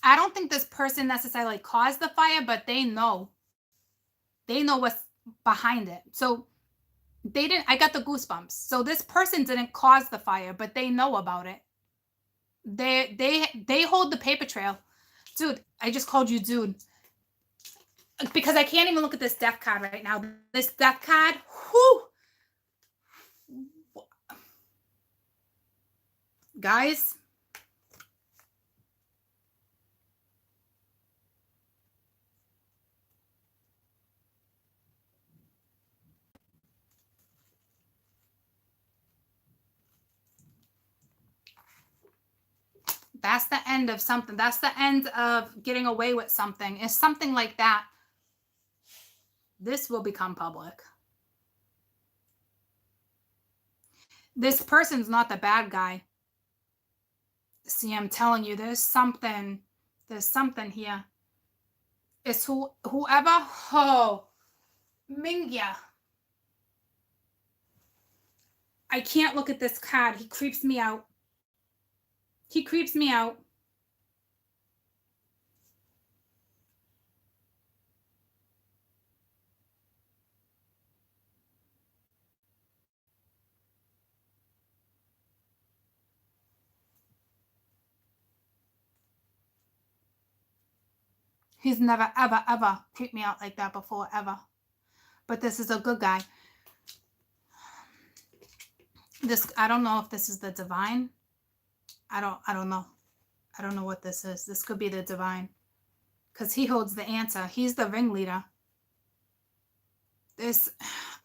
I don't think this person necessarily caused the fire, but they know. They know what's behind it. So they didn't, I got the goosebumps. So this person didn't cause the fire, but they know about it. They hold the paper trail. Dude, I just called you dude. Because I can't even look at this death card right now. This death card, whoo! Guys, that's the end of something. That's the end of getting away with something. It's something like that. This will become public. This person's not the bad guy. See, I'm telling you, there's something here. It's whoever, oh, Mingya. I can't look at this card. He creeps me out. He creeps me out. He's never, ever, ever creeped me out like that before, ever. But this is a good guy. This, I don't know if this is the divine. I don't know. I don't know what this is. This could be the divine. Because he holds the answer. He's the ringleader. This,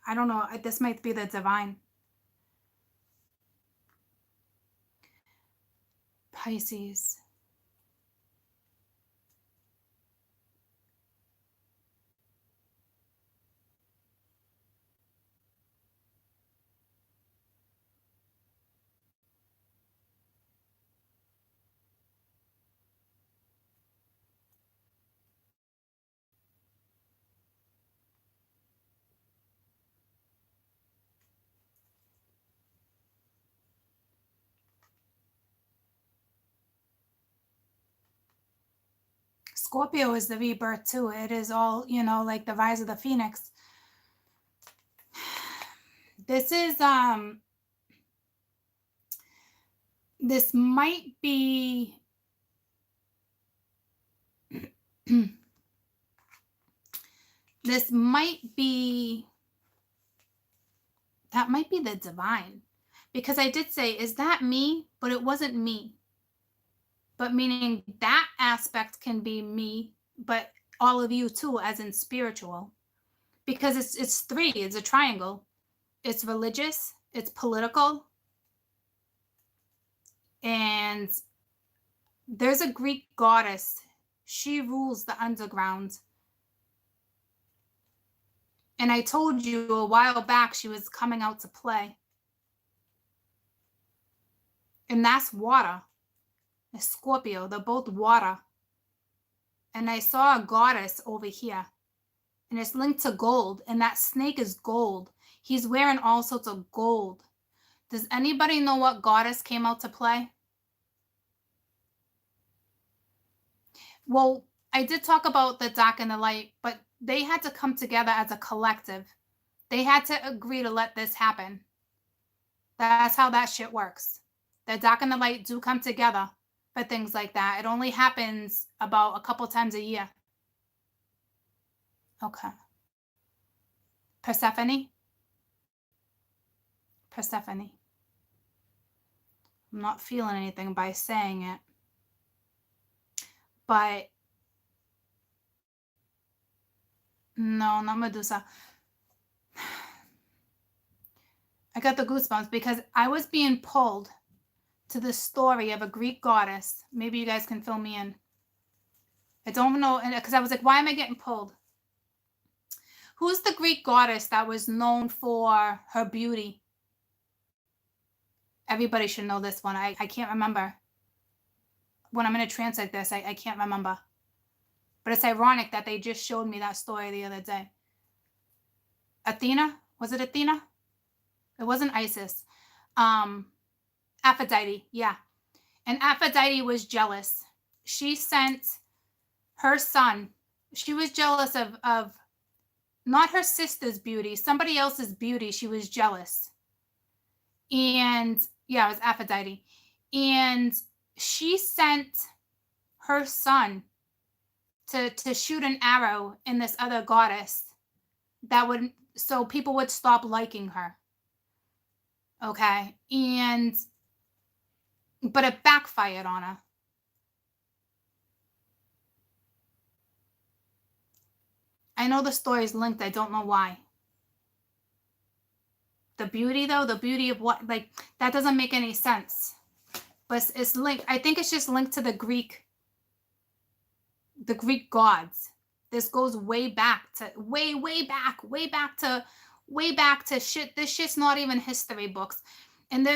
I don't know. This might be the divine. Pisces. Scorpio is the rebirth too. It is all, you know, like the rise of the phoenix. This is, this might be, this might be, that might be the divine. Because I did say, is that me? But it wasn't me. But meaning that aspect can be me, but all of you too, as in spiritual. Because it's three, it's a triangle. It's religious, it's political, and there's a Greek goddess. She rules the underground. And I told you a while back she was coming out to play. And that's water. It's Scorpio. They're both water. And I saw a goddess over here. And it's linked to gold. And that snake is gold. He's wearing all sorts of gold. Does anybody know what goddess came out to play? Well, I did talk about the dark and the light, but they had to come together as a collective. They had to agree to let this happen. That's how that shit works. The dark and the light do come together for things like that. It only happens about a couple times a year. Okay. Persephone? Persephone. I'm not feeling anything by saying it. But no, not Medusa. I got the goosebumps because I was being pulled to the story of a Greek goddess. Maybe you guys can fill me in. I don't know, because I was like, why am I getting pulled? Who's the Greek goddess that was known for her beauty? Everybody should know this one. I can't remember. When I'm going to translate this, I can't remember. But it's ironic that they just showed me that story the other day. Athena? Was it Athena? It wasn't Isis. Aphrodite, yeah. And Aphrodite was jealous. She sent her son. She was jealous of not her sister's beauty, somebody else's beauty. She was jealous. And yeah, it was Aphrodite. And she sent her son to shoot an arrow in this other goddess that would, so people would stop liking her. Okay. But it backfired on her. I know the story is linked. I don't know why. The beauty, though, the beauty of what, like, that doesn't make any sense. But it's linked. I think it's just linked to the Greek gods. This goes way back to way back to shit. This shit's not even history books. And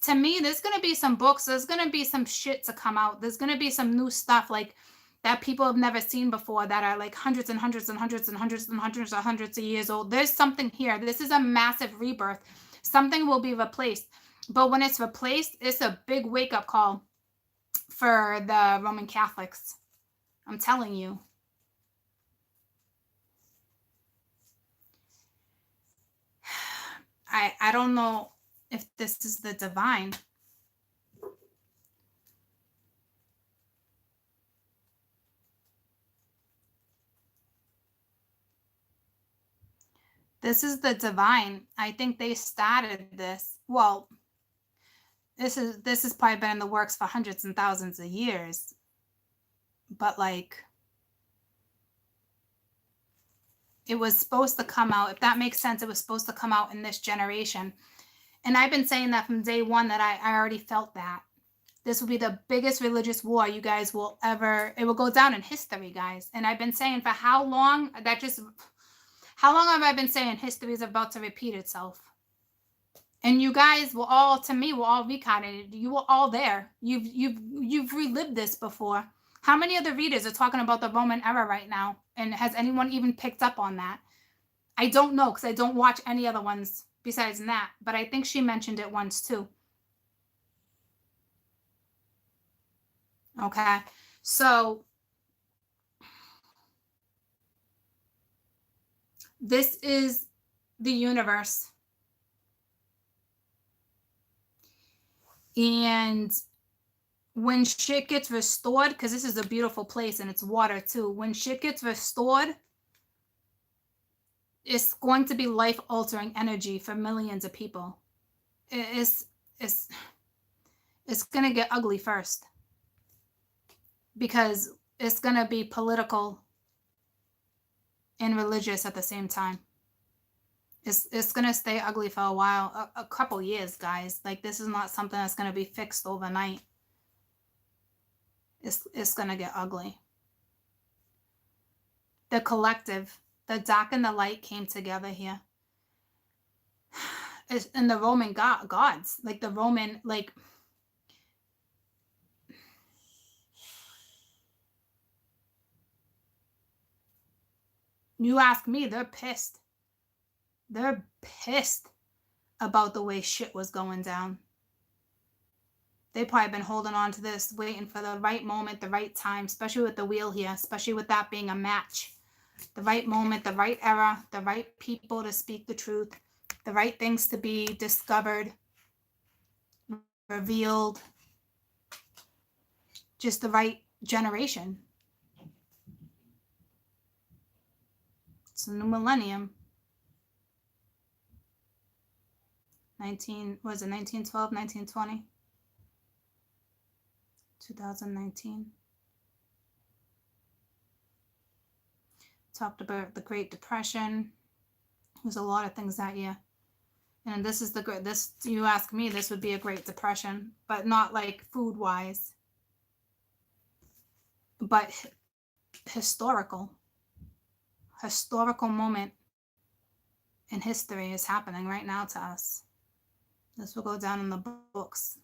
to me, there's gonna be some books. There's gonna be some shit to come out. There's gonna be some new stuff like that people have never seen before that are like hundreds and hundreds and hundreds and hundreds and hundreds of hundreds of years old. There's something here. This is a massive rebirth. Something will be replaced. But when it's replaced, it's a big wake-up call for the Roman Catholics. I'm telling you. I don't know if this is the divine. This is the divine. I think they started this. Well, this has probably been in the works for hundreds and thousands of years. But like, it was supposed to come out, if that makes sense, it was supposed to come out in this generation. And I've been saying that from day one, that I already felt that. This will be the biggest religious war you guys will ever, it will go down in history, guys. And I've been saying for how long, how long have I been saying history is about to repeat itself? And you guys will all, to me, will all reincarnated. You were all there. You've relived this before. How many of the readers are talking about the Roman era right now? And has anyone even picked up on that? I don't know, because I don't watch any other ones besides that. But I think she mentioned it once too. Okay. So this is the universe. And when shit gets restored, because this is a beautiful place and it's water too. When shit gets restored, it's going to be life-altering energy for millions of people. It's going to get ugly first. Because it's going to be political and religious at the same time. It's going to stay ugly for a while, a couple years, guys. Like, this is not something that's going to be fixed overnight. It's going to get ugly. The collective, the dark and the light came together here. And the Roman gods, like the Roman, like, you ask me, they're pissed. They're pissed about the way shit was going down. They've probably been holding on to this, waiting for the right moment, the right time, especially with the wheel here, especially with that being a match. The right moment, the right era, the right people to speak the truth, the right things to be discovered, revealed just the right generation. It's a new millennium. 1912, 1920? 2019. Talked about the Great Depression. There's a lot of things that year. And this is you ask me, this would be a Great Depression, but not like food wise, but historical moment in history is happening right now to us. This will go down in the books.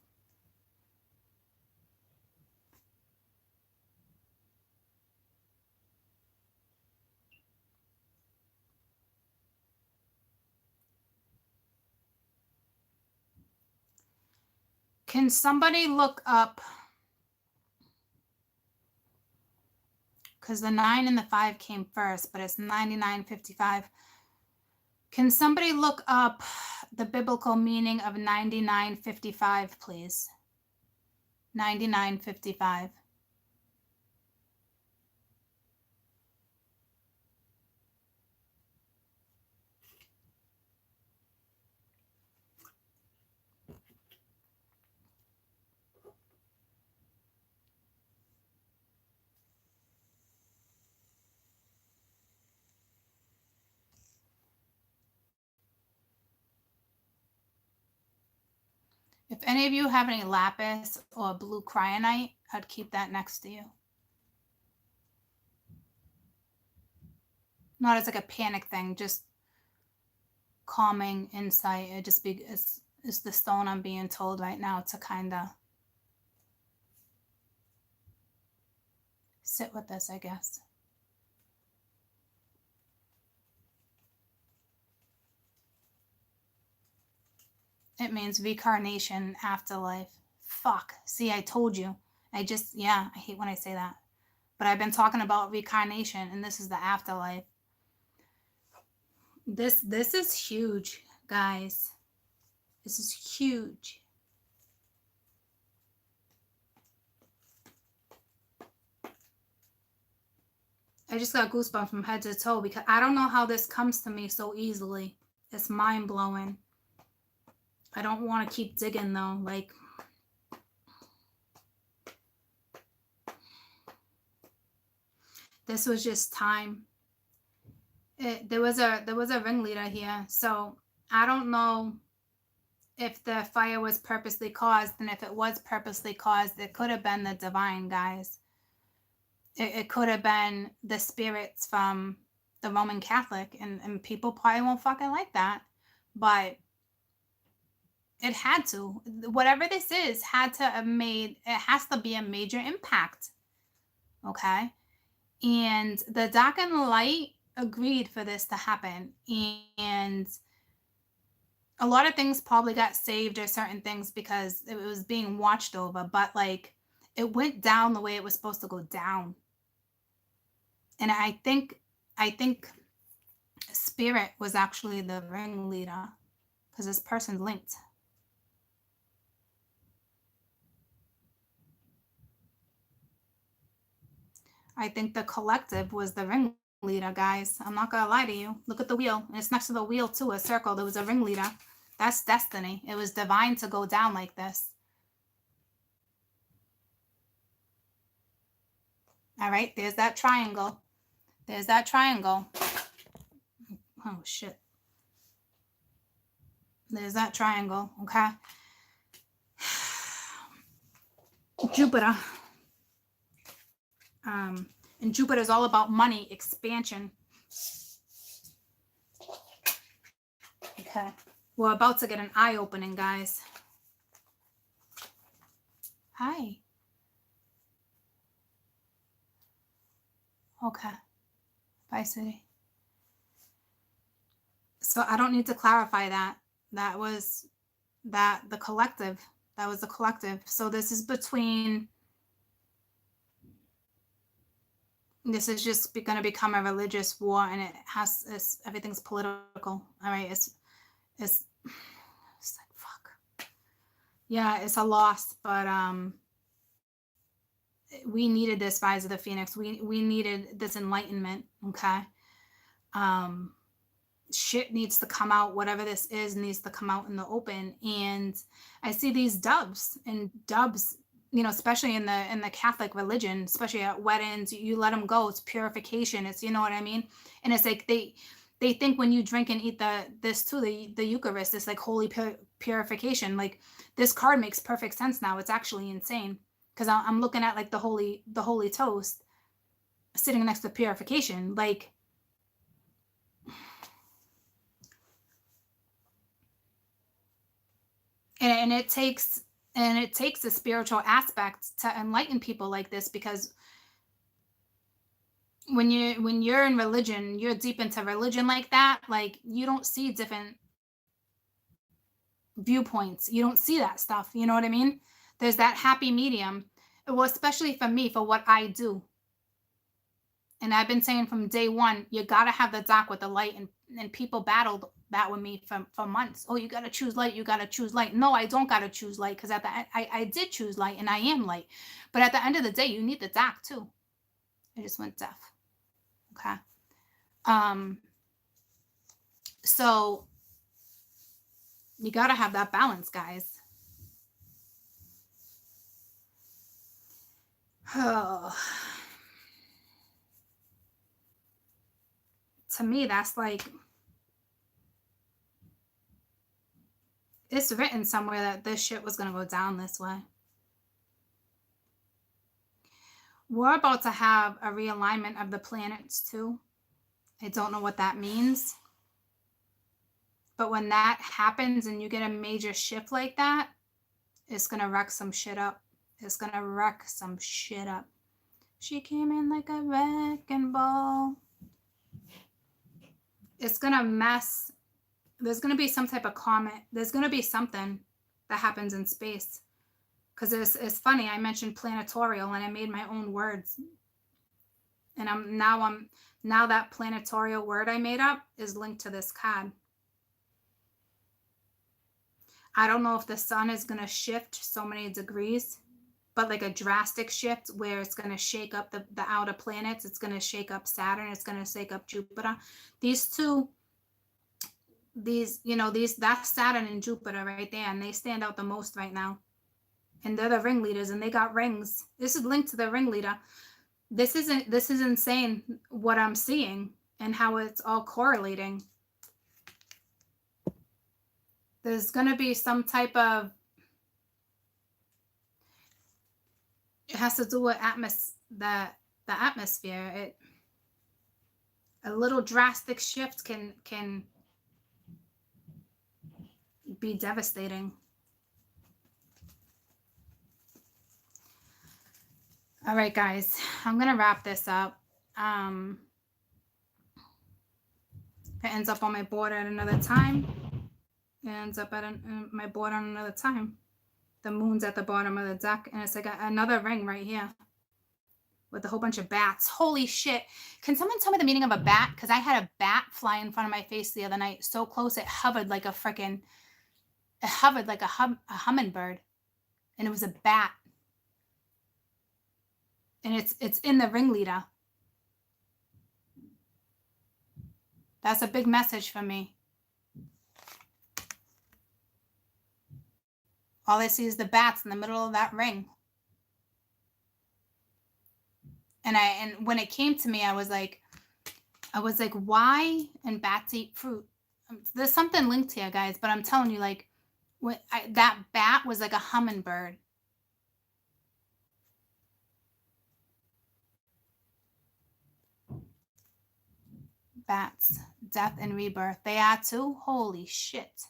Can somebody look up, because the 9 and the 5 came first, but it's 9955. Can somebody look up the biblical meaning of 9955, please? 9955. If any of you have any lapis or blue cryonite, I'd keep that next to you. Not as like a panic thing, just calming insight. It's the stone I'm being told right now to kind of sit with this, I guess. It means reincarnation, afterlife. Fuck. See, I told you. I hate when I say that. But I've been talking about reincarnation, and this is the afterlife. This is huge, guys. This is huge. I just got goosebumps from head to toe because I don't know how this comes to me so easily. It's mind-blowing. I don't want to keep digging though. Like, this was just time. There was a ringleader here, so I don't know if the fire was purposely caused, and if it was purposely caused, it could have been the divine, guys. It could have been the spirits from the Roman Catholic, and people probably won't fucking like that, but it had to. Whatever this is had to have made, it has to be a major impact. Okay? And the dark and the light agreed for this to happen. And a lot of things probably got saved, or certain things, because it was being watched over, but like it went down the way it was supposed to go down. And I think spirit was actually the ringleader, because this person's linked. I think the collective was the ringleader, guys. I'm not gonna lie to you. Look at the wheel. And it's next to the wheel too, a circle. There was a ringleader. That's destiny. It was divine to go down like this. All right, there's that triangle. There's that triangle. Oh, shit. There's that triangle, okay? Jupiter. And Jupiter is all about money, expansion. Okay. We're about to get an eye-opening, guys. Hi. Okay. Bye, sweetie. So I don't need to clarify that. That was the collective. That was the collective. So this is between... This is just going to become a religious war, and everything's political. All right, it's like, fuck. Yeah, it's a loss, but we needed this Rise of the Phoenix. We needed this enlightenment, okay? Um Shit needs to come out. Whatever this is needs to come out in the open. And I see these dubs, and dubs, you know, especially in the Catholic religion, especially at weddings, you let them go. It's purification. It's, you know what I mean? And it's like they think when you drink and eat this too, the Eucharist, this like holy purification. Like, this card makes perfect sense now. It's actually insane, because I'm looking at like the holy toast sitting next to purification. Like, and it takes a spiritual aspect to enlighten people like this, because when you're in religion, you're deep into religion like that, like, you don't see different viewpoints, you don't see that stuff, you know what I mean? There's that happy medium. Well, especially for me, for what I do. And I've been saying from day one, you gotta have the dark with the light, and people battled that with me for months. Oh, you gotta choose light, you gotta choose light. No, I don't gotta choose light, because at the end, I did choose light, and I am light. But at the end of the day, you need the dark too. I just went deaf. Okay. Um, so you gotta have that balance, guys. Oh. To me, that's like, it's written somewhere that this shit was gonna go down this way. We're about to have a realignment of the planets too. I don't know what that means. But when that happens and you get a major shift like that, it's going to wreck some shit up. It's going to wreck some shit up. She came in like a wrecking ball. It's going to mess. There's going to be some type of comet. There's going to be something that happens in space. Because it's funny. I mentioned planetorial and I made my own words. And now that planetorial word I made up is linked to this card. I don't know if the sun is going to shift so many degrees, but like a drastic shift where it's going to shake up the outer planets. It's going to shake up Saturn. It's going to shake up Jupiter. These two, that's Saturn and Jupiter right there. And they stand out the most right now. And they're the ringleaders, and they got rings. This is linked to the ringleader. This is insane what I'm seeing and how it's all correlating. There's going to be some type of, it has to do with the atmosphere. A little drastic shift can be devastating. All right, guys, I'm gonna wrap this up. If it ends up on my board at another time, it ends up at my board on another time. The moon's at the bottom of the deck, and it's like another ring right here with a whole bunch of bats. Holy shit. Can someone tell me the meaning of a bat? Because I had a bat fly in front of my face the other night. So close, it hovered like a hummingbird. And it was a bat. And it's in the ringleader. That's a big message for me. All I see is the bats in the middle of that ring. And when it came to me, I was like, why? And bats eat fruit. There's something linked here, guys, but I'm telling you, like, that bat was like a hummingbird. Bats, death and rebirth. They are too? Holy shit.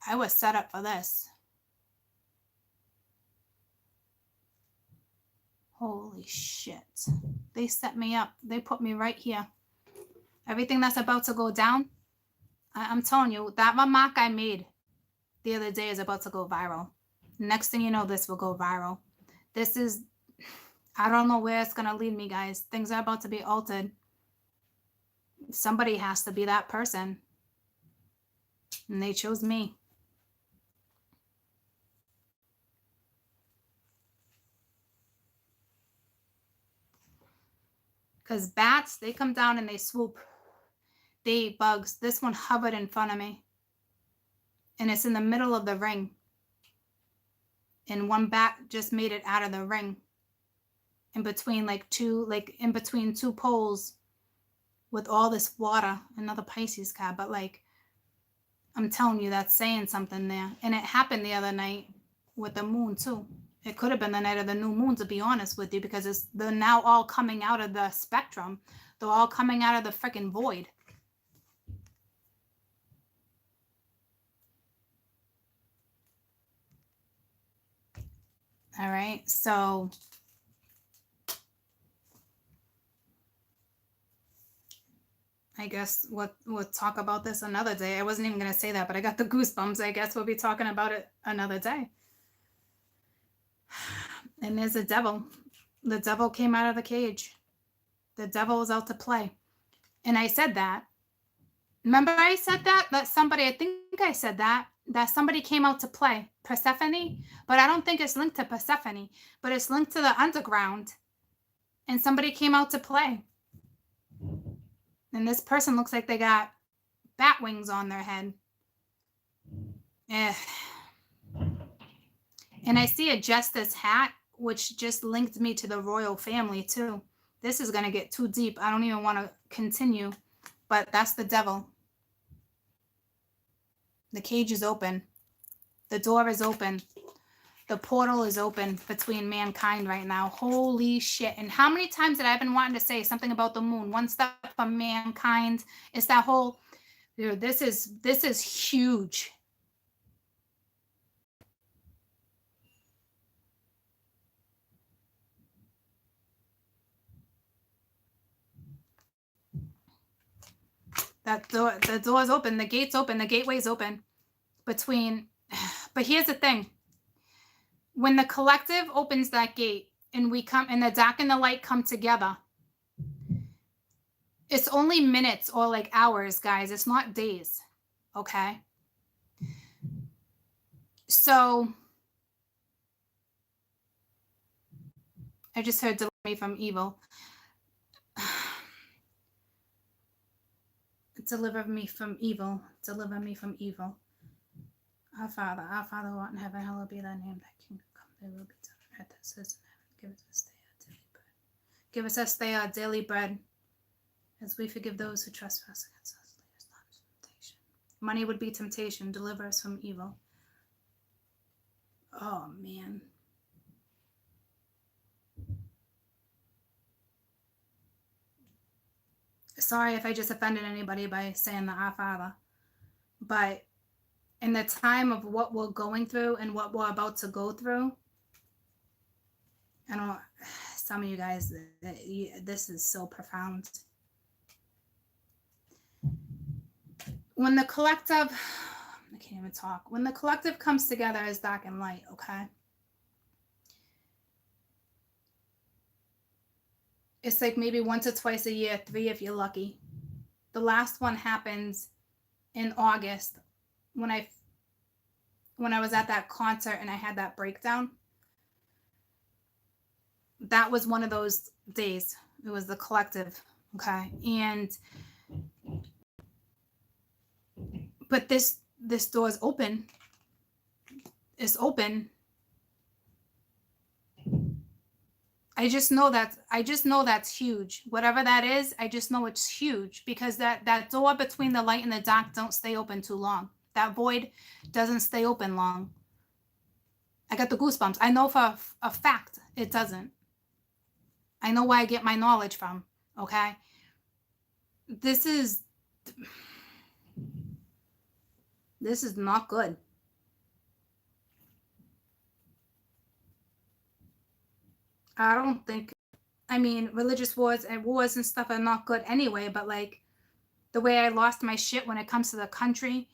I was set up for this. Holy shit. They set me up. They put me right here. Everything that's about to go down, I'm telling you, that remark I made the other day is about to go viral. Next thing you know, this will go viral. This is, I don't know where it's going to lead me, guys. Things are about to be altered. Somebody has to be that person. And they chose me. Because bats, they come down and they swoop. They eat bugs. This one hovered in front of me. And it's in the middle of the ring. And one bat just made it out of the ring. In between in between two poles with all this water. Another Pisces card. But like, I'm telling you, that's saying something there. And it happened the other night with the moon too. It could have been the night of the new moon, to be honest with you, because they're now all coming out of the spectrum. They're all coming out of the freaking void. All right, so I guess we'll talk about this another day. I wasn't even going to say that, but I got the goosebumps. I guess we'll be talking about it another day. And there's a devil. The devil came out of the cage. The devil is out to play. And I said that. Remember I said that? That somebody, I think I said that somebody came out to play. Persephone? But I don't think it's linked to Persephone. But it's linked to the underground. And somebody came out to play. And this person looks like they got bat wings on their head. And I see a justice hat, which just linked me to the royal family too. This is going to get too deep. I don't even want to continue, but that's the devil. The cage is open. The door is open. The portal is open between mankind right now. Holy shit. And how many times did I been wanting to say something about the moon? One step for mankind. It's that whole, dude, this is huge. That door, the door's open, the gate's open, the gateway's open between, but here's the thing. When the collective opens that gate and we come and the dark and the light come together, it's only minutes or like hours, guys. It's not days. Okay. So I just heard deliver me from evil. Deliver me from evil. Deliver me from evil. Our Father who art in heaven, hallowed be thy name. Thy kingdom come, thy will be done on earth as it is in heaven. Give us this day our daily bread. Give us this day our daily bread, as we forgive those who trespass against us. Lead us not into temptation. Money would be temptation. Deliver us from evil. Oh, man. Sorry if I just offended anybody by saying the Our Father. But in the time of what we're going through and what we're about to go through, I don't know, some of you guys, this is so profound. When the collective, I can't even talk. When the collective comes together as dark and light, okay? It's like maybe once or twice a year, 3 if you're lucky. The last one happens in August when I was at that concert and I had that breakdown. That was one of those days. It was the collective, okay? But this door is open. It's open. I just know that's huge. Whatever that is, I just know it's huge, because that door between the light and the dark don't stay open too long. That void doesn't stay open long. I got the goosebumps. I know for a fact it doesn't. I know where I get my knowledge from, okay? This is not good. I don't think, I mean, religious wars and stuff are not good anyway, but like the way I lost my shit when it comes to the country,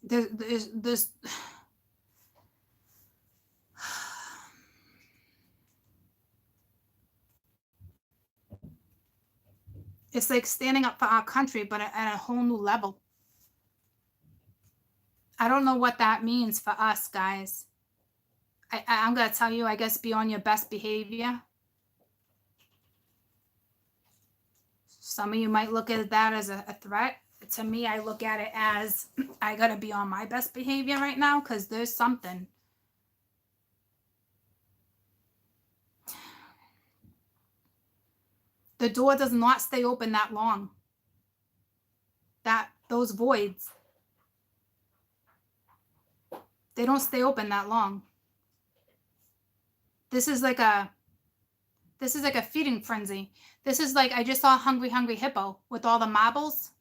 there's It's like standing up for our country, but at a whole new level. I don't know what that means for us, guys. I'm going to tell you, I guess, be on your best behavior. Some of you might look at that as a threat. To me, I look at it as I got to be on my best behavior right now because there's something. The door does not stay open that long. Those voids, they don't stay open that long. This is like a feeding frenzy. This is like, I just saw Hungry Hungry Hippo with all the marbles.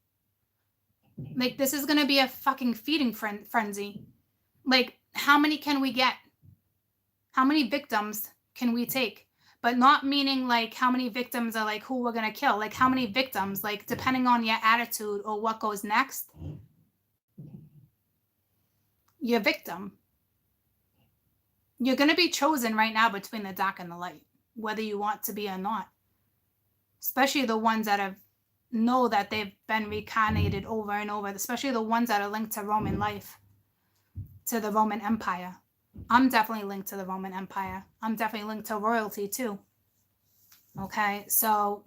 Like, this is going to be a fucking feeding frenzy. Like, how many can we get? How many victims can we take? But not meaning like how many victims are like who we're going to kill. Like, how many victims, like depending on your attitude or what goes next, your victim. You're going to be chosen right now between the dark and the light, whether you want to be or not. Especially the ones that know that they've been reincarnated over and over, especially the ones that are linked to Roman life, to the Roman Empire. I'm definitely linked to the Roman Empire. I'm definitely linked to royalty too. Okay, so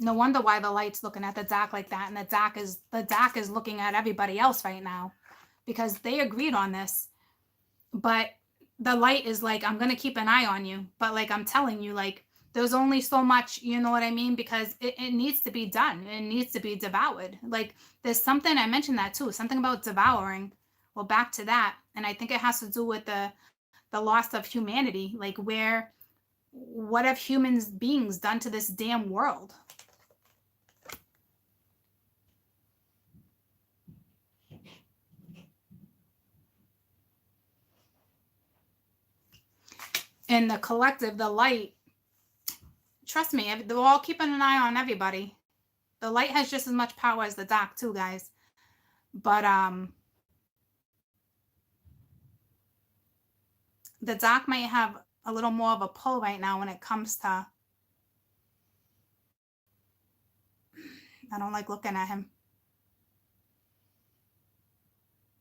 no wonder why the light's looking at the dark like that, and the dark is looking at everybody else right now, because they agreed on this. But the light is like, I'm going to keep an eye on you. But like, I'm telling you, like, there's only so much, you know what I mean? Because it needs to be done. It needs to be devoured. Like, there's something, I mentioned that too, something about devouring. Well, back to that. And I think it has to do with the loss of humanity. Like, what have humans beings done to this damn world? And the collective, the light, trust me, they're all keeping an eye on everybody. The light has just as much power as the dark too, guys. But the dark might have a little more of a pull right now when it comes to, I don't like looking at him.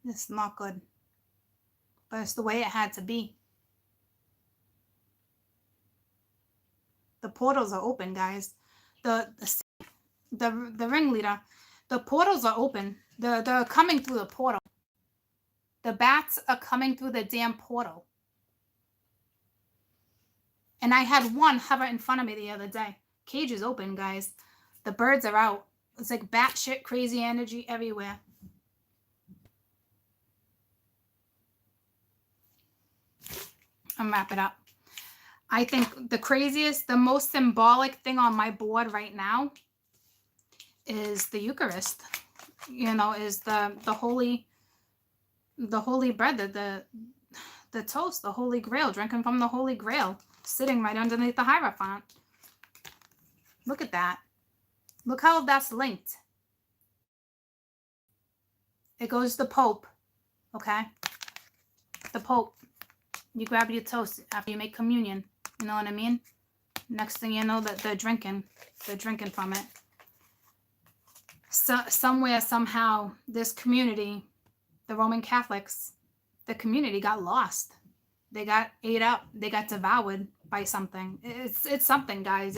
It's not good. But it's the way it had to be. The portals are open, guys. The ringleader, the portals are open. They're coming through the portal. The bats are coming through the damn portal. And I had one hover in front of me the other day. Cage is open, guys. The birds are out. It's like batshit crazy energy everywhere. I'm wrap it up. I think the most symbolic thing on my board right now is the Eucharist. You know, is the holy bread, the toast, the Holy Grail, drinking from the Holy Grail, sitting right underneath the Hierophant. Look at that. Look how that's linked. It goes to the Pope, okay? The Pope. You grab your toast after you make communion. You know what I mean? Next thing you know, that they're drinking from it. So somewhere, somehow, this community, the Roman Catholics, the community got lost. They got ate up. They got devoured by something. It's something, guys.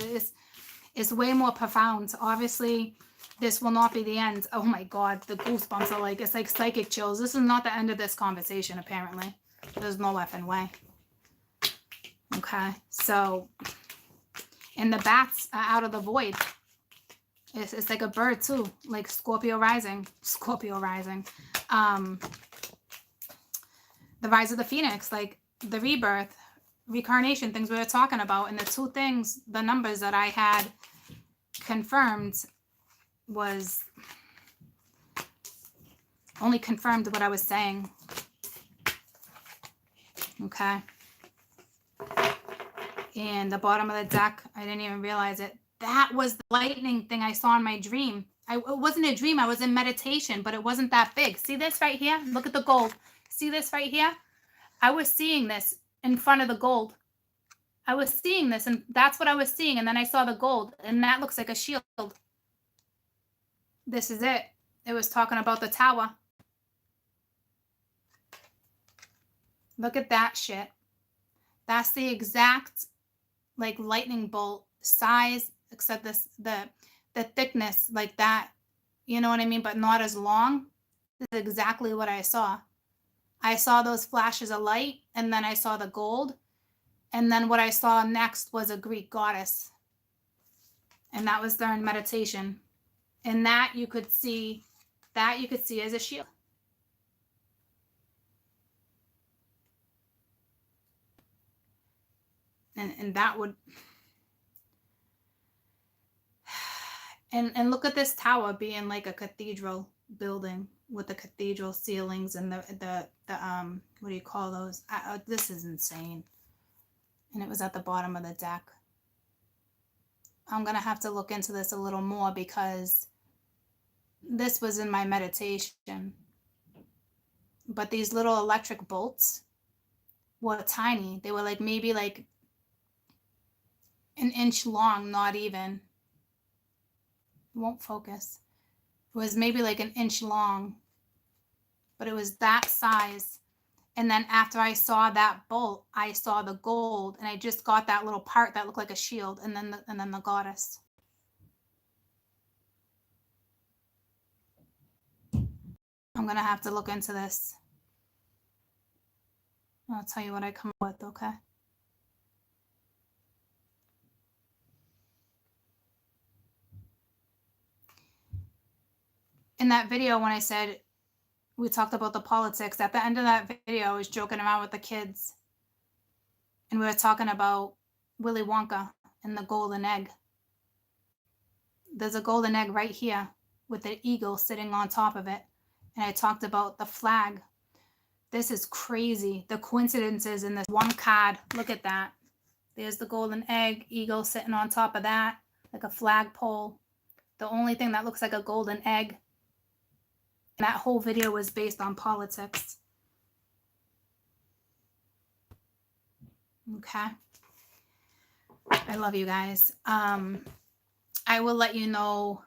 It's way more profound. Obviously, this will not be the end. Oh my God, the goosebumps are like, it's like psychic chills. This is not the end of this conversation, apparently. There's no effing way. Okay, so, and the bats are out of the void. It's like a bird too, like Scorpio rising. The rise of the phoenix, like the rebirth, reincarnation, things we were talking about. And the two things, the numbers that I had confirmed was only confirmed what I was saying. Okay. And the bottom of the deck, I didn't even realize it. That was the lightning thing I saw in my dream. It wasn't a dream. I was in meditation, but it wasn't that big. See this right here? Look at the gold. See this right here? I was seeing this in front of the gold. I was seeing this, and that's what I was seeing, and then I saw the gold, and that looks like a shield. This is it. It was talking about the tower. Look at that shit. That's the exact like lightning bolt size, except the thickness like that. You know what I mean? But not as long. This is exactly what I saw. I saw those flashes of light, and then I saw the gold, and then what I saw next was a Greek goddess, and that was during meditation, and that you could see as a shield. And that would, and look at this tower being like a cathedral building with the cathedral ceilings and the what do you call those? This is insane. And it was at the bottom of the deck. I'm gonna have to look into this a little more because this was in my meditation. But these little electric bolts were tiny. They were like maybe like an inch long, not even. It won't focus. It was maybe like an inch long, but it was that size. And then after I saw that bolt, I saw the gold, and I just got that little part that looked like a shield, and then the goddess. I'm gonna have to look into this. I'll tell you what I come up with, okay? In that video, when I said we talked about the politics, at the end of that video, I was joking around with the kids, and we were talking about Willy Wonka and the golden egg. There's a golden egg right here with the eagle sitting on top of it, and I talked about the flag. This is crazy. The coincidences in this one card. Look at that. There's the golden egg, eagle sitting on top of that, like a flagpole. The only thing that looks like a golden egg. And that whole video was based on politics. Okay. I love you guys. I will let you know.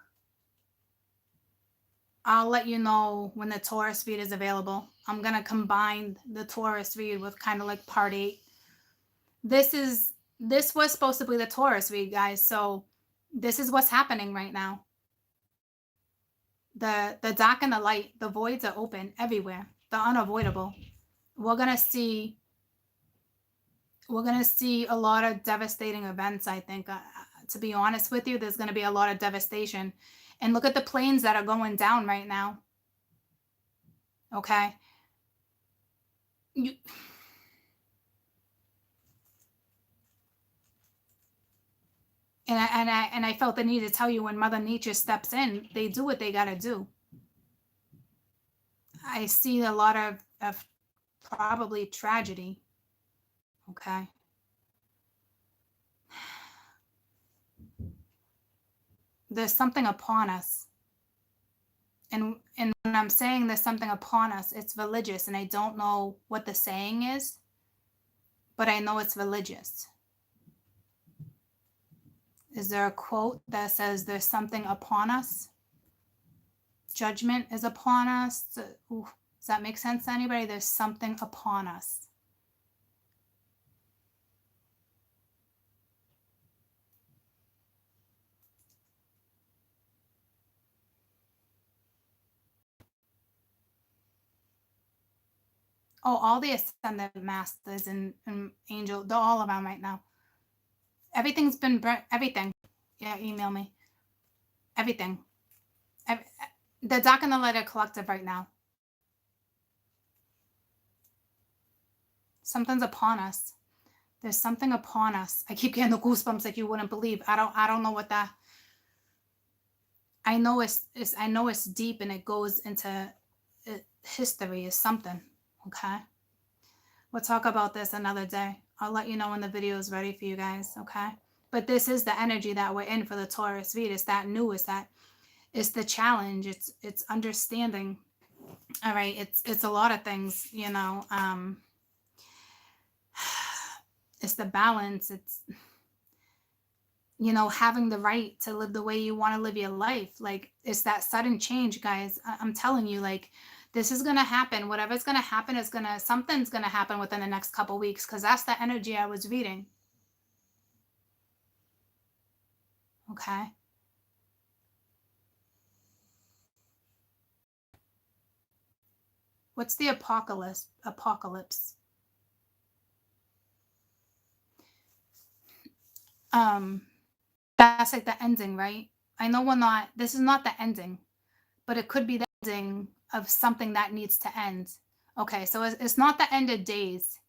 I'll let you know when the Taurus read is available. I'm going to combine the Taurus read with kind of like part 8. This was supposed to be the Taurus read, guys. So this is what's happening right now. The dark and the light, the voids are open everywhere. The unavoidable. We're going to see a lot of devastating events, I think. To be honest with you, there's going to be a lot of devastation. And look at the planes that are going down right now. Okay? And I felt the need to tell you, when Mother Nature steps in, they do what they got to do. I see a lot of probably tragedy. Okay? There's something upon us. And when I'm saying there's something upon us, it's religious, and I don't know what the saying is, but I know it's religious. Is there a quote that says there's something upon us? Judgment is upon us. Ooh, does that make sense to anybody? There's something upon us. Oh, all the ascendant masters and angel, they're all around right now. Everything's been burnt. Everything. Yeah, email me. Everything. The Dark and the Light are collective right now. Something's upon us. There's something upon us. I keep getting the goosebumps like you wouldn't believe. I don't know what that. I know it's deep, and it goes into history is something. Okay. We'll talk about this another day. I'll let you know when the video is ready for you guys. Okay. But this is the energy that we're in for the Taurus read. It's that new. It's the challenge. It's understanding. All right. It's a lot of things, you know. It's the balance. It's, you know, having the right to live the way you want to live your life. Like, it's that sudden change, guys. I'm telling you, like, this is going to happen. Whatever's going to happen is going to, something's going to happen within the next couple weeks, because that's the energy I was reading. Okay. What's the apocalypse? Apocalypse. That's like the ending, right? I know this is not the ending, but it could be the ending of something that needs to end. Okay, so it's not the end of days,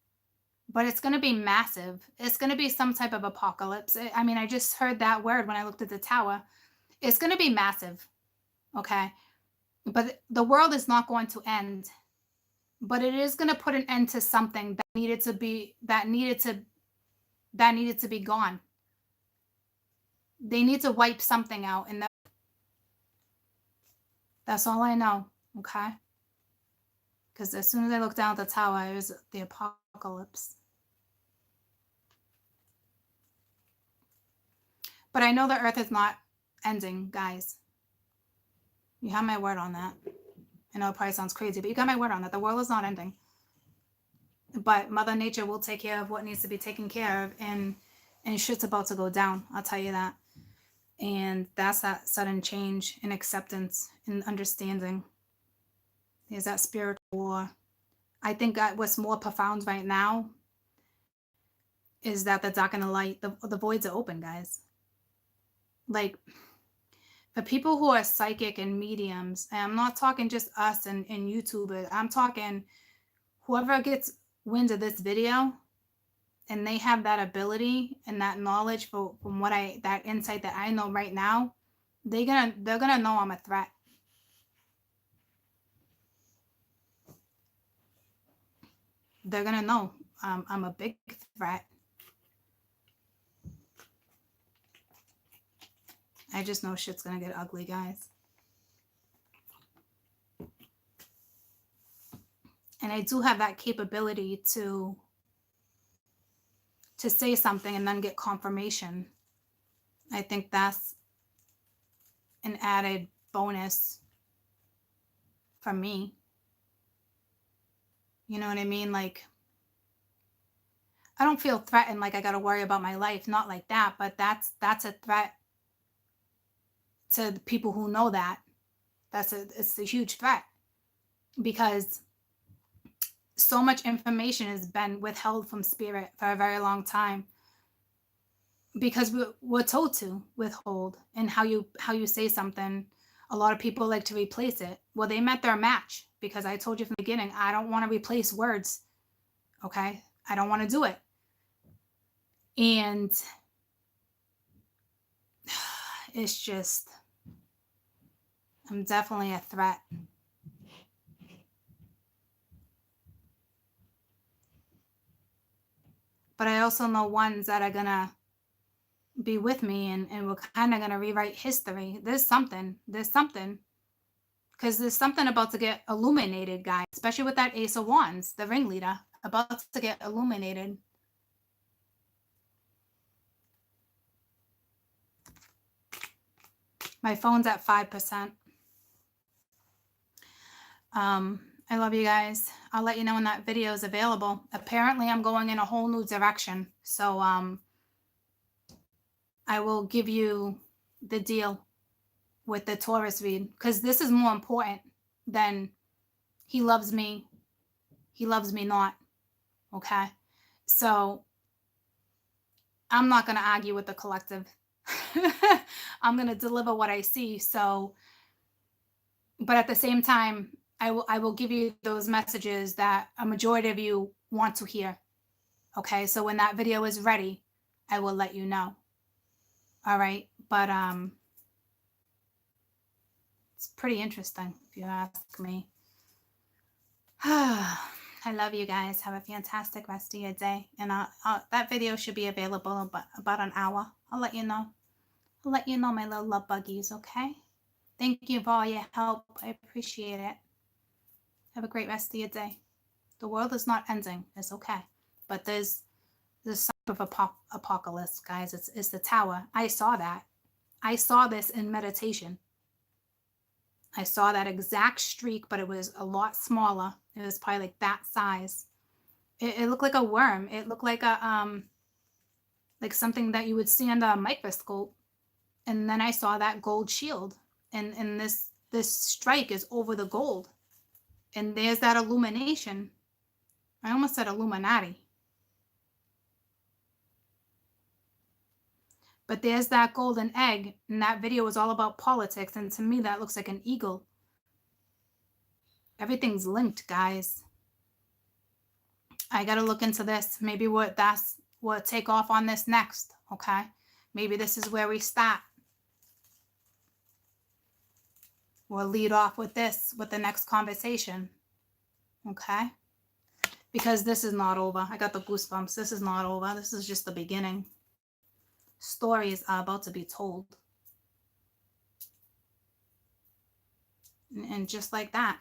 but it's going to be massive. It's going to be some type of apocalypse. I mean, I just heard that word when I looked at the tower. It's going to be massive. Okay. But the world is not going to end, but it is going to put an end to something that needed to be gone. They need to wipe something out, and that's all I know. Okay. Because as soon as I looked down at the tower, it was the apocalypse. But I know the earth is not ending, guys. You have my word on that. I know it probably sounds crazy, but you got my word on that. The world is not ending. But Mother Nature will take care of what needs to be taken care of, and shit's about to go down. I'll tell you that. And that's that sudden change in acceptance and understanding. There's that spiritual war. I think that what's more profound right now is that the dark and the light, the voids are open, guys. Like, the people who are psychic and mediums, and I'm not talking just us and YouTubers, I'm talking whoever gets wind of this video and they have that ability and that knowledge from what that insight that I know right now, they're gonna know I'm a threat. They're gonna know I'm a big threat. I just know shit's gonna get ugly, guys. And I do have that capability to say something and then get confirmation. I think that's an added bonus for me. You know what I mean? Like, I don't feel threatened like I got to worry about my life. Not like that, but that's a threat to the people who know that. It's a huge threat, because so much information has been withheld from spirit for a very long time, because we're told to withhold. And how you say something, a lot of people like to replace it. Well, they met their match, because I told you from the beginning, I don't want to replace words. Okay, I don't want to do it. And it's just, I'm definitely a threat. But I also know ones that are gonna be with me, and we're kind of gonna rewrite history. There's something, because there's something about to get illuminated, guys, especially with that Ace of Wands, the ringleader, about to get illuminated. My phone's at 5%. I love you guys. I'll let you know when that video is available. Apparently, I'm going in a whole new direction. So I will give you the deal with the Taurus read, because this is more important than he loves me not. Okay? So I'm not going to argue with the collective. I'm going to deliver what I see. So, but at the same time, I will give you those messages that a majority of you want to hear. Okay, so when that video is ready, I will let you know. All right, but it's pretty interesting if you ask me. I love you guys. Have a fantastic rest of your day. And that video should be available about an hour. I'll let you know. I'll let you know, my little love buggies, okay? Thank you for all your help. I appreciate it. Have a great rest of your day. The world is not ending. It's okay. But there's of apocalypse, guys. It's the tower. I saw that. I saw this in meditation. I saw that exact streak, but it was a lot smaller. It was probably like that size. It looked like a worm. It looked like a like something that you would see under a microscope. And then I saw that gold shield, and this strike is over the gold, and there's that illumination. I almost said Illuminati. But there's that golden egg, and that video was all about politics, and to me that looks like an eagle. Everything's linked, guys. I got to look into this. Maybe we'll take off on this next, okay? Maybe this is where we start. We'll lead off with this, with the next conversation, okay? Because this is not over. I got the goosebumps. This is not over. This is just the beginning. Stories are about to be told. And just like that.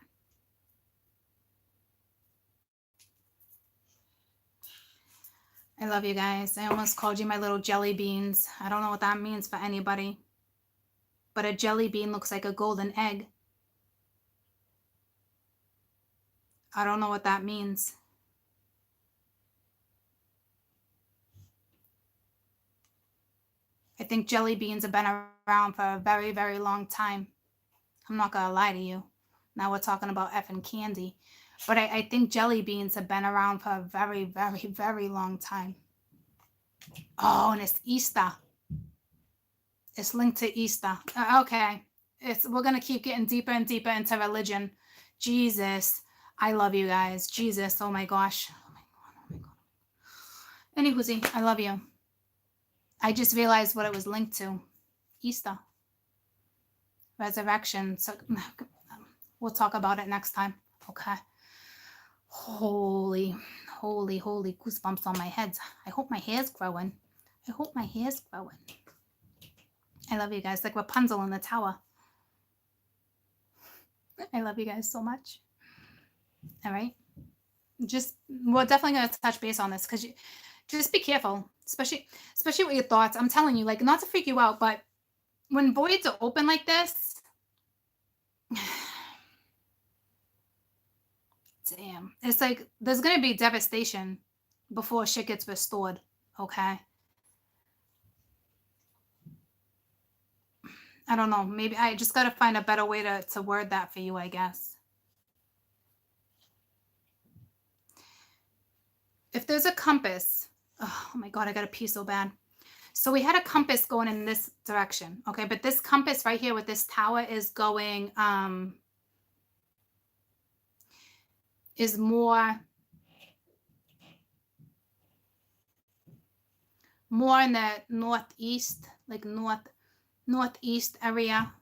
I love you guys. I almost called you my little jelly beans. I don't know what that means for anybody. But a jelly bean looks like a golden egg. I don't know what that means. I think jelly beans have been around for a very, very long time. I'm not going to lie to you. Now we're talking about effing candy. But I think jelly beans have been around for a very, very, very long time. Oh, and it's Easter. It's linked to Easter. Okay. We're going to keep getting deeper and deeper into religion. Jesus. I love you guys. Jesus. Oh my gosh. Oh my God. Oh my God. Anywho, I love you. I just realized what it was linked to. Easter. Resurrection. So we'll talk about it next time. Okay. Holy goosebumps on my head. I hope my hair's growing. I hope my hair's growing. I love you guys. Like Rapunzel in the tower. I love you guys so much. All right. We're definitely going to touch base on this because just be careful, especially with your thoughts. I'm telling you, like, not to freak you out, but when voids are open like this, damn, it's like there's going to be devastation before shit gets restored, okay? I don't know. Maybe I just got to find a better way to word that for you, I guess. If there's a compass, oh my God, I got to pee so bad. So we had a compass going in this direction, okay? But this compass right here with this tower is going, is more in the northeast, like northeast area,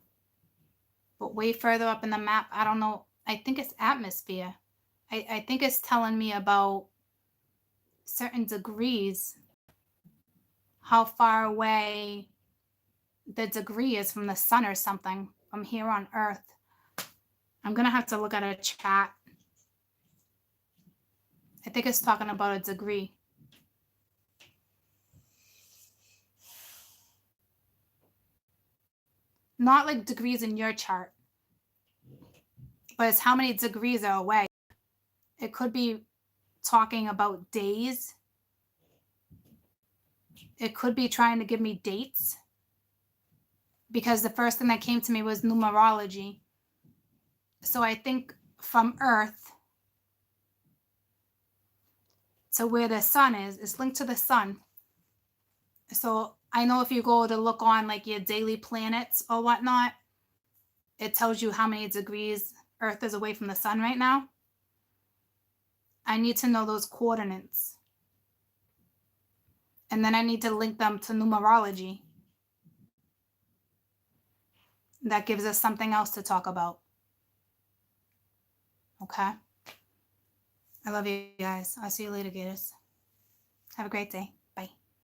but way further up in the map. I don't know. I think it's atmosphere. I think it's telling me about certain degrees, how far away the degree is from the sun or something from here on Earth. I'm going to have to look at a chat. I think it's talking about a degree. Not like degrees in your chart, but it's how many degrees are away. It could be talking about days. It could be trying to give me dates, because the first thing that came to me was numerology. So I think from Earth to where the sun is, it's linked to the sun. So I know if you go to look on like your daily planets or whatnot, it tells you how many degrees Earth is away from the sun right now. I need to know those coordinates. And then I need to link them to numerology. That gives us something else to talk about. Okay? I love you guys. I'll see you later, Gators. Have a great day.